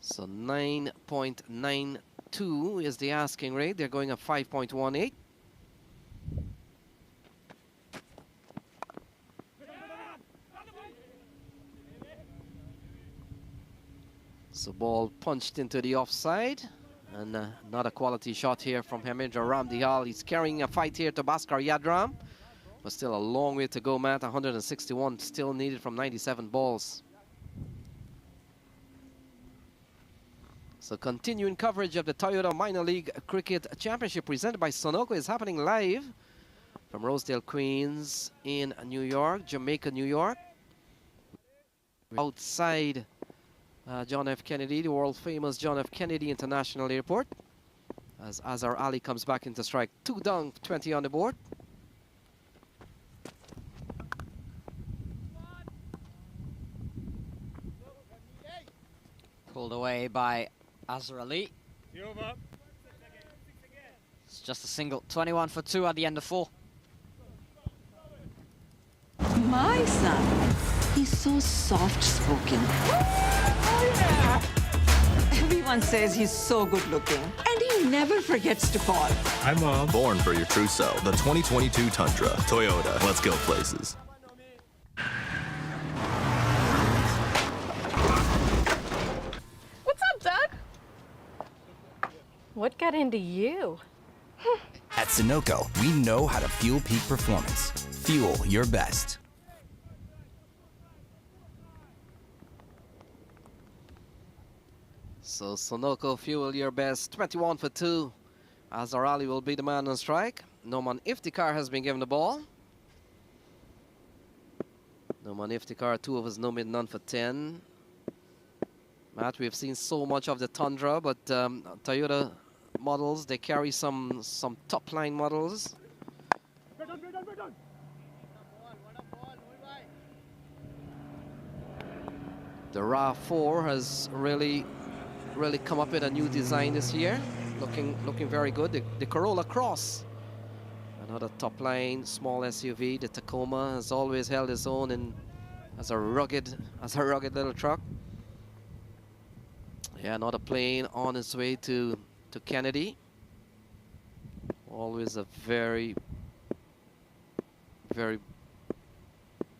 So 9.92 is the asking rate. They're going at 5.18. So ball punched into the offside. And not a quality shot here from Hemendra Ramdihal. He's carrying a fight here to Bhaskar Yadram. But still a long way to go, Matt. 161 still needed from 97 balls. So continuing coverage of the Toyota Minor League Cricket Championship presented by Sunoco is happening live from Rosedale, Queens in New York, Jamaica, New York. outside John F. Kennedy, the world famous John F. Kennedy International Airport, as Azhar Ali comes back into strike. 2 down, 20 on the board.
Pulled away by Azhar Ali. It's just a single. 21 for 2 at the end of 4.
My son, he's so soft-spoken. Everyone says he's so good-looking, and he never forgets to call.
Hi, Mom. Born for your trousseau, the 2022 Tundra. Toyota, let's go places.
What's up, Doug? What got into you?
At Sunoco, we know how to fuel peak performance. Fuel your best.
So Sunoco, fuel your best. 21 for 2. Azhar Ali will be the man on strike. Noman Iftikhar has been given the ball. Noman Iftikhar, 2 overs, no mid, none for 10. Matt, we've seen so much of the Tundra, but Toyota models, they carry some top line models. The RAV4 has really come up with a new design this year, looking very good. The Corolla Cross, another top line small SUV. The Tacoma has always held its own as a rugged little truck. Yeah, another plane on its way to Kennedy. Always a very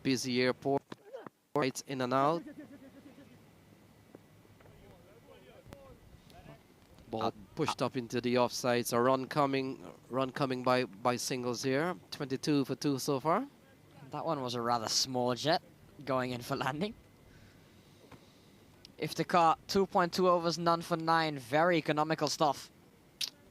busy airport. Right in and out. Ball pushed up into the offsides. A run coming by singles here. 22 for 2 so far.
That one was a rather small jet going in for landing. Iftikhar, 2.2 overs, none for 9. Very economical stuff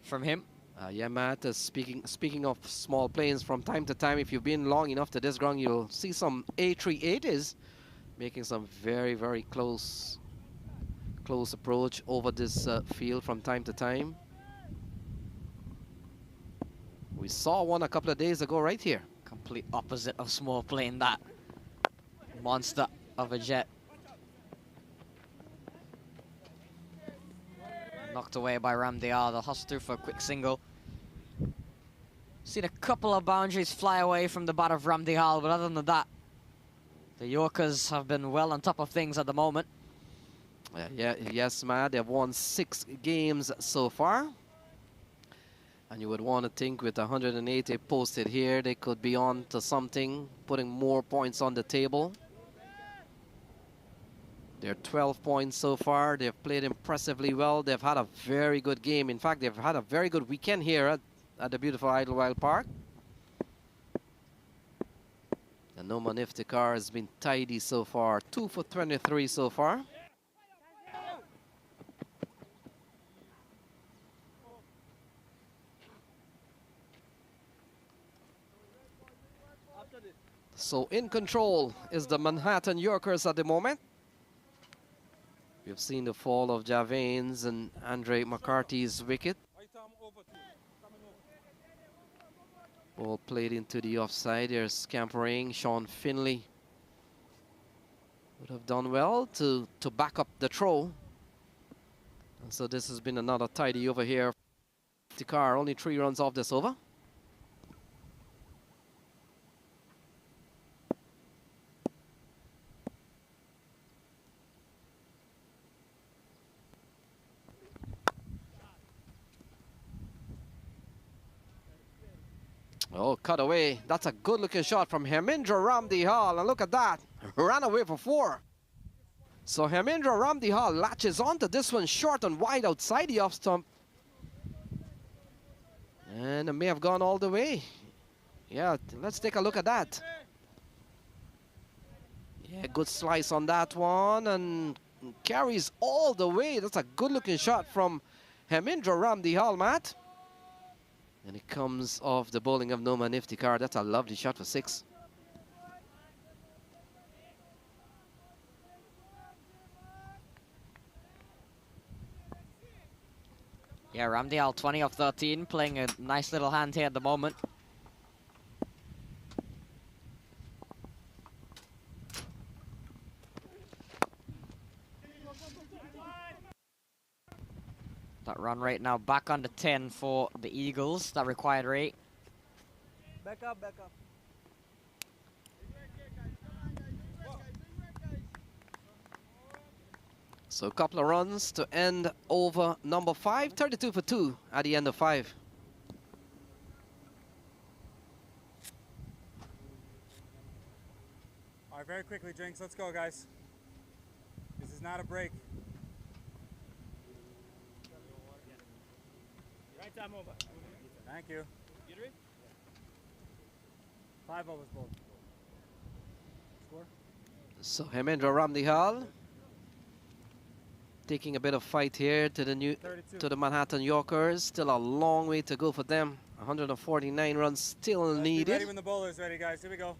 from him.
Yeah, Matt, speaking of small planes, from time to time, if you've been long enough to this ground, you'll see some A380s making some very close approach over this field from time to time. We saw one a couple of days ago right here.
Complete opposite of small plane, that monster of a jet. Knocked away by Ramdiyar. The hustle for a quick single. Seen a couple of boundaries fly away from the bat of Ramdiyar, but other than that, the Yorkers have been well on top of things at the moment.
Yes, Matt, they've won 6 games so far. And you would want to think with 180 posted here, they could be on to something, putting more points on the table. They're 12 points so far. They've played impressively well. They've had a very good game. In fact, they've had a very good weekend here at the beautiful Idlewild Park. And Noman Iftikhar has been tidy so far. 2 for 23 so far. So in control is the Manhattan Yorkers at the moment. We've seen the fall of Javain's and Andre McCarthy's wicket. Ball played into the offside. There's scampering. Sean Finley would have done well to back up the throw. And so this has been another tidy over here. Iftikhar only 3 runs off this over. Oh, cut away. That's a good-looking shot from Hemindra Ramdihal. And look at that. Ran away for 4. So Hemindra Ramdihal latches onto this one short and wide outside the off stump. And it may have gone all the way. Yeah, let's take a look at that. Yeah, good slice on that one. And carries all the way. That's a good-looking shot from Hemindra Ramdihal, Matt. And it comes off the bowling of Noman Iftikhar. That's a lovely shot for 6.
Yeah, Ramdial 20 off 13, playing a nice little hand here at the moment. That run rate now back under 10 for the Eagles, that required rate.
Back up, back up.
So a couple of runs to end over number 5, 32 for 2 at the end of 5.
All right, very quickly, Jinx. Let's go, guys. This is not a break.
Right time over.
Thank you.
You ready?
5 overs, both. Score?
So Hemendra Ramdihal taking a bit of fight here to the Manhattan Yorkers. Still a long way to go for them. 149 runs still
Be
needed.
ready when the bowler's ready, guys. Here we go.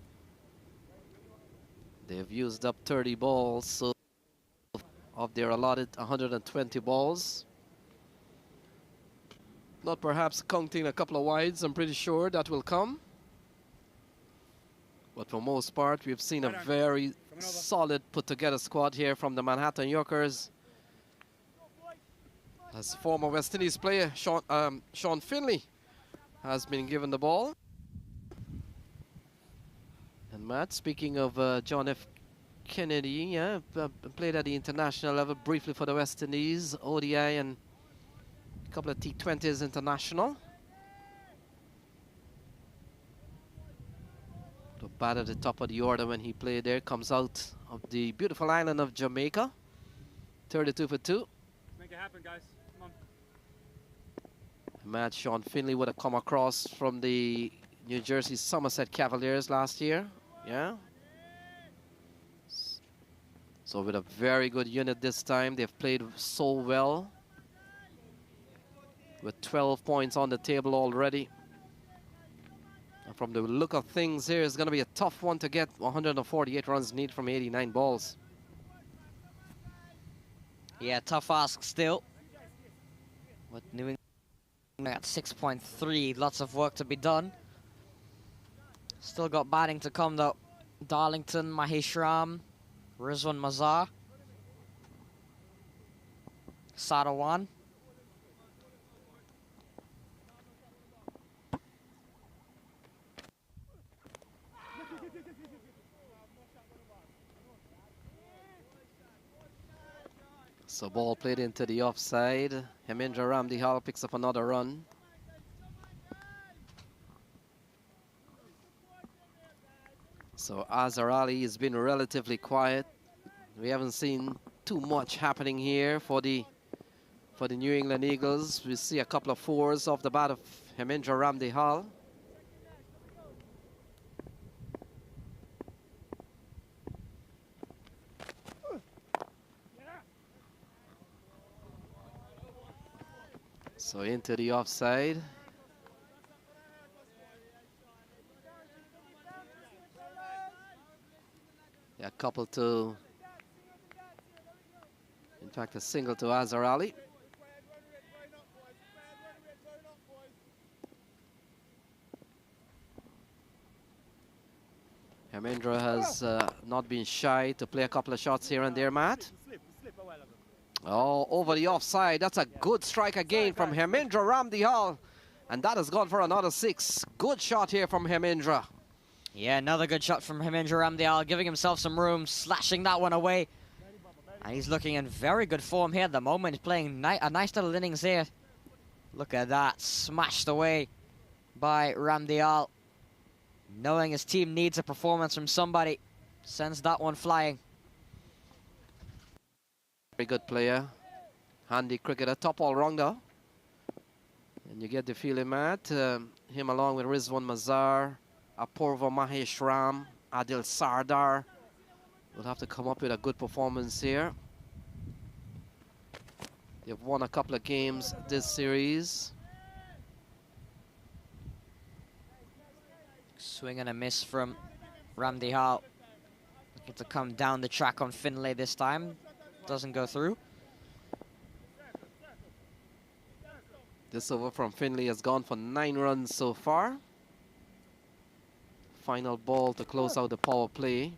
They've used up 30 balls, so of their allotted 120 balls. Not perhaps counting a couple of wides, I'm pretty sure that will come. But for most part, we've seen a very solid put-together squad here from the Manhattan Yorkers. As former West Indies player Sean Finley has been given the ball. And Matt, speaking of John F. Kennedy, yeah, played at the international level briefly for the West Indies, ODI and a couple of T20s international. To bat at the top of the order when he played there, comes out of the beautiful island of Jamaica. 32 for 2.
Make it happen, guys. Come on.
Matt Sean Finley would have come across from the New Jersey Somerset Cavaliers last year. Yeah. So with a very good unit this time. They've played so well. With 12 points on the table already. And from the look of things here, it's going to be a tough one to get 148 runs needed from 89 balls.
Yeah, tough ask still. But New England at 6.3, lots of work to be done. Still got batting to come though. Darlington, Maheshram, Rizwan Mazar, Sadawan.
So ball played into the offside. Hemendra Ramdihal picks up another run. So Azhar Ali has been relatively quiet. We haven't seen too much happening here for the New England Eagles. We see a couple of fours off the bat of Hemendra Ramdihal. So into the offside. Yeah, a couple to, in fact, a single to Azhar Ali. Hemendra has not been shy to play a couple of shots here and there, Matt. Oh, over the offside. That's a good strike again from Hemendra Ramdihal. And that has gone for another 6. Good shot here from Hemendra.
Yeah, another good shot from Hemendra Ramdihal, giving himself some room, slashing that one away. And he's looking in very good form here at the moment. He's playing a nice little innings here. Look at that, smashed away by Ramdihal. Knowing his team needs a performance from somebody, sends that one flying.
Very good player, handy cricketer, top all-rounder. And you get the feeling, Matt, him along with Rizwan Mazar, Apurva Maheshram, Adil Sardar will have to come up with a good performance here. They've won a couple of games this series.
Swing and a miss from Ramdihal. Looking to come down the track on Finlay this time. Doesn't go through.
This over from Finley has gone for 9 runs so far. Final ball to close out the power play.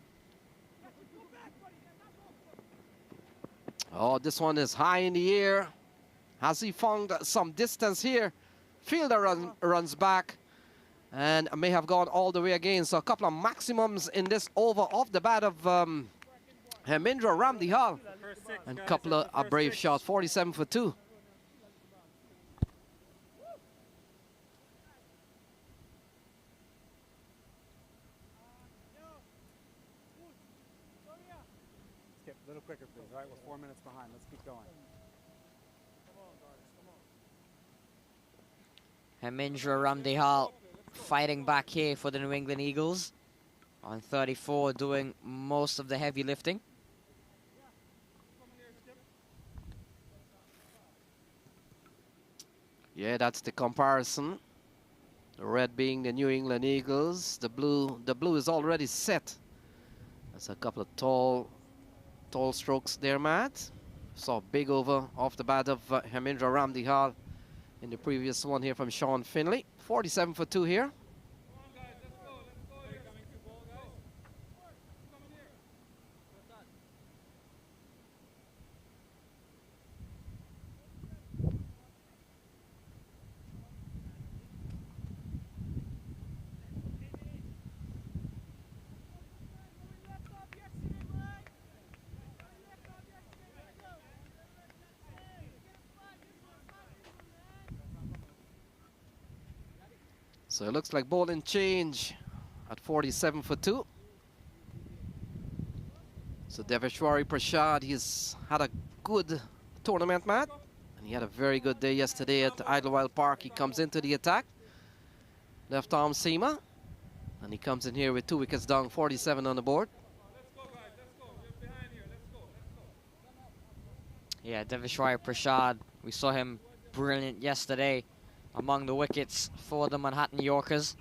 Oh, this one is high in the air. Has he found some distance here? Fielder runs back and may have gone all the way again. So a couple of maximums in this over off the bat of Hemindra Ramdihal. And a couple of brave shots, 47 for 2.
Skip a little quicker, please. All right, we're 4 minutes behind. Let's keep going.
Hemindra Ramdihal fighting back here for the New England Eagles. On 34, doing most of the heavy lifting.
Yeah, that's the comparison. The red being the New England Eagles. The blue is already set. That's a couple of tall strokes there, Matt. Saw big over off the bat of Hemindra Ramdihal in the previous one here from Sean Finley. 47 for 2 here. So it looks like ball and change at 47 for 2. So Deveshwari Prasad, he's had a good tournament, Matt. And he had a very good day yesterday at Idlewild Park. He comes into the attack. Left arm seamer. And he comes in here with 2 wickets down, 47 on the board.
Yeah, Deveshwari Prasad, we saw him brilliant yesterday among the wickets for the Manhattan Yorkers.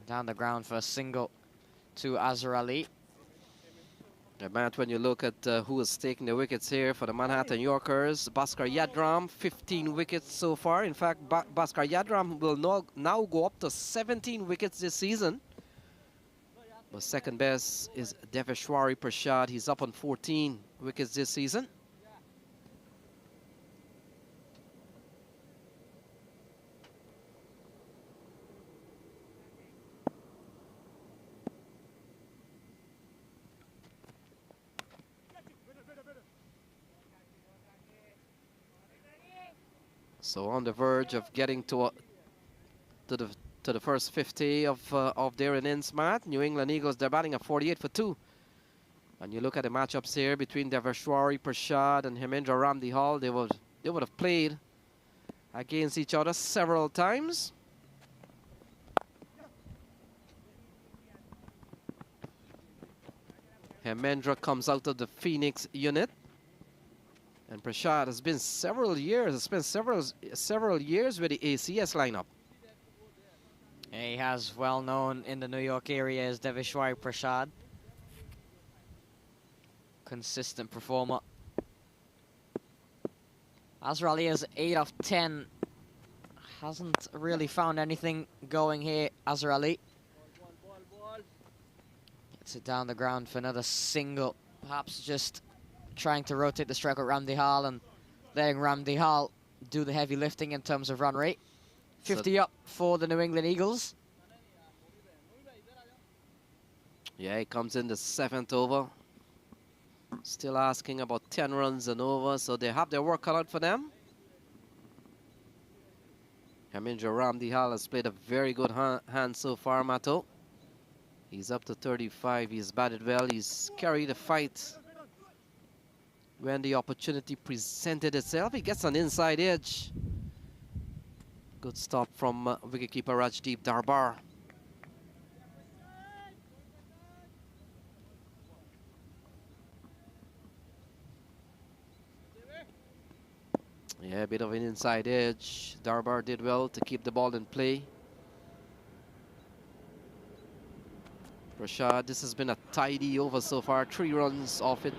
Down the ground for a single to Azhar Ali.
Yeah, Matt, when you look at who is taking the wickets here for the Manhattan Yorkers, Bhaskar Yadram, 15 wickets so far. In fact, Bhaskar Yadram will now go up to 17 wickets this season. But second best is Deveshwari Prasad. He's up on 14 wickets this season. So on the verge of getting to the first 50 of their innings, Matt. New England Eagles, they're batting at 48 for 2. And you look at the matchups here between Deveshwari Prasad and Hemindra Ramdihal, they would have played against each other several times. Hemindra comes out of the Phoenix unit. And Prasad has been several years with the ACS lineup.
He has well known in the New York area as Deveshwari Prasad. Consistent performer. Azhar Ali is 8 of 10. Hasn't really found anything going here, Azhar Ali. Gets it down the ground for another single. Perhaps just trying to rotate the strike with Ramdihal and letting Ramdihal do the heavy lifting in terms of run rate. 50 up for the New England Eagles.
Yeah, he comes in the 7th over. Still asking about 10 runs and over, so they have their work cut out for them. Hemindra Ramdihal has played a very good hand so far, Mato. He's up to 35. He's batted well. He's carried the fight when the opportunity presented itself. He gets an inside edge. Good stop from wicketkeeper Rajdeep Darbar. Yeah, a bit of an inside edge. Darbar did well to keep the ball in play. Rashad, this has been a tidy over so far. 3 runs off it.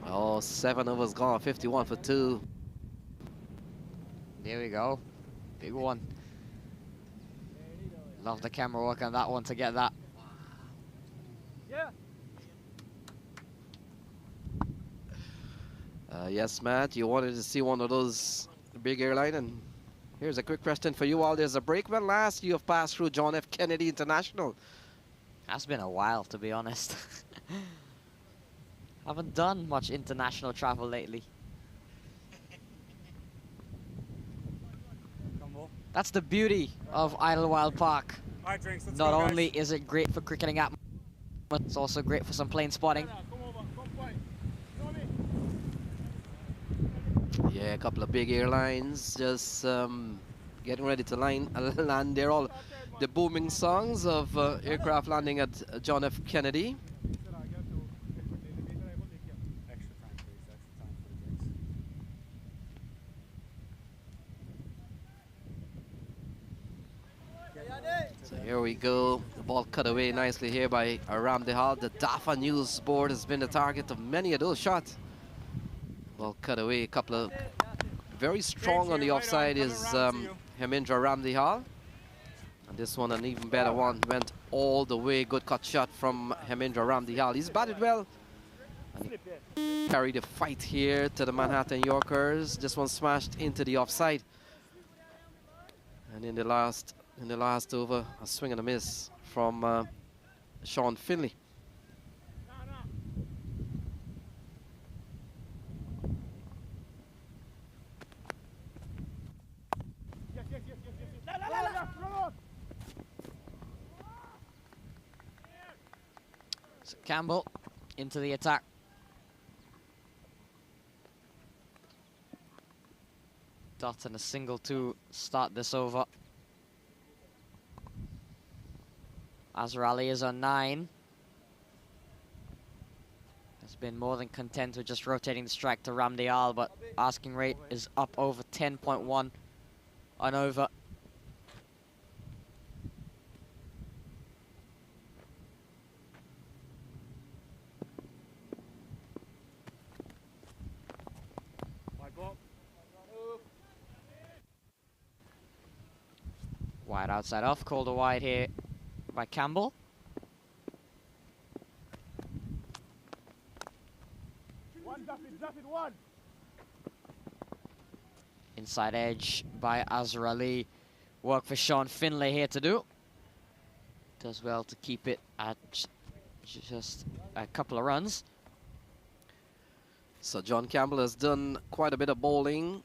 Oh, 7 overs gone, 51 for 2.
There we go. Big one. Love the camera work on that one to get that.
Yeah.
Yes, Matt, you wanted to see one of those big airline, and here's a quick question for you all. There's a break. When last you have passed through John F. Kennedy International?
That's been a while, to be honest. Haven't done much international travel lately. That's the beauty of Idlewild Park.
All right, drinks. Let's
Not
go,
only
guys.
is it great for cricketing at, but it's also great for some plane spotting.
Yeah, a couple of big airlines just getting ready to land. They're all the booming songs of aircraft landing at John F. Kennedy.
Extra time, please. Extra time for the drinks.
So here we go. The ball cut away nicely here by Aram Dehal. The DAFA News board has been the target of many of those shots. Ball cut away. A couple of very strong on the offside is Hemendra Ramdihal. And this one, an even better one, went all the way. Good cut shot from Hemendra Ramdihal. He's batted well. And he carried a fight here to the Manhattan Yorkers. This one smashed into the offside. And in the last over, a swing and a miss from Sean Finley.
So Campbell into the attack. Dot and a single to start this over. Azhar Ali is on 9. Has been more than content with just rotating the strike to Ramdiyal, but asking rate is up over 10.1 on over. Wide outside off, called a wide here by Campbell. Inside edge by Azhar Ali. Work for Sean Finlay here to do. Does well to keep it at just a couple of runs.
So John Campbell has done quite a bit of bowling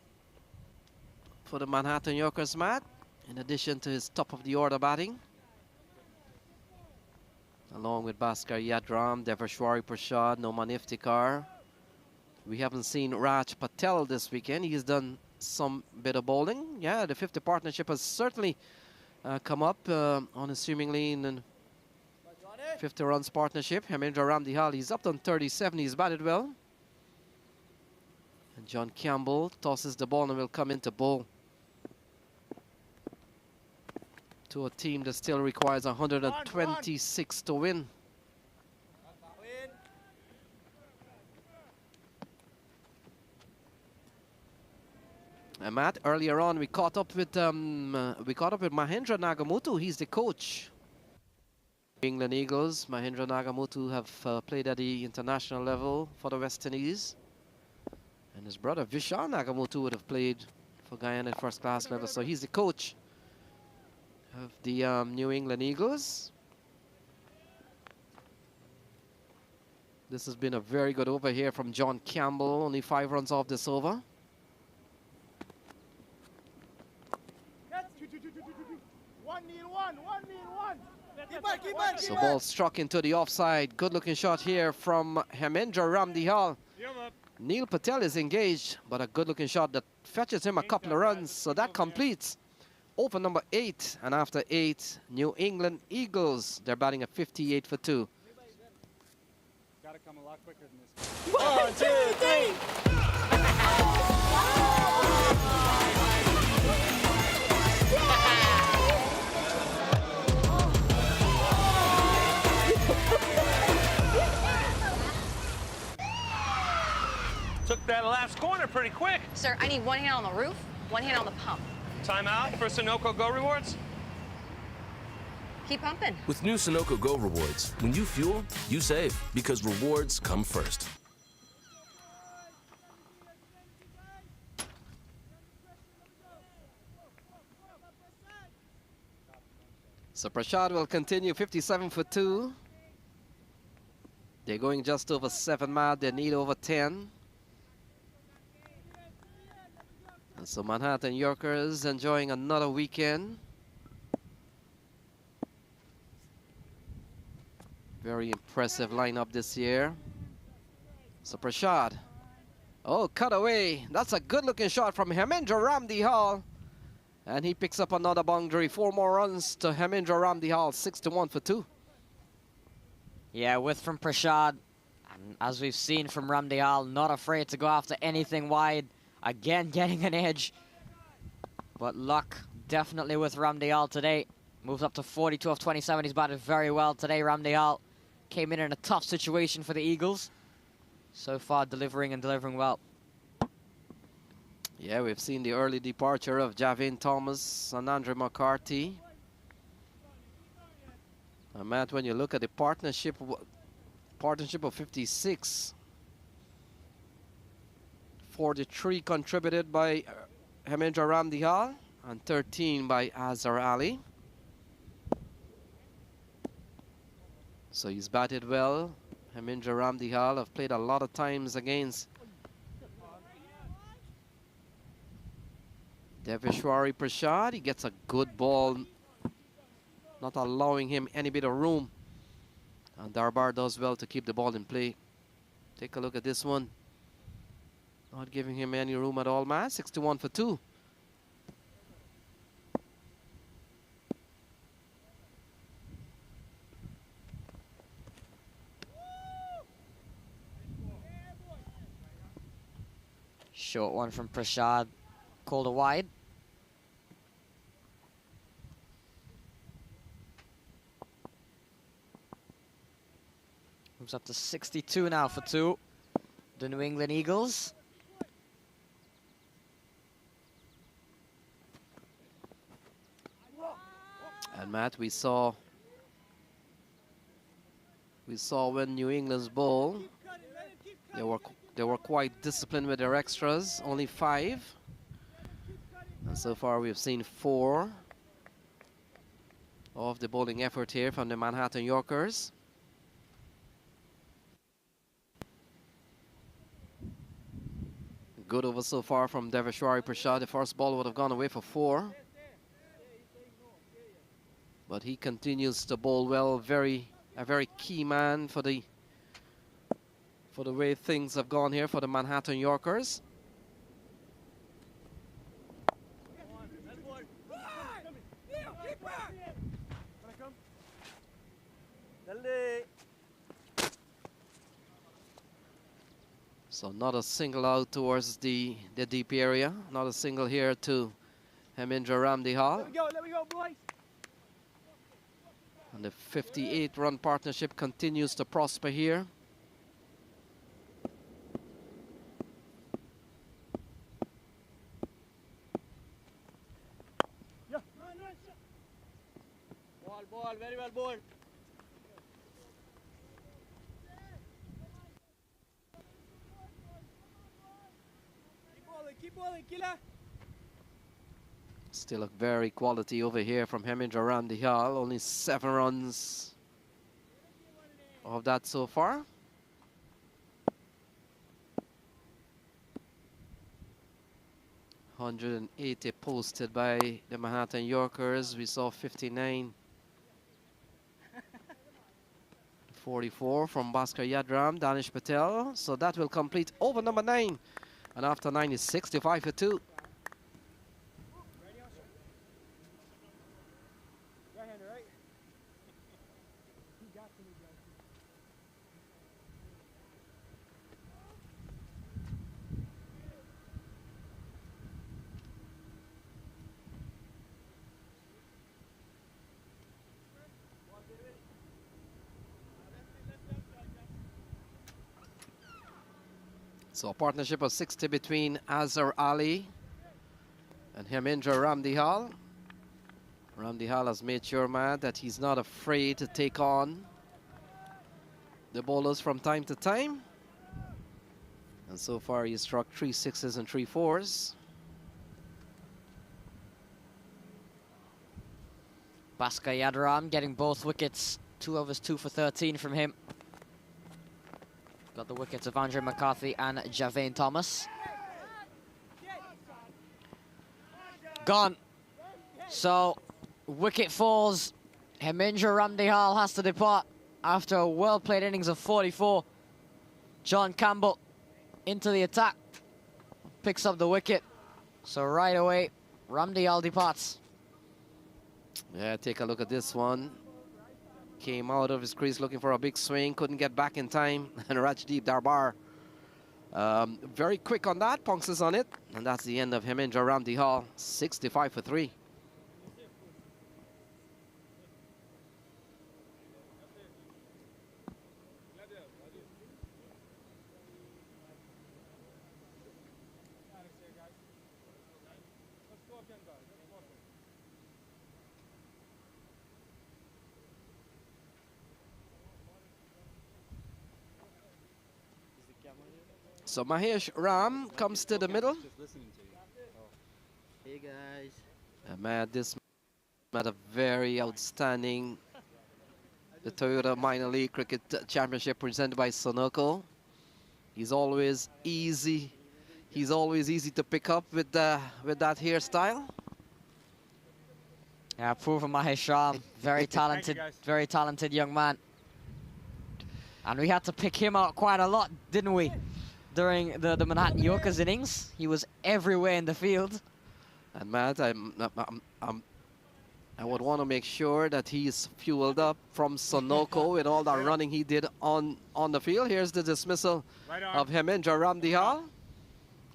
for the Manhattan Yorkers, Matt, in addition to his top of the order batting. Along with Bhaskar Yadram, Devashwari Prasad, Noman Iftikhar. We haven't seen Raj Patel this weekend. He's done some bit of bowling. Yeah, the 50 partnership has certainly come up unassumingly in the 50 runs partnership. Hemendra Ramdihal, he's up on 37. He's batted well. And John Campbell tosses the ball and will come into bowl to a team that still requires 126 to win. And Matt, earlier on we caught up with Mahendra Nagamutu. He's the coach. England Eagles. Mahendra Nagamutu have played at the international level for the West Indies, and his brother Vishal Nagamutu would have played for Guyana at first class level. So he's the coach of the New England Eagles. This has been a very good over here from John Campbell. Only 5 runs off this over. So ball struck into the offside. Good looking shot here from Hemendra Ramdihal. Neil Patel is engaged, but a good looking shot that fetches him a couple of runs. So that completes over number 8. And after 8, New England Eagles, they're batting at 58 for 2.
to come a lot quicker than this.
1, 2, 3.
Took that last corner pretty quick.
Sir, I need one hand on the roof, one hand on the pump.
Timeout for Sunoco Go rewards.
Keep pumping.
With new Sunoco Go rewards, when you fuel, you save because rewards come first.
So Prashad will continue 57 for 2. They're going just over 7 mad. They need over 10. And so Manhattan Yorkers enjoying another weekend. Very impressive lineup this year. So Prashad. Oh, cut away. That's a good looking shot from Hemendra Ramdi Hall. And he picks up another boundary. 4 more runs to Hemendra Ramdi Hall. 6-1 for 2.
Yeah, with from Prashad. And as we've seen from Ramdi Hall, not afraid to go after anything wide. Again, getting an edge. But luck definitely with Ramdi Hall today. Moves up to 42 of 27. He's batted very well today, Ramdi Hall. Came in a tough situation for the Eagles. So far, delivering and delivering well.
Yeah, we've seen the early departure of Javin Thomas and Andre McCarthy. And Matt, when you look at the partnership of 56, 43 contributed by Hemendra Ramdi Hall and 13 by Azhar Ali. So he's batted well. Hemendra Ramdi Hall have played a lot of times against Deveshwari Prashad. He gets a good ball, not allowing him any bit of room. And Darbar does well to keep the ball in play. Take a look at this one. Not giving him any room at all, man. 6-1 for 2.
Short one from Prashad. Called a wide. Moves up to 62 now for 2. The New England Eagles.
And Matt, we saw when New England's bowl, they were quite disciplined with their extras, only 5. And so far we've seen 4 of the bowling effort here from the Manhattan Yorkers. Good over so far from Deveshwari Prashad. The first ball would have gone away for 4. But he continues to bowl well. A very key man for the way things have gone here for the Manhattan Yorkers. So not a single out towards the deep area. Not a single here to Hemendra Ramdi Hall.
Let me go, boys.
And the 58-run partnership continues to prosper here.
Ball, very well ball. Keep balling, killer.
Still a very quality over here from Hemendra Ramdi Hall. Only 7 runs of that so far. .180 posted by the Manhattan Yorkers. We saw 59. 44 from Bhaskar Yadram, Danish Patel. So that will complete over number 9. And after 9 is 65 for 2. So a partnership of 60 between Azhar Ali and Hemendra Ramdihal. Ramdihal has made sure, man, that he's not afraid to take on the bowlers from time to time. And so far he's struck 3 6s and 3 4s.
Bhaskar Yadaram getting both wickets. 2 overs, 2 for 13 from him. Got the wickets of Andre McCarthy and Javane Thomas. Gone. So, wicket falls. Hemendra Ramdihal has to depart after a well-played innings of 44. John Campbell into the attack. Picks up the wicket. So right away, Ramdihal departs.
Yeah, take a look at this one. Came out of his crease looking for a big swing, couldn't get back in time. And Rajdeep Darbar, very quick on that, punches on it. And that's the end of Hemendra Ramdihal, 65 for 3. So Mahesh Ram comes to the middle.
Hey guys.
Man, this had a very outstanding the Toyota Minor League Cricket Championship presented by Sunoco. He's always easy. He's always easy to pick up with that hairstyle.
Yeah, Apurva Mahesh Ram, very talented young man. And we had to pick him out quite a lot, didn't we? During the Manhattan Yorkers innings, he was everywhere in the field.
And Matt, I would want to make sure that he's fueled up from Sunoco with all that running he did on the field. Here's the dismissal of Hemendra Ramdihal.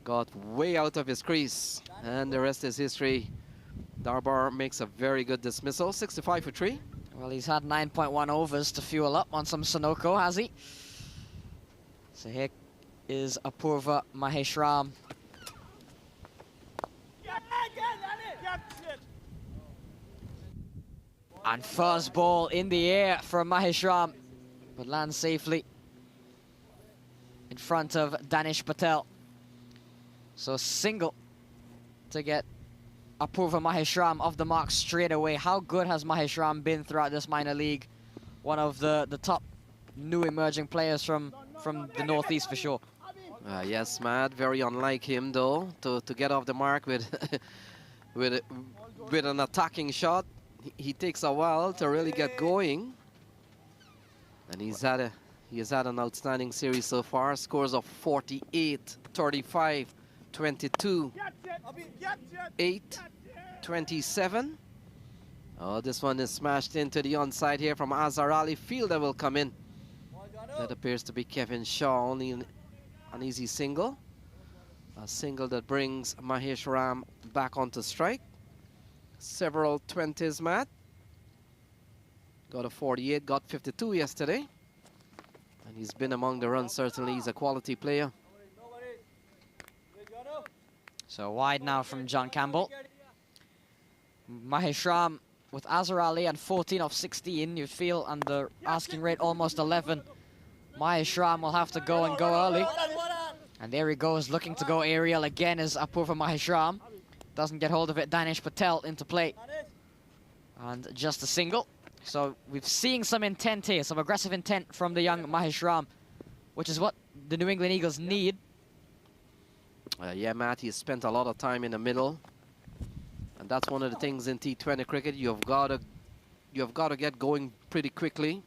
Got way out of his crease, and the rest is history. Darbar makes a very good dismissal, 65 for 3.
Well, he's had 9.1 overs to fuel up on some Sunoco, has he? So here is Apurva Mahesh Ram. And first ball in the air from Mahesh Ram, but lands safely in front of Danish Patel. So single to get Apurva Mahesh Ram off the mark straight away. How good has Mahesh Ram been throughout this minor league? One of the top new emerging players from the Northeast for sure.
Yes, Matt, very unlike him though, to get off the mark with with an attacking shot. He takes a while to really get going, and he has had an outstanding series so far. Scores of 48, 35, 22, 8, 27. Oh, this one is smashed into the onside here from Azhar Ali. Fielder will come in. That appears to be Kevin Shaw, only an easy single. A single that brings Mahesh Ram back onto strike. Several 20s, Matt. Got a 48, got 52 yesterday. And he's been among the runs, certainly. He's a quality player.
So wide now from John Campbell. Mahesh Ram with Azhar Ali and 14 of 16, you feel, and the asking rate almost 11. Mahesh Ram will have to go early. And there he goes, looking to go aerial again is Apurva Mahesh Ram. Doesn't get hold of it, Danish Patel into play. And just a single. So we've seen some intent here, some aggressive intent from the young Mahesh Ram, which is what the New England Eagles need.
Yeah, Matt, he's spent a lot of time in the middle. And that's one of the things in T20 cricket. You've got to get going pretty quickly.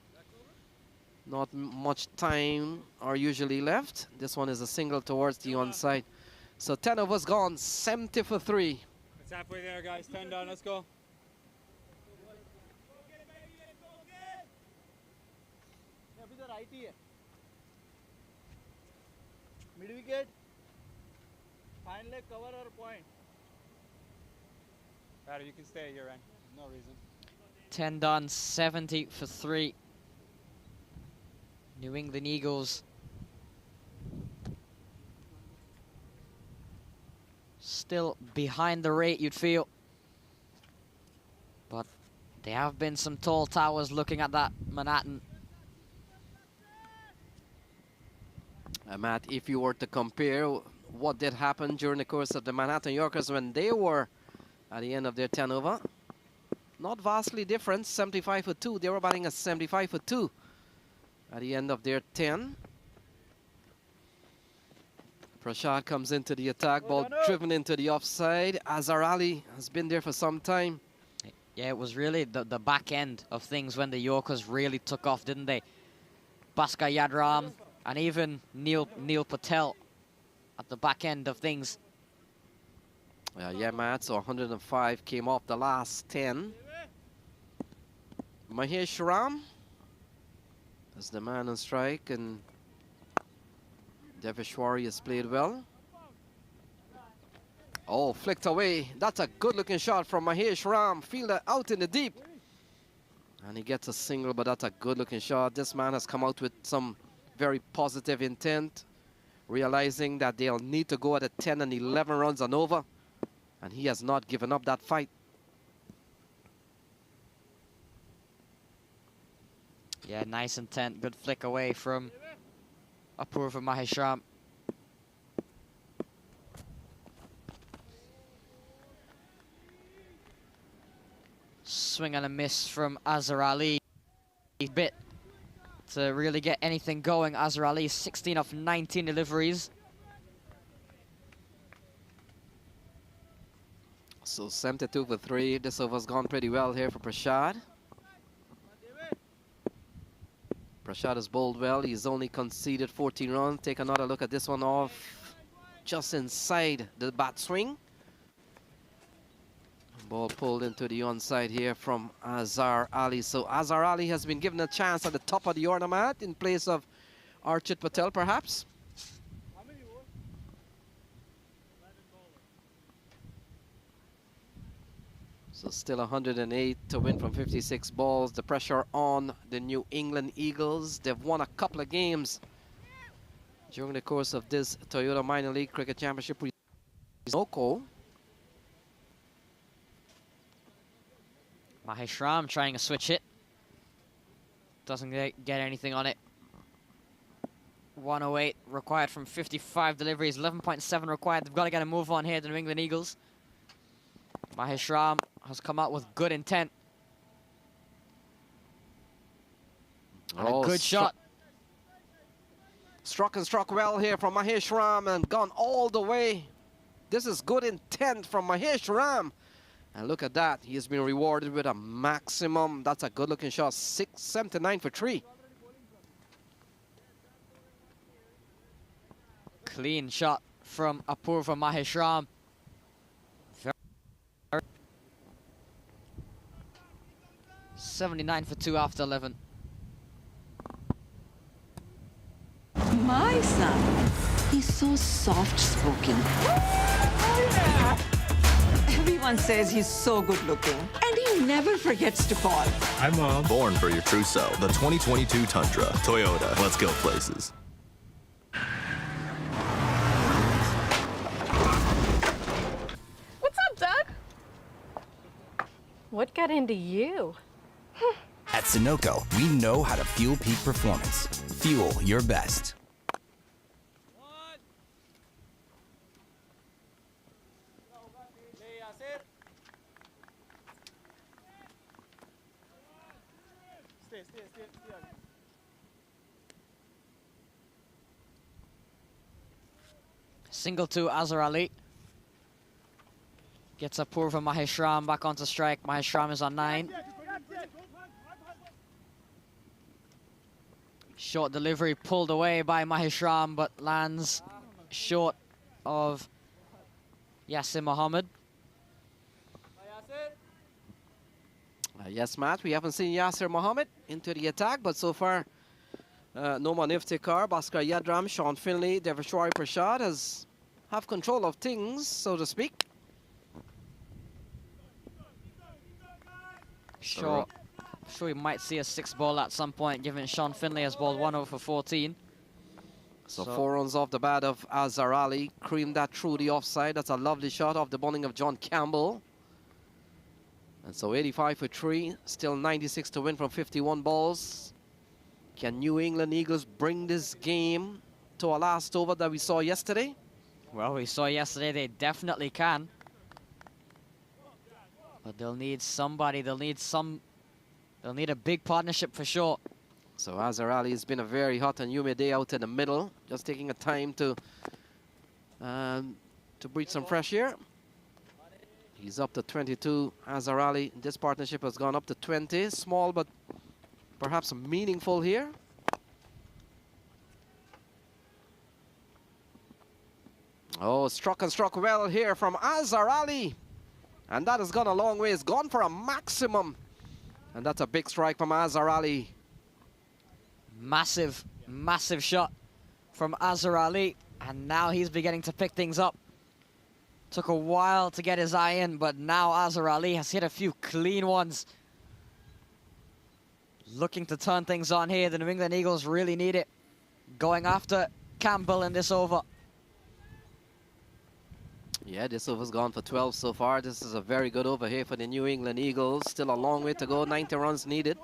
Not much time are usually left. This one is a single towards the onside. So 10 of us gone, 70 for 3.
It's halfway there, guys. 10 down, let's go.
Mid wicket. Fine leg cover or point.
Patty, you can stay here, Ren. No reason.
10 done, 70 for 3. New England Eagles Still behind the rate, you'd feel. But there have been some tall towers looking at that Manhattan.
Matt, if you were to compare what did happen during the course of the Manhattan Yorkers when they were at the end of their 10 over, not vastly different. 75 for 2. They were batting a 75 for 2 at the end of their 10. Prashad comes into the attack, ball driven into the offside. Azhar Ali has been there for some time.
Yeah, it was really the back end of things when the Yorkers really took off, didn't they? Bhaskar Yadram and even Neil Patel at the back end of things.
Yeah, Matt, so 105 came off the last 10. Mahesh Ram is the man on strike, and Deveshwari has played well. Oh, flicked away. That's a good-looking shot from Mahesh Ram. Fielder out in the deep. And he gets a single, but that's a good-looking shot. This man has come out with some very positive intent, realizing that they'll need to go at a 10 and 11 runs and over. And he has not given up that fight.
Yeah, nice intent. Good flick away from Apurva Maheshram. Swing and a miss from Azhar Ali. Bit to really get anything going. Azhar Ali, 16 of 19 deliveries.
So 72 for 3. This over's gone pretty well here for Prashad. Prashad has bowled well. He's only conceded 14 runs. Take another look at this one off just inside the bat swing. Ball pulled into the onside here from Azhar Ali. So Azhar Ali has been given a chance at the top of the order, Matt, in place of Archit Patel, perhaps. So still 108 to win from 56 balls. The pressure on the New England Eagles. They've won a couple of games during the course of this Toyota Minor League Cricket Championship. Sissoko.
Maheshram trying a switch hit. Doesn't get anything on it. 108 required from 55 deliveries. 11.7 required. They've got to get a move on here, the New England Eagles. Maheshram has come out with good intent. And a good shot.
Struck and struck well here from Mahesh Ram and gone all the way. This is good intent from Mahesh Ram. And look at that. He has been rewarded with a maximum. That's a good looking shot. 679 for 3.
Clean shot from Apurva Maheshram. 79 for 2 after 11.
My son, he's so soft-spoken. Everyone says he's so good-looking, and he never forgets to call.
Hi, Mom. Born for your true self. The 2022 Tundra. Toyota. Let's go places.
What's up, Doug? What got into you?
At Sunoco, we know how to fuel peak performance. Fuel your best.
Single to Azhar Ali. Gets Apurva Maheshram back onto strike. Maheshram is on 9. Short delivery pulled away by Maheshram, but lands short of Yasir Mohammed.
Yes, Matt, we haven't seen Yasir Mohammed into the attack, but so far, Noman Iftikhar, Bhaskar Yadram, Sean Finley, Deveshwari Prashad have control of things, so to speak.
Sure we might see a 6 ball at some point, given Sean Finley has bowled 1 over for 14.
So 4 runs off the bat of Azhar Ali. Creamed that through the offside. That's a lovely shot off the bowling of John Campbell. And so 85 for 3. Still 96 to win from 51 balls. Can New England Eagles bring this game to a last over that we saw yesterday?
Well, we saw yesterday they definitely can. But they'll need somebody. They'll need a big partnership for sure.
So Azhar Ali has been a very hot and humid day out in the middle. Just taking a time to breathe some fresh air. He's up to 22. Azhar Ali, this partnership has gone up to 20. Small, but perhaps meaningful here. Oh, struck well here from Azhar Ali. And that has gone a long way. It's gone for a maximum. And that's a big strike from Azhar Ali.
Massive, massive shot from Azhar Ali. And now he's beginning to pick things up. Took a while to get his eye in, but now Azhar Ali has hit a few clean ones. Looking to turn things on here. The New England Eagles really need it. Going after Campbell in this over.
Yeah, this over's gone for 12 so far. This is a very good over here for the New England Eagles. Still a long way to go. 90 runs needed.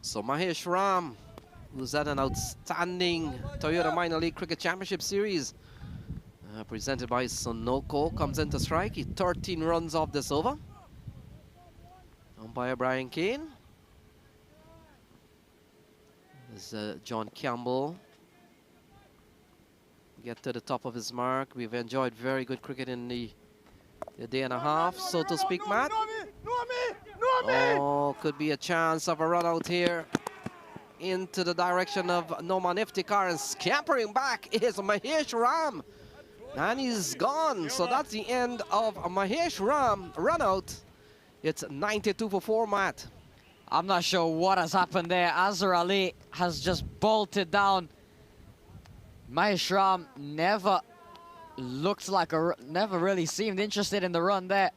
So Mahesh Ram, who's at an outstanding Toyota Minor League Cricket Championship Series, presented by Sunoco, comes into strike. He 13 runs off this over. Umpire Brian Kane. There's John Campbell. Get to the top of his mark. We've enjoyed very good cricket in the day and a half, so to speak, Matt. Oh, could be a chance of a run out here into the direction of Noman Iftikhar, and scampering back is Mahesh Ram. And he's gone. So that's the end of Mahesh Ram run out. It's 92 for 4, Matt.
I'm not sure what has happened there. Azhar Ali has just bolted down. Mahesh Ram never really seemed interested in the run there.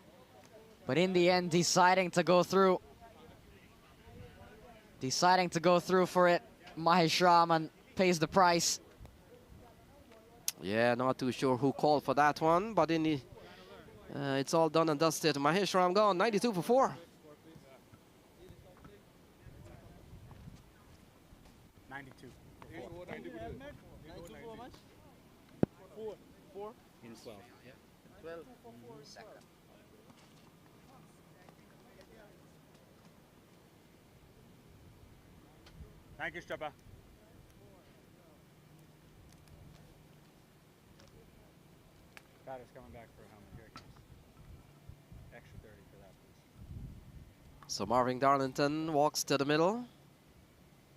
But in the end, deciding to go through for it. Mahesh Ram and pays the price.
Yeah, not too sure who called for that one, but in the it's all done and dusted. Mahesh Ram gone, 92 for 4.
92.
4.
In 12. Yeah.
12.
Thank you, Stapa.
Batter's coming back for a helmet. Here it comes. Extra 30 for that, please.
So Marvin Darlington walks to the middle.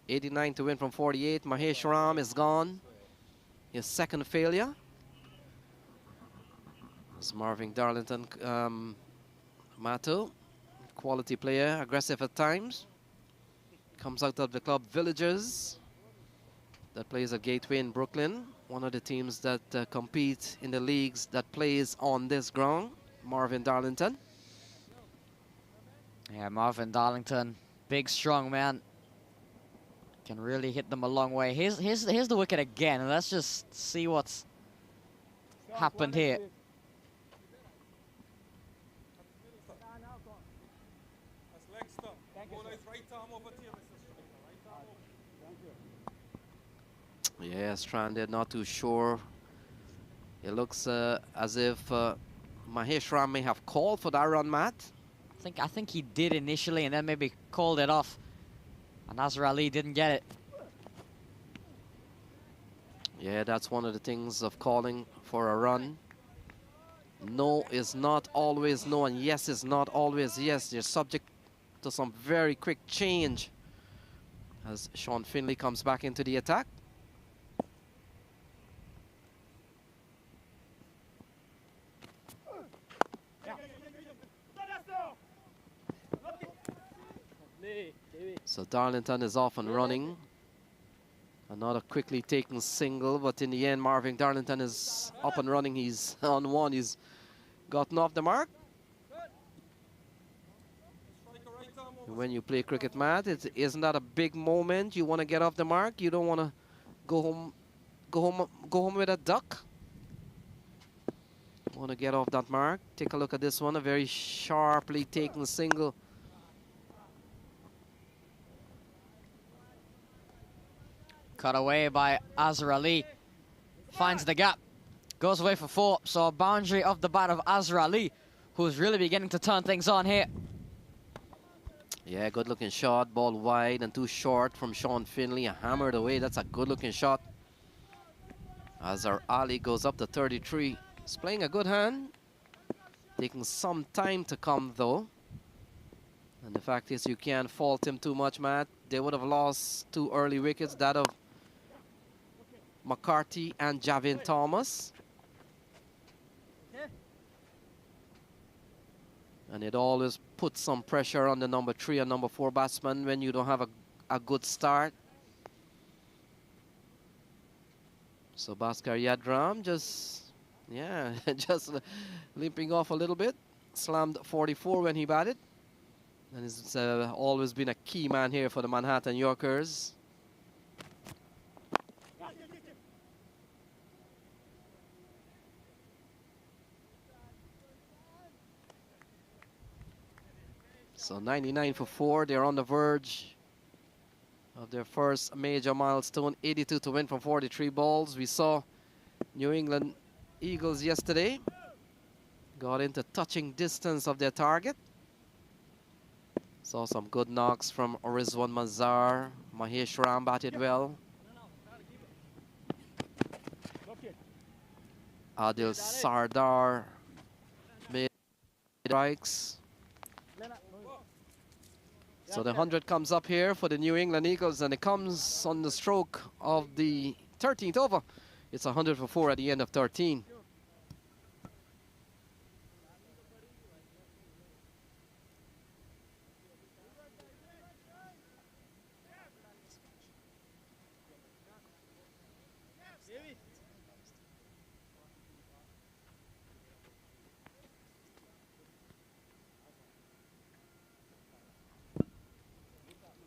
89 to win from 48. Mahesh Ram is gone. His second failure. It's Marvin Darlington, Mato, quality player, aggressive at times. Comes out of the club Villagers that plays at Gateway in Brooklyn. One of the teams that compete in the leagues that plays on this ground. Marvin Darlington.
Yeah, Marvin Darlington, big, strong man. Can really hit them a long way. Here's the wicket again. Let's just see what's happened here.
Yeah, stranded, not too sure. It looks as if Mahesh Ram may have called for that run, Matt.
I think he did initially and then maybe called it off. And Azhar Ali didn't get it.
Yeah, that's one of the things of calling for a run. No is not always no, and yes is not always yes. You're subject to some very quick change as Sean Finley comes back into the attack. So Darlington is off and running. Another quickly taken single, but in the end, Marvin Darlington is up and running. He's on one. He's gotten off the mark. When you play cricket, Matt, isn't that a big moment? You want to get off the mark. You don't want to go home with a duck. Want to get off that mark. Take a look at this one. A very sharply taken single.
Cut away by Azhar Ali. Finds the gap. Goes away for 4. So a boundary off the bat of Azhar Ali, who's really beginning to turn things on here.
Yeah, good looking shot. Ball wide and too short from Sean Finley. Hammered away. That's a good looking shot. Azhar Ali goes up to 33. He's playing a good hand. Taking some time to come though. And the fact is you can't fault him too much, Matt. They would have lost 2 early wickets, that of McCarthy and Javin Thomas. And it always puts some pressure on the number 3 and number 4 batsman when you don't have a good start. So Bhaskar Yadram just limping off a little bit. Slammed 44 when he batted. And he's always been a key man here for the Manhattan Yorkers. So 99 for 4. They're on the verge of their first major milestone. 82 to win from 43 balls. We saw New England Eagles yesterday. Got into touching distance of their target. Saw some good knocks from Rizwan Mazar. Mahesh Ram batted well. Adil Sardar made strikes. So the 100 comes up here for the New England Eagles, and it comes on the stroke of the 13th over. It's 100 for 4 at the end of 13.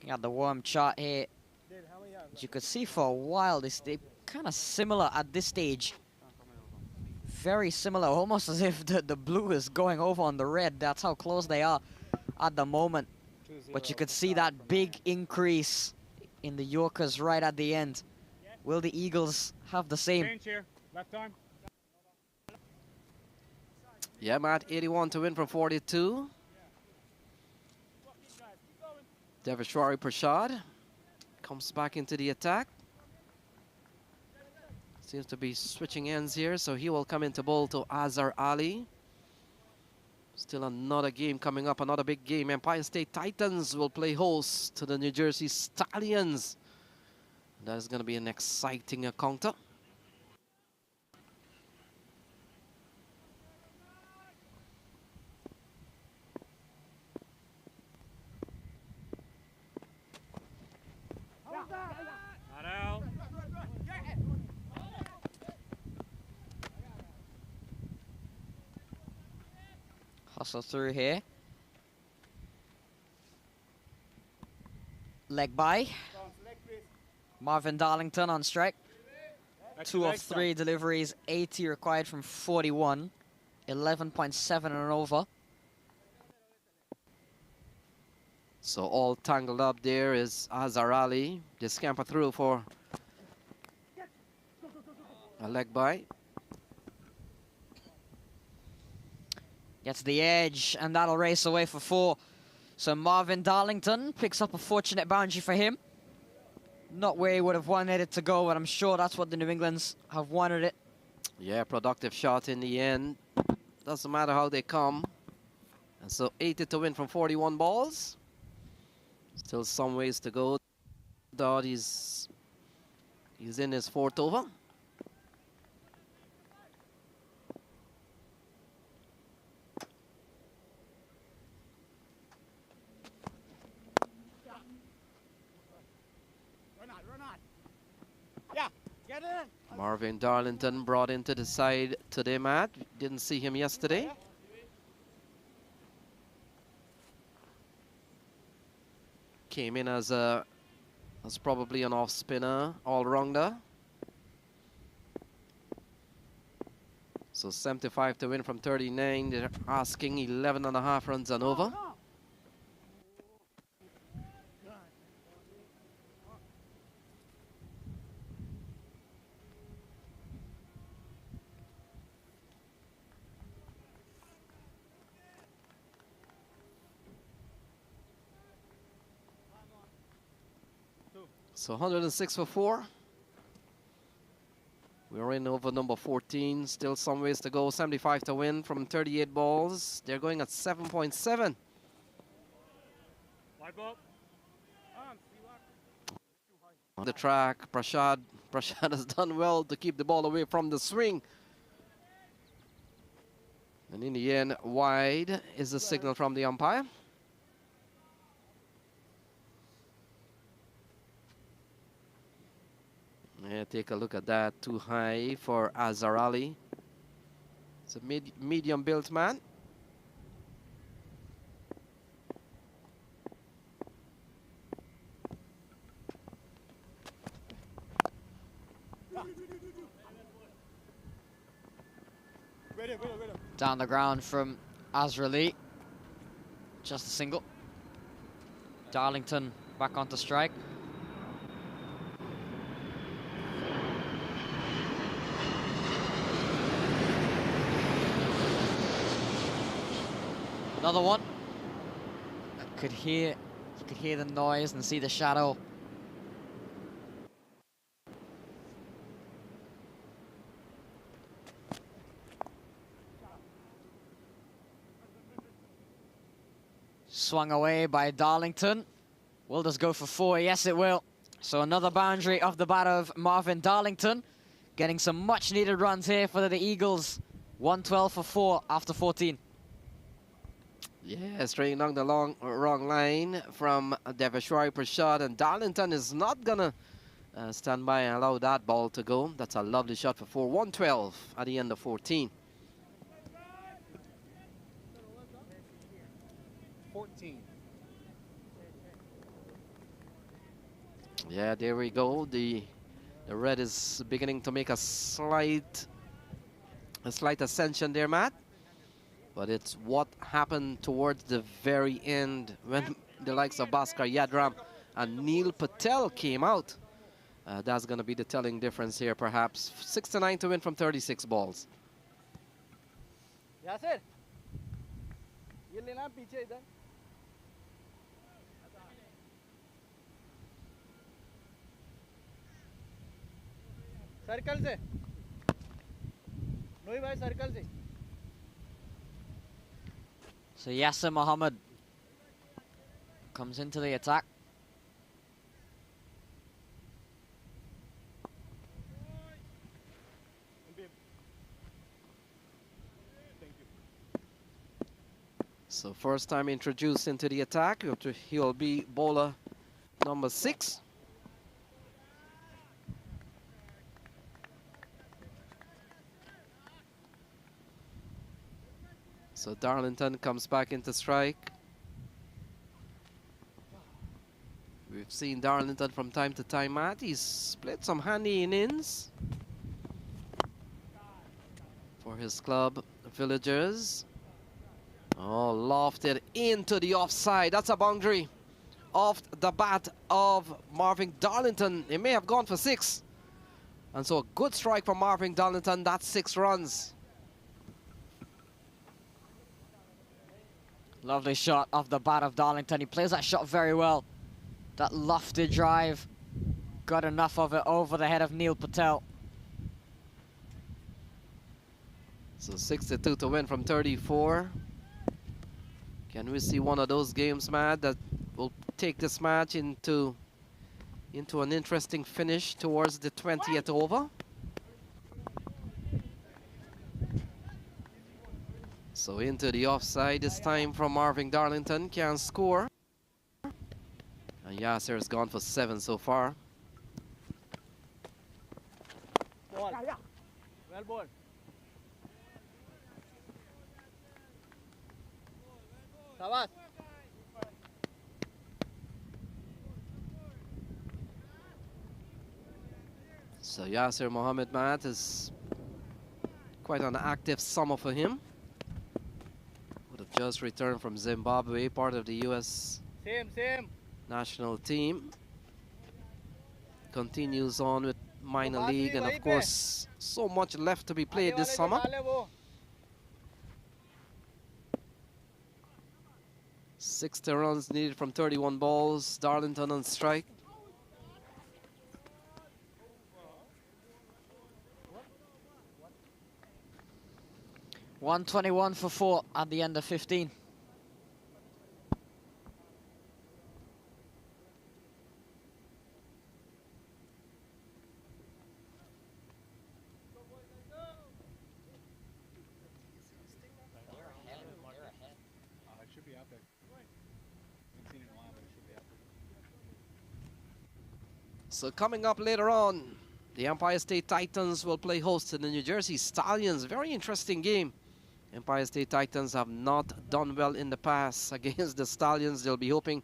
Got the warm chart here. As you could see for a while, they're kind of similar at this stage. Very similar, almost as if the blue is going over on the red. That's how close they are at the moment. But you could see that big increase in the Yorkers right at the end. Will the Eagles have the same?
Change here. Left arm.
Yeah, Matt, 81 to win from 42. Devashwari Prasad comes back into the attack. Seems to be switching ends here, so he will come into bowl to Azhar Ali. Still another game coming up, another big game. Empire State Titans will play host to the New Jersey Stallions. That is going to be an exciting encounter.
Hustle through here. Leg by. Marvin Darlington on strike. 2 of 3 deliveries, 80 required from 41. 11.7 and over.
So all tangled up there is Azhar Ali. They scamper through for a leg by.
Gets the edge, and that'll race away for 4. So Marvin Darlington picks up a fortunate boundary for him. Not where he would have wanted it to go, but I'm sure that's what the New Englands have wanted it.
Yeah, productive shot in the end. Doesn't matter how they come. And so 80 to win from 41 balls. Still some ways to go. Dodd he's in his 4th over. Marvin Darlington brought into the side today, Matt. Didn't see him yesterday. came in as probably an off spinner, all-rounder. So 75 to win from 39. They're asking 11.5 runs and over. So 106 for 4. We're in over number 14. Still some ways to go. 75 to win from 38 balls. They're going at 7.7. On the track, Prashad has done well to keep the ball away from the swing. And in the end, wide is the signal from the umpire. Yeah, take a look at that. Too high for Azhar Ali. It's a medium-built man.
Down the ground from Azhar Ali. Just a single. Darlington back onto strike. Another one. You could hear the noise and see the shadow. Swung away by Darlington. Will this go for 4? Yes, it will. So another boundary off the bat of Marvin Darlington. Getting some much needed runs here for the Eagles. 112 for 4 after 14.
Yeah, straight along the wrong line from Devashwari Prashad, and Darlington is not gonna stand by and allow that ball to go. That's a lovely shot for 4. 112 at the end of 14.
14.
Yeah, there we go. The red is beginning to make a slight ascension there, Matt. But it's what happened towards the very end when the likes of Bhaskar Yadram and Neil Patel came out. That's going to be the telling difference here, perhaps. 6-9 to win from 36 balls.
Yasir, ये लेना पीछे इधर. Circle से. नोई भाई circle से.
So Yasser Mohammed comes into the attack.
So first time introduced into the attack, he'll be bowler number 6. So Darlington comes back into strike. We've seen Darlington from time to time, Matt. He's played some handy innings for his club, Villagers. Oh, lofted into the offside. That's a boundary off the bat of Marvin Darlington. It may have gone for 6. And so a good strike from Marvin Darlington. That's 6 runs.
Lovely shot off the bat of Darlington. He plays that shot very well. That lofted drive. Got enough of it over the head of Neil Patel.
So 62 to win from 34. Can we see one of those games, Matt, that will take this match into an interesting finish towards the 20th over? So into the offside this time from Marvin Darlington. Can score. And Yasser has gone for 7 so far.
Ball. Well ball.
So Yasser Mohammed Mat is quite an active summer for him. Would have just returned from Zimbabwe, part of the U.S.
Same.
national team. Continues on with minor league, and of course, so much left to be played this summer. 60 runs needed from 31 balls. Darlington on strike.
$121 for 4 at the end of 15.
It should be out there. Haven't seen it in a while, but it should be out there.
So coming up later on, the Empire State Titans will play host to the New Jersey Stallions. Very interesting game. Empire State Titans have not done well in the past against the Stallions. They'll be hoping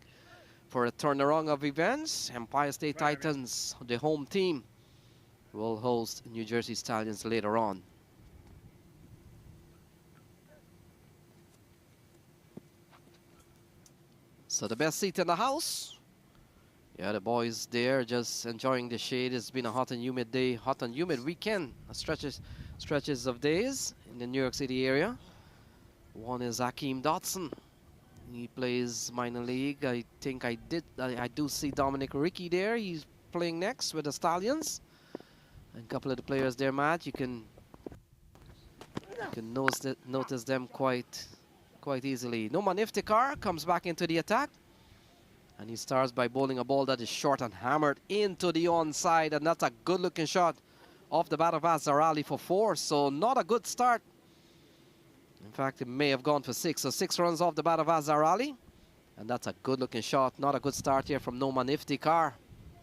for a turnaround of events. Empire State Titans, the home team, will host New Jersey Stallions later on. So the best seat in the house. Yeah, the boys there just enjoying the shade. It's been a hot and humid day, hot and humid weekend. Stretches of days in the New York City area. One is Hakeem Dotson. He plays minor league. I think I do see Dominic Ricky there. He's playing next with the Stallions. And a couple of the players there, Matt, you can notice them quite easily. Noman Iftikhar comes back into the attack. And he starts by bowling a ball that is short and hammered into the onside. And that's a good-looking shot off the bat of Azhar Ali for 4. So not a good start. In fact, it may have gone for 6. So 6 runs off the bat of Azhar Ali. And that's a good-looking shot. Not a good start here from Noman Iftikhar.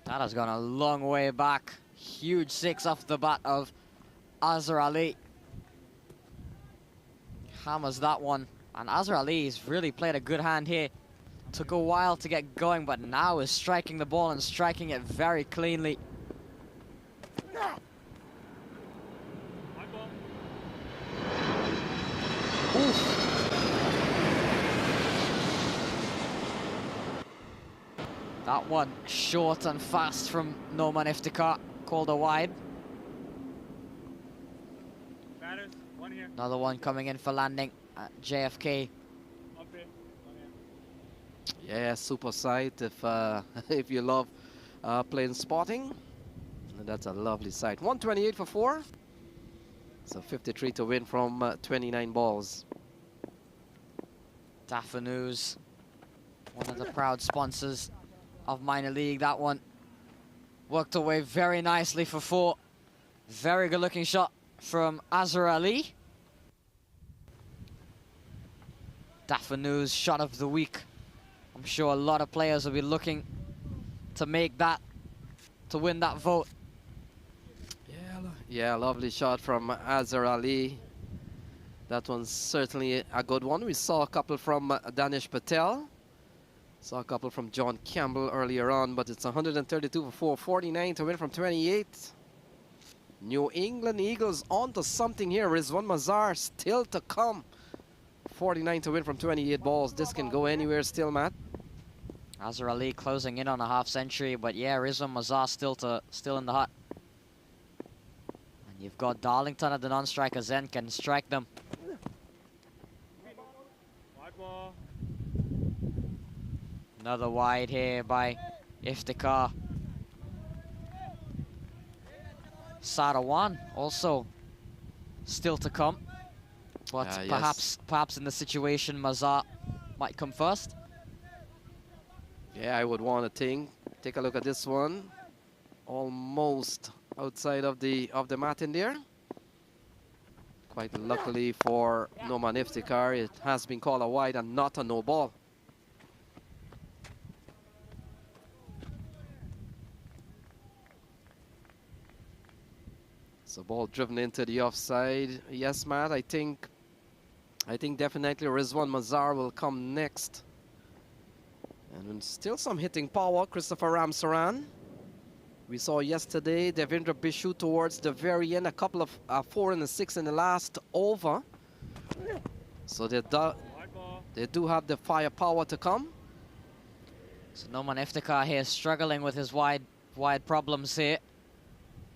That has gone a long way back. Huge 6 off the bat of Azhar Ali. Hammers that one. And Azhar Ali has really played a good hand here. Took a while to get going, but now is striking the ball and striking it very cleanly. That one short and fast from Noman Iftikhar, called a wide.
Batters, one here.
Another one coming in for landing at JFK.
Up here.
Yeah, super sight if if you love playing spotting. That's a lovely sight. 128 for 4. So 53 to win from 29 balls.
Daphnews, one of the proud sponsors of minor league. That one worked away very nicely for 4. Very good looking shot from Azhar Ali. Daphnews shot of the week. I'm sure a lot of players will be looking to make that, to win that vote.
Yeah, lovely shot from Azhar Ali. That one's certainly a good one. We saw a couple from Danish Patel. Saw a couple from John Campbell earlier on, but it's 132 for 4, 49 to win from 28. New England Eagles onto something here. Rizwan Mazar still to come. 49 to win from 28 balls. This can go anywhere still, Matt.
Azhar Ali closing in on a half century, but yeah, Rizwan Mazar still in the hut. And you've got Darlington at the non-striker. Zen can strike them.
Wide ball.
Another wide here by Iftikhar. Sarawan also still to come, but perhaps in the situation Mazar might come first.
Yeah, I would want to think. Take a look at this one. Almost outside of the mat in there. Quite luckily for Noman Iftikhar, it has been called a wide and not a no ball. So ball driven into the offside. Yes, Matt, I think definitely Rizwan Mazar will come next. And still some hitting power. Christopher Ramsaran We saw yesterday Devendra Bishu towards the very end, a couple of 4 and a 6 in the last over. So they do have the firepower to come.
So Noman Iftikhar here struggling with his wide problems here.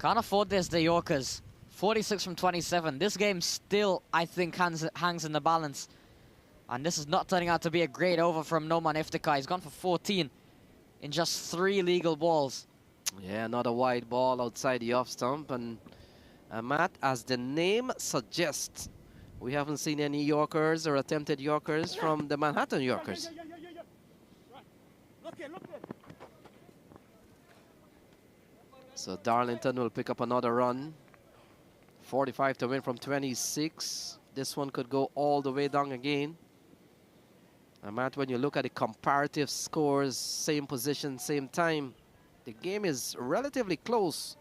Can't afford this, the Yorkers. 46 from 27. This game still, I think, hangs in the balance. And this is not turning out to be a great over from Noman Iftikhar. He's gone for 14 in just 3 legal balls.
Yeah, another wide ball outside the off stump. And Matt, as the name suggests, we haven't seen any Yorkers or attempted Yorkers from the Manhattan Yorkers. So Darlington will pick up another run. 45 to win from 26. This one could go all the way down again. And Matt, when you look at the comparative scores, same position, same time, the game is relatively close.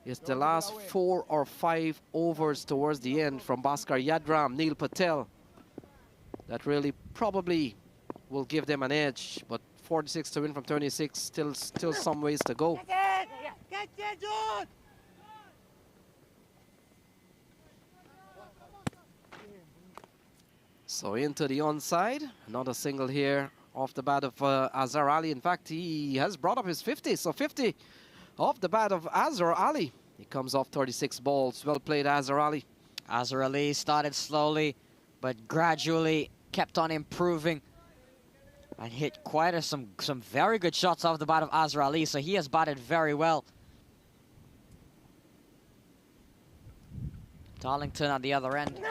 It's the last 4 or 5 overs towards the end from Bhaskar Yadram, Neil Patel. That really probably will give them an edge. But 46 to win from 26, still some ways to go. So into the onside, another single here off the bat of Azhar Ali. In fact, he has brought up his 50, so 50 off the bat of Azhar Ali. He comes off 36 balls. Well played, Azhar Ali.
Azhar Ali started slowly, but gradually kept on improving and hit quite some very good shots off the bat of Azhar Ali, so he has batted very well. Darlington at the other end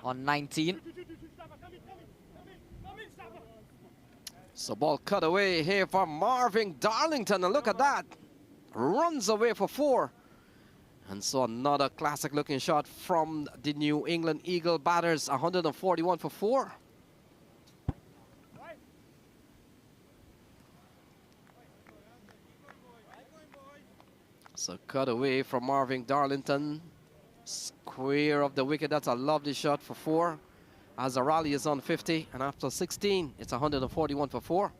on 19.
So ball cut away here for Marvin Darlington, and look at that. Runs away for 4. And so another classic looking shot from the New England Eagle batters, 141 for 4. So cut away from Marvin Darlington. Square of the wicket, that's a lovely shot for 4. Azhar Ali is on 50, and after 16, it's 141 for 4.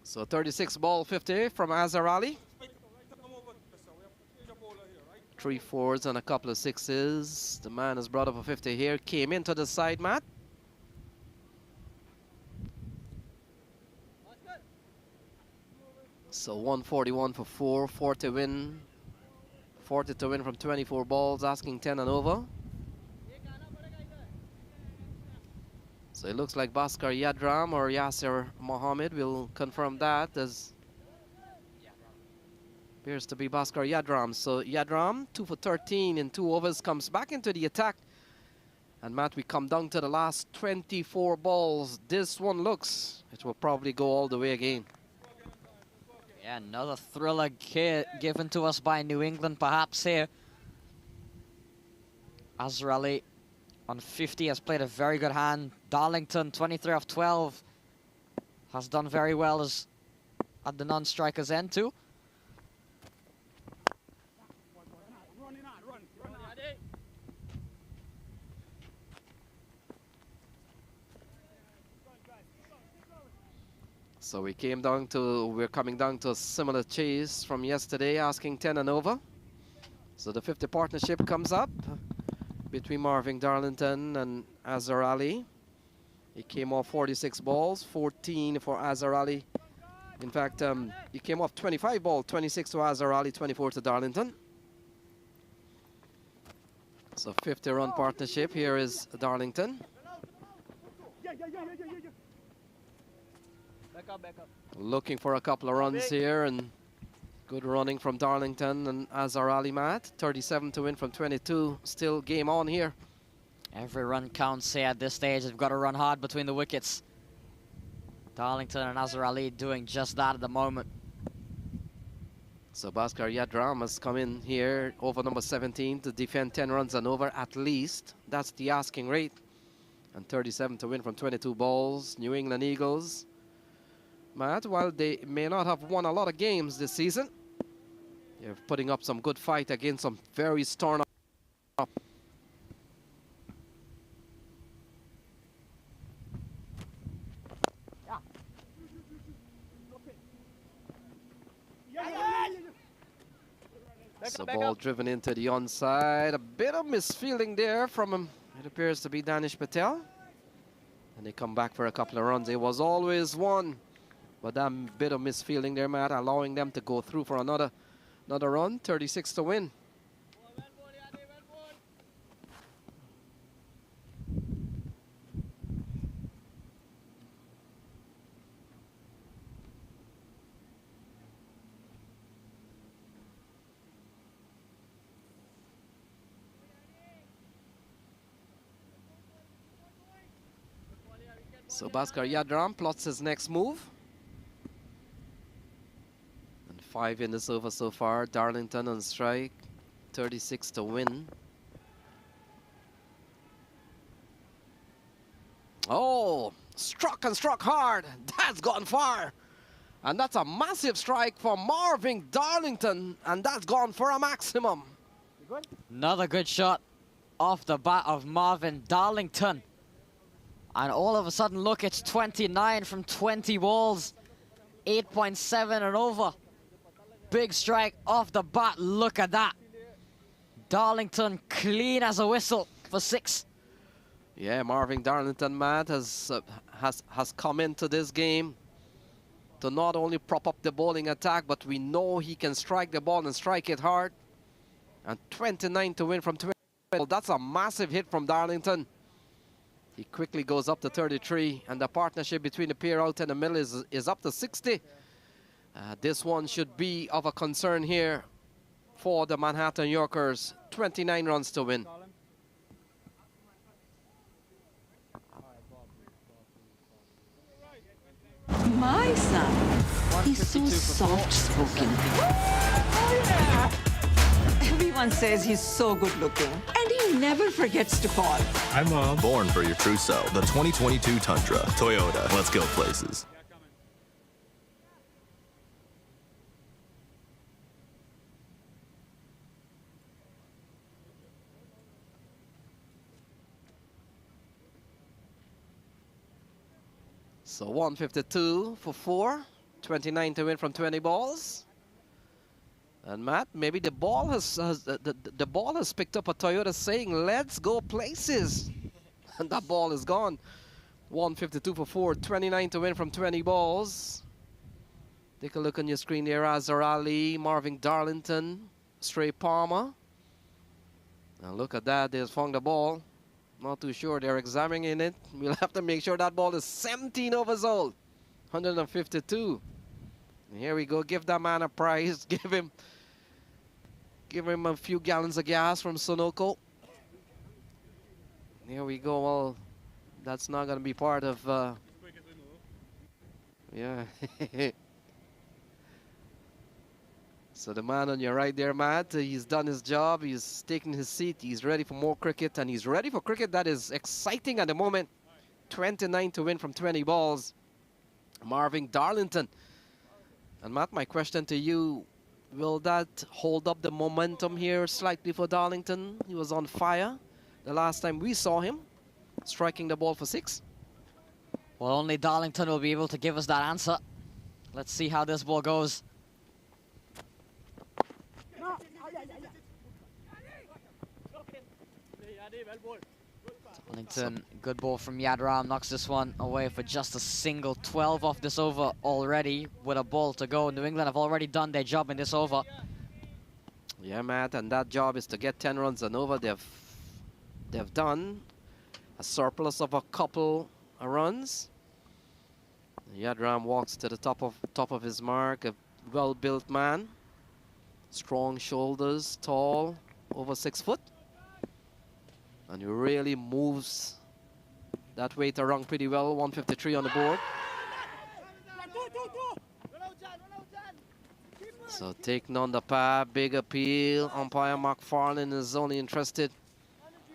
So 36 ball 50 from Azhar Ali. 3 4s and a couple of 6s. The man has brought up a 50 here. Came into the side, Matt. So 141 for 4. 40 win. 40 to win from 24 balls, asking 10 and over. So it looks like Bhaskar Yadram or Yasir Mohammed will confirm that, as appears to be Bhaskar Yadram. So Yadram, 2 for 13 in 2 overs, comes back into the attack. And Matt, we come down to the last 24 balls. This one looks, it will probably go all the way again.
Yeah, another thriller given to us by New England perhaps here. Azhar Ali on 50 has played a very good hand. Darlington, 23 off 12, has done very well as at the non-striker's end too.
So we're coming down to a similar chase from yesterday, asking 10 and over. So the 50 partnership comes up between Marvin Darlington and Azhar Ali. He came off 46 balls, 14 for Azhar Ali. In fact, he came off 25 balls, 26 to Azhar Ali, 24 to Darlington. So 50-run partnership. Here is Darlington.
Back up.
Looking for a couple of runs here, and good running from Darlington and Azhar Ali, Matt. 37 to win from 22. Still game on here.
Every run counts here at this stage. They've got to run hard between the wickets. Darlington and Azhar Ali doing just that at the moment.
So Bhaskar Yadram has come in here over number 17 to defend 10 runs and over at least. That's the asking rate. And 37 to win from 22 balls. New England Eagles, Matt, while they may not have won a lot of games this season, they're putting up some good fight against some very torn up. So ball driven into the onside. A bit of misfielding there from him. It appears to be Danish Patel. And they come back for a couple of runs. It was always one. But that bit of misfielding there, Matt, allowing them to go through for another run. 36 to win. So Bhaskar Yadram plots his next move. And 5 in this over so far. Darlington on strike. 36 to win. Oh, struck and struck hard. That's gone far. And that's a massive strike for Marvin Darlington. And that's gone for a maximum.
Another good shot off the bat of Marvin Darlington. And all of a sudden, look, it's 29 from 20 balls. 8.7 and over. Big strike off the bat. Look at that. Darlington clean as a whistle for 6.
Yeah, Marvin Darlington, Matt, has come into this game to not only prop up the bowling attack, but we know he can strike the ball and strike it hard. And 29 to win from 20. Well, that's a massive hit from Darlington. He quickly goes up to 33, and the partnership between the pair out in the middle is up to 60. This one should be of a concern here for the Manhattan Yorkers. 29 runs to win.
My son, he's so soft-spoken. Everyone says he's so good-looking, and he never forgets to call.
Hi, Mom. Born for your true self. The 2022 Tundra. Toyota. Let's go places.
So 152 for 4. 29 to win from 20 balls. And Matt, maybe the ball has the ball has picked up a Toyota saying, "Let's go places," and that ball is gone. 152 for 4, 29 to win from 20 balls. Take a look on your screen there: Azhar Ali, Marvin Darlington, Stray Palmer. Now look at that, they've found the ball. Not too sure, they're examining it. We'll have to make sure that ball is 17 overs old. 152. And here we go, give that man a prize, give him a few gallons of gas from Sunoco. Here we go. Well, that's not going to be part of yeah. So the man on your right there, Matt, he's done his job, he's taken his seat, he's ready for more cricket, and he's ready for cricket that is exciting at the moment. 29 to win from 20 balls. Marvin Darlington. And Matt, my question to you, will that hold up the momentum here slightly for Darlington? He was on fire the last time we saw him, striking the ball for 6.
Well, only Darlington will be able to give us that answer. Let's see how this ball goes. Darlington, good ball from Yadram, knocks this one away for just a single. 12 off this over already with a ball to go. New England have already done their job in this over.
Yeah, Matt, and that job is to get 10 runs and over. They've done a surplus of a couple of runs. Yadram walks to the top of his mark, a well-built man. Strong shoulders, tall, over 6 foot. And he really moves that weight around pretty well. 153 on the board. So taking on the pad, big appeal. Umpire McFarlane is only interested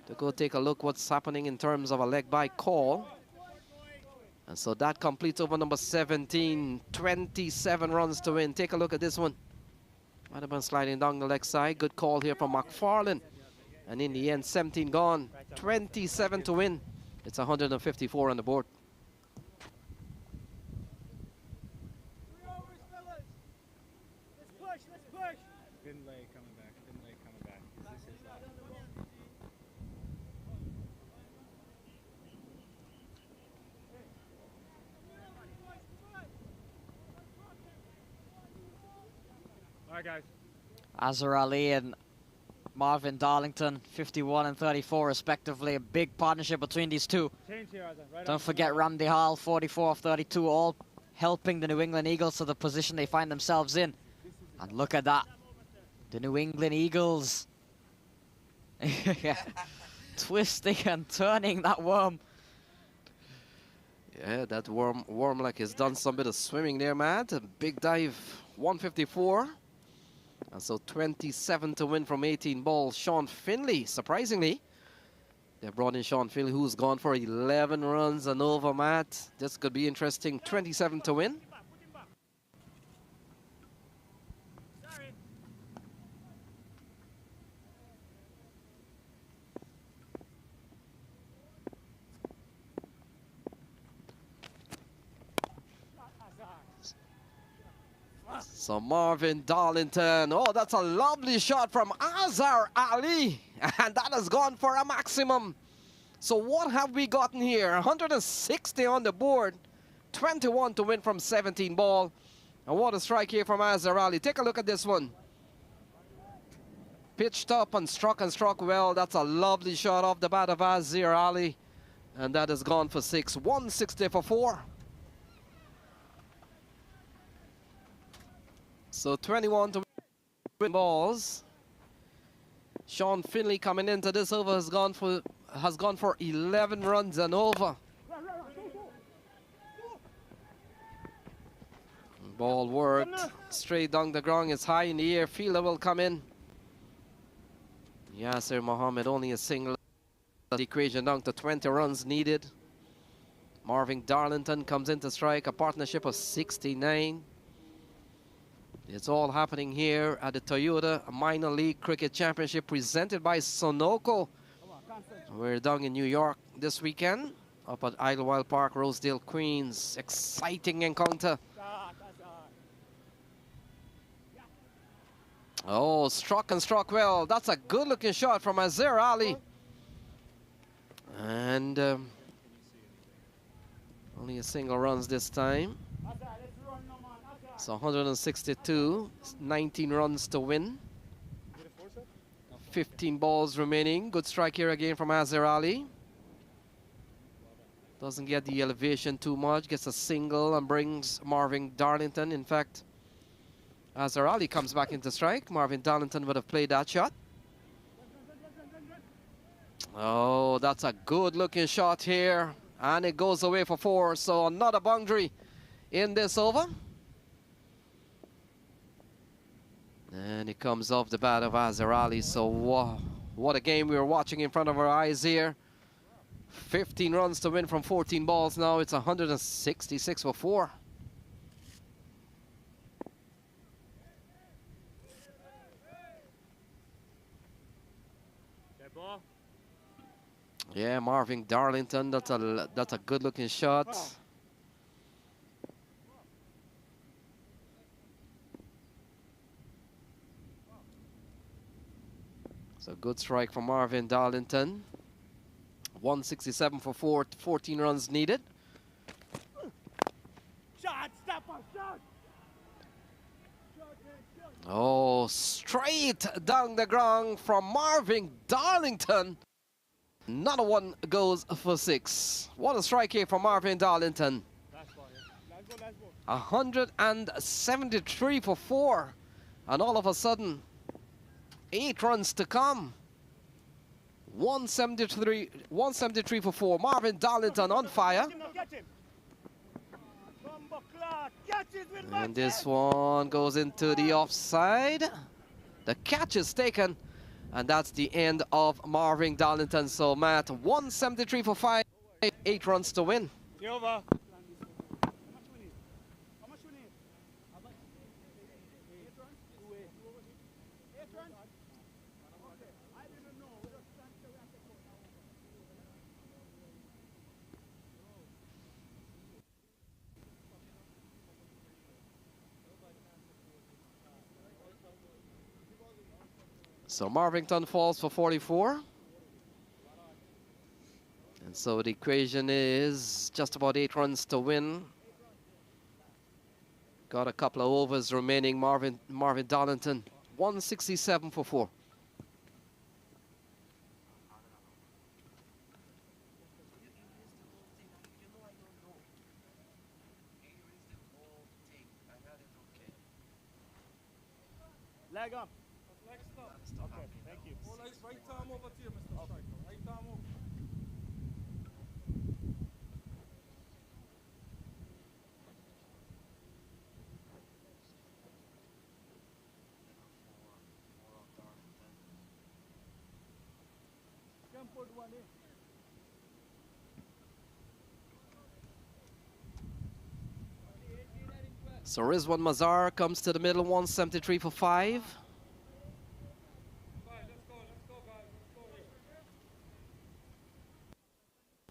to go take a look what's happening in terms of a leg by call. And so that completes over number 17, 27 runs to win. Take a look at this one. Might have been sliding down the leg side. Good call here from McFarlane. And in the end, 17 gone, 27 to win. It's 154 on the board.
Finlay coming back. Finlay coming back. This is all right, guys.
Azhar Ali and Marvin Darlington, 51 and 34 respectively. A big partnership between these two.
Change here, Azhar. Right.
Don't forget Randy Hall, 44 of 32, all helping the New England Eagles to the position they find themselves in. And look at that. The New England Eagles twisting and turning that worm.
Yeah, that worm like has done some bit of swimming there, Matt. A big dive, 154. And so 27 to win from 18 balls. Sean Finley, surprisingly. They brought in Sean Finley, who's gone for 11 runs and over, Matt. This could be interesting. 27 to win. So Marvin Darlington, oh, that's a lovely shot from Azhar Ali, and that has gone for a maximum. So what have we gotten here? 160 on the board, 21 to win from 17 ball. And what a strike here from Azhar Ali. Take a look at this one. Pitched up and struck well. That's a lovely shot off the bat of Azhar Ali, and that has gone for 6, 160 for 4. So 21 to win balls. Sean Finley coming into this over has gone for 11 runs and over. Ball worked straight down the ground. It's high in the air. Fielder will come in. Yasser Mohammed only a single. The equation down to 20 runs needed. Marvin Darlington comes in to strike, a partnership of 69. It's all happening here at the Toyota Minor League Cricket Championship presented by Sunoco. We're down in New York this weekend, up at Idlewild Park, Rosedale, Queens. Exciting encounter. Oh, struck well. That's a good looking shot from Azhar Ali. And only a single runs this time. So 162, 19 runs to win. 15 balls remaining. Good strike here again from Azhar Ali. Doesn't get the elevation too much. Gets a single and brings Marvin Darlington. In fact, Azhar Ali comes back into strike. Marvin Darlington would have played that shot. Oh, that's a good looking shot here. And it goes away for 4. So another boundary in this over. And it comes off the bat of Azhar Ali. So what a game we were watching in front of our eyes here. 15 runs to win from 14 balls now. It's 166 for 4. Yeah, Marvin Darlington, that's a good looking shot. So good strike from Marvin Darlington. 167 for 4, 14 runs needed. Oh, straight down the ground from Marvin Darlington. Another one goes for 6. What a strike here from Marvin Darlington. 173 for 4. And all of a sudden, 8 runs to come. 173 for 4. Marvin Darlington on fire. And this one goes into the offside. The catch is taken, and that's the end of Marvin Darlington. So, Matt, 173 for 5, 8 runs to win.
Over.
So Marvington falls for 44. And so the equation is just about 8 runs to win. Got a couple of overs remaining. Marvin Darlington, 167 for 4.
Leg up.
Leg stop.
Okay, thank you.
All right arm over to you, Mr. Striker. Right arm over.
Can put one in.
So Rizwan Mazar comes to the middle, 173 for 5.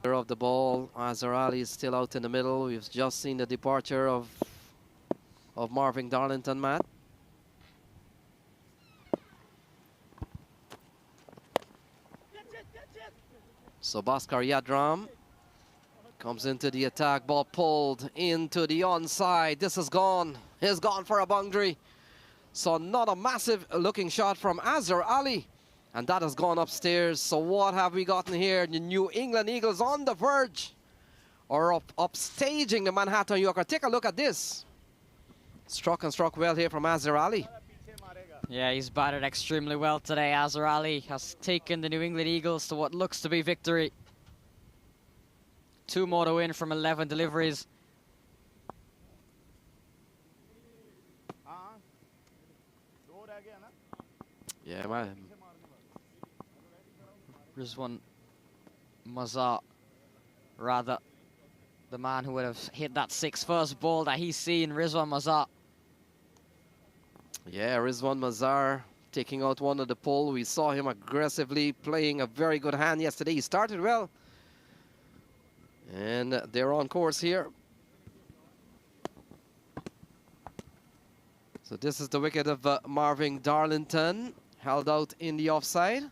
Of the ball, Azhar Ali is still out in the middle. We've just seen the departure of Marvin Darlington, Matt. So Bhaskar Yadram comes into the attack, ball pulled into the onside. This is gone. He's gone for a boundary. So not a massive looking shot from Azhar Ali. And that has gone upstairs. So what have we gotten here? The New England Eagles on the verge or upstaging the Manhattan Yorker. Take a look at this. Struck and struck well here from Azhar Ali.
Yeah, he's batted extremely well today. Azhar Ali has taken the New England Eagles to what looks to be victory. 2 more to win from 11 deliveries.
Yeah, man.
Rizwan Mazar, rather, the man who would have hit that 6 first ball that he's seen, Rizwan Mazar.
Yeah, Rizwan Mazar taking out one of the pole. We saw him aggressively playing a very good hand yesterday. He started well. And they're on course here. So this is the wicket of Marvin Darlington, held out in the offside.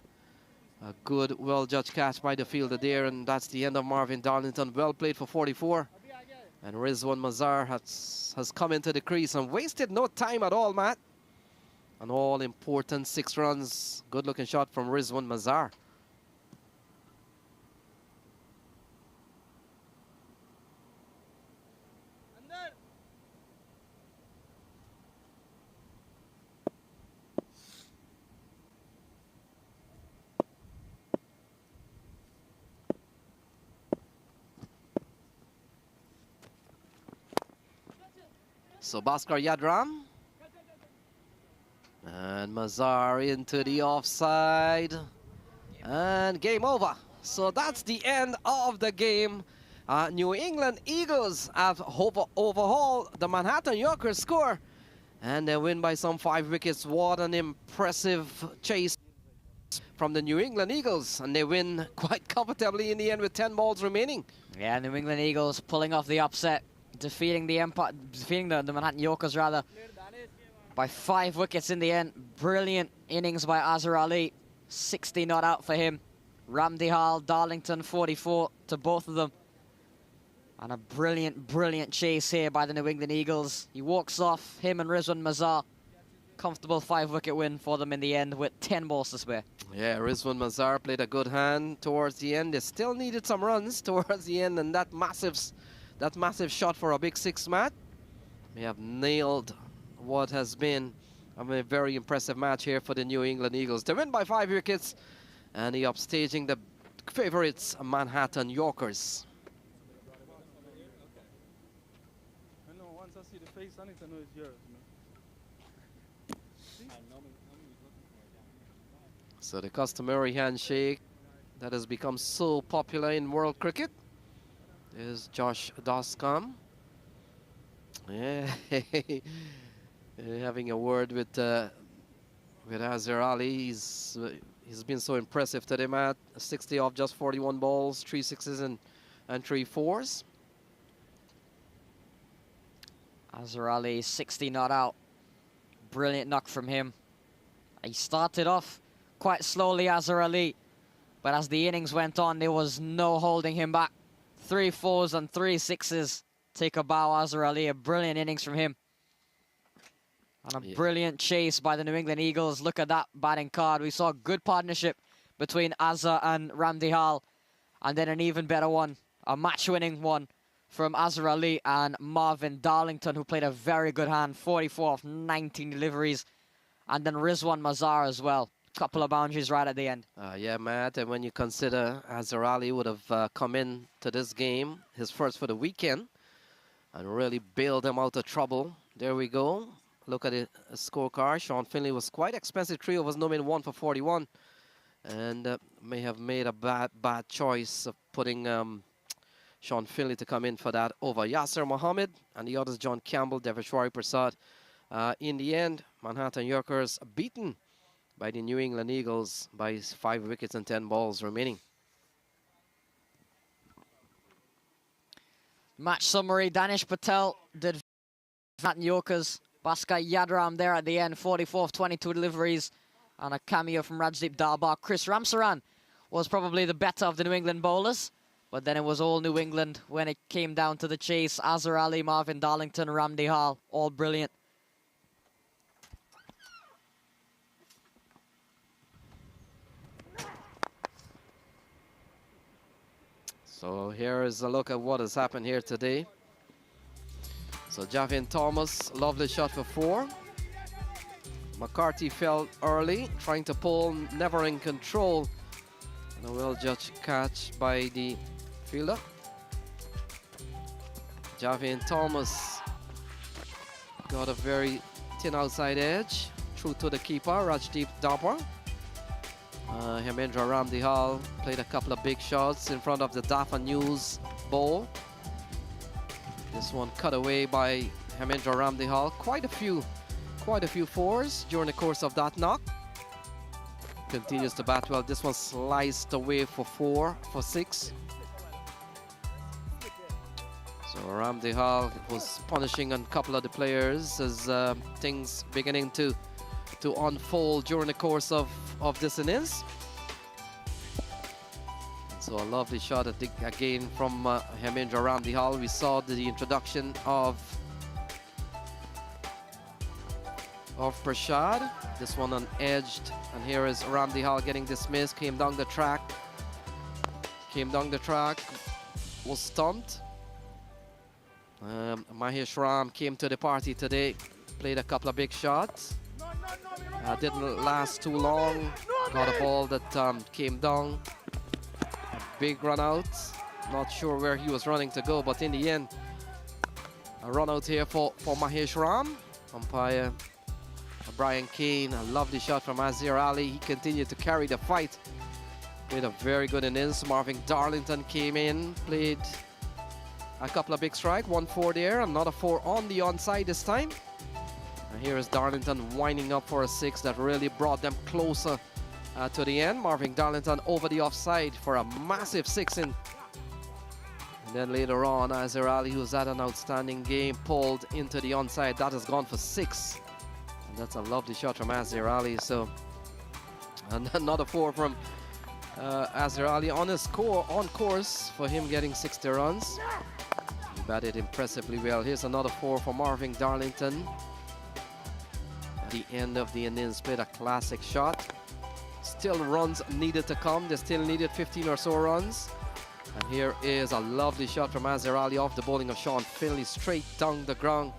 A good, well-judged catch by the fielder there, and that's the end of Marvin Darlington. Well played for 44. And Rizwan Mazar has come into the crease and wasted no time at all, Matt. An all-important 6 runs. Good-looking shot from Rizwan Mazar. So Bhaskar Yadram. And Mazar into the offside. And game over. So that's the end of the game. New England Eagles have overhauled the Manhattan Yorkers score. And they win by some 5 wickets. What an impressive chase from the New England Eagles. And they win quite comfortably in the end with 10 balls remaining.
Yeah, New England Eagles pulling off the upset. Defeating the Manhattan Yorkers rather by 5 wickets in the end. Brilliant innings by Azhar Ali. 60 not out for him. Ramdihal, Darlington, 44 to both of them. And a brilliant chase here by the New England Eagles. He walks off, him and Rizwan Mazar. Comfortable 5-wicket win for them in the end with 10 balls to spare.
Yeah, Rizwan Mazar played a good hand towards the end. They still needed some runs towards the end, and that massive shot for a big 6, Matt. We have nailed what has been a very impressive match here for the New England Eagles. They win by 5 wickets, and he upstaging the favorites, Manhattan Yorkers.
No, once I
least I need to know it's yours, man.
So the customary handshake that has become so popular in world cricket is Josh Doscom. Yeah, having a word with Azhar Ali. He's been so impressive today, Matt. 60 off just 41 balls, 3 sixes and 3 fours.
Azhar Ali, 60 not out. Brilliant knock from him. He started off quite slowly, Azhar Ali, but as the innings went on, there was no holding him back. 3 fours and 3 sixes. Take a bow, Azhar Ali. A brilliant innings from him. And a brilliant chase by the New England Eagles. Look at that batting card. We saw a good partnership between Azhar and Ramdi Hall. And then an even better one, a match-winning one from Azhar Ali and Marvin Darlington, who played a very good hand. 44 off 19 deliveries. And then Rizwan Mazar as well. Couple of boundaries right at the end.
Yeah, Matt, and when you consider Azhar Ali would have come in to this game, his first for the weekend, and really bailed him out of trouble. There we go. Look at the scorecard. Sean Finley was quite expensive. 3 overs, no min 1 for 41. And may have made a bad choice of putting Sean Finley to come in for that over Yasser Mohammed. And the others, John Campbell, Devashwari Prasad. In the end, Manhattan Yorkers beaten by the New England Eagles by 5 wickets and 10 balls remaining.
Match summary, Danish Patel did Manhattan Yorkers. Bhaskar Yadram there at the end, 44 of 22 deliveries. And a cameo from Rajdeep Darbar. Chris Ramsaran was probably the better of the New England bowlers. But then it was all New England when it came down to the chase. Azhar Ali, Marvin Darlington, Ramdi Hall, all brilliant.
So here is a look at what has happened here today. So Javin Thomas, lovely shot for 4. McCarthy fell early, trying to pull, never in control. And a well-judged catch by the fielder. Javin Thomas got a very thin outside edge, through to the keeper, Rajdeep Darbar. Hemendra Ramdihal played a couple of big shots in front of the Dafa News bowl. This one cut away by Hemendra Ramdihal. Quite a few fours during the course of that knock. Continues to bat well. This one sliced away for 6. So Ramdihal was punishing a couple of the players as things beginning to unfold during the course of this innings. So a lovely shot again from Hemendra Ramdihal. We saw the introduction of Prashad. This one unedged, and here is Ramdihal getting dismissed. Came down the track, was stumped. Mahesh Ram came to the party today, played a couple of big shots. Didn't last too long. Got a ball that came down. A big run out. Not sure where he was running to go, but in the end, a run out here for Mahesh Ram. Umpire Brian Kane, a lovely shot from Azhar Ali. He continued to carry the fight. Played a very good innings. Marvin Darlington came in, played a couple of big strikes. 1-4 there, another 4 on the onside this time. And here is Darlington winding up for a 6 that really brought them closer to the end. Marvin Darlington over the offside for a massive 6 in. And then later on, Azhar Ali, who's had an outstanding game, pulled into the onside. That has gone for 6. And that's a lovely shot from Azhar Ali. So, and another 4 from Azhar Ali on course for him getting 60 runs. He batted impressively well. Here's another 4 for Marvin Darlington. At the end of the innings, played a classic shot. Still runs needed to come. They still needed 15 or so runs. And here is a lovely shot from Azhar Ali off the bowling of Sean Finley, straight down the ground.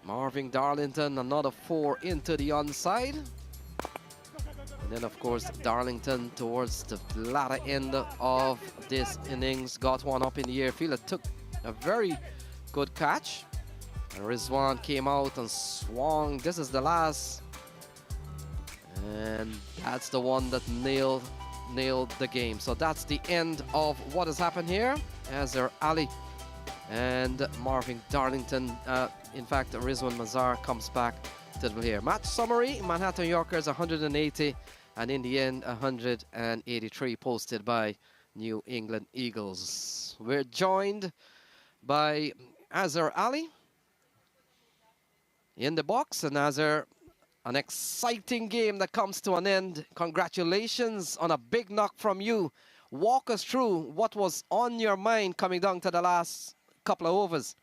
Marvin Darlington, another 4 into the onside. And then, of course, Darlington towards the latter end of this innings got one up in the air. Fielder took a very good catch. And Rizwan came out and swung. This is the last. And that's the one that nailed the game. So that's the end of what has happened here. Azhar Ali and Marvin Darlington. In fact, Rizwan Mazar comes back to the here. Match summary: Manhattan Yorkers 180, and in the end 183, posted by New England Eagles. We're joined by Azhar Ali in the box, and Azhar, an exciting game that comes to an end. Congratulations on a big knock from you. Walk us through what was on your mind coming down to the last couple of overs.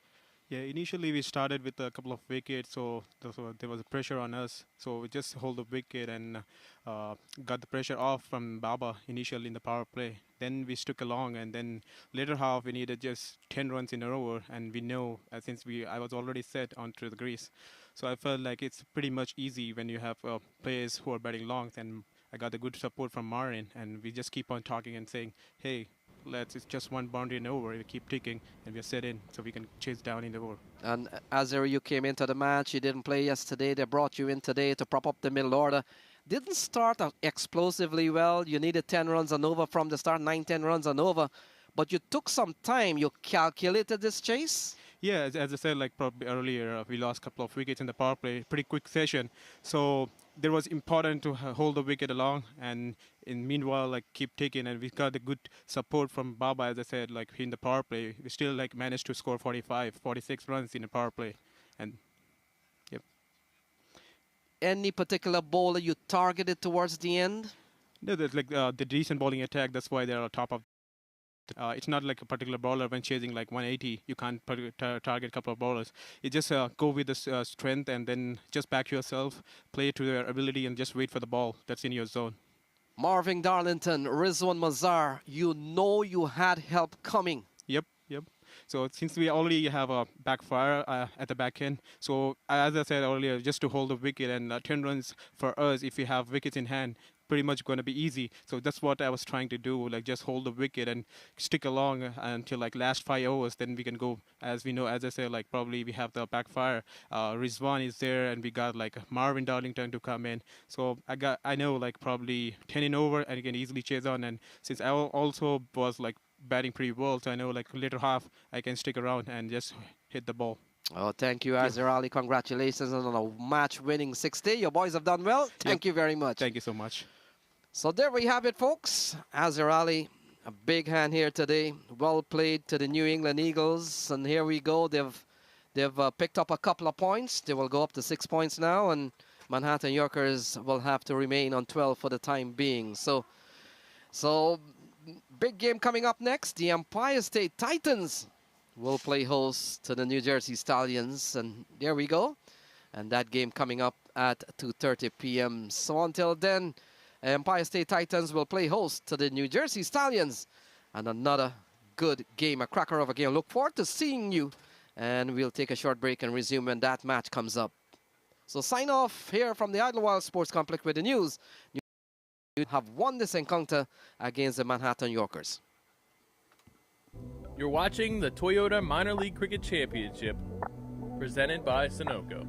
Yeah, initially we started with a couple of wickets, so there was a pressure on us. So we just hold the wicket and got the pressure off from Baba initially in the power play. Then we stuck along, and then later half we needed just 10 runs in a row, and we know since I was already set onto the crease. So I felt like it's pretty much easy when you have players who are batting long, and I got the good support from Marin, and we just keep on talking and saying, hey, it's just one boundary and over. We keep ticking, and we're set in, so we can chase down in the over.
And Azhar, you came into the match. You didn't play yesterday. They brought you in today to prop up the middle order. Didn't start out explosively well. You needed 10 runs and over from the start, 9-10 runs and over. But you took some time. You calculated this chase?
Yeah, as I said, like probably earlier, we lost a couple of wickets in the power play, pretty quick session. So there was important to hold the wicket along, and in meanwhile, like keep taking. And we got the good support from Baba, as I said, like in the power play. We still like managed to score 46 runs in the power play, and yep.
Any particular bowler you targeted towards the end?
No, there's like the decent bowling attack. That's why they're on top of. It's not like a particular bowler when chasing like 180. You can't target a couple of bowlers. You just go with the strength and then just back yourself, play to their ability, and just wait for the ball that's in your zone.
Marvin Darlington, Rizwan Mazar, you know you had help coming.
Yep. So since we already have a backfire at the back end, so as I said earlier, just to hold the wicket and 10 runs for us, if we have wickets in hand, pretty much going to be easy. So that's what I was trying to do, like just hold the wicket and stick along until like last 5 overs. Then we can go, as we know, as I said, like probably we have the backfire. Rizwan is there, and we got like Marvin Darlington to come in. So I know like probably 10 in over, and you can easily chase on. And since I also was like batting pretty well, so I know like later half I can stick around and just hit the ball.
Oh, thank you, Azhar Ali. Congratulations on a match-winning 60. Your boys have done well. Thank you very much.
Thank you so much.
So there we have it, folks. Azhar Ali, a big hand here today. Well played to the New England Eagles. And here we go. They've picked up a couple of points. They will go up to 6 points now. And Manhattan Yorkers will have to remain on 12 for the time being. So big game coming up next. The Empire State Titans will play host to the New Jersey Stallions. And there we go. And that game coming up at 2:30 p.m. So until then, Empire State Titans will play host to the New Jersey Stallions. And another good game, a cracker of a game. Look forward to seeing you. And we'll take a short break and resume when that match comes up. So sign off here from the Idlewild Sports Complex with the news. You have won this encounter against the Manhattan Yorkers.
You're watching the Toyota Minor League Cricket Championship, presented by Sunoco.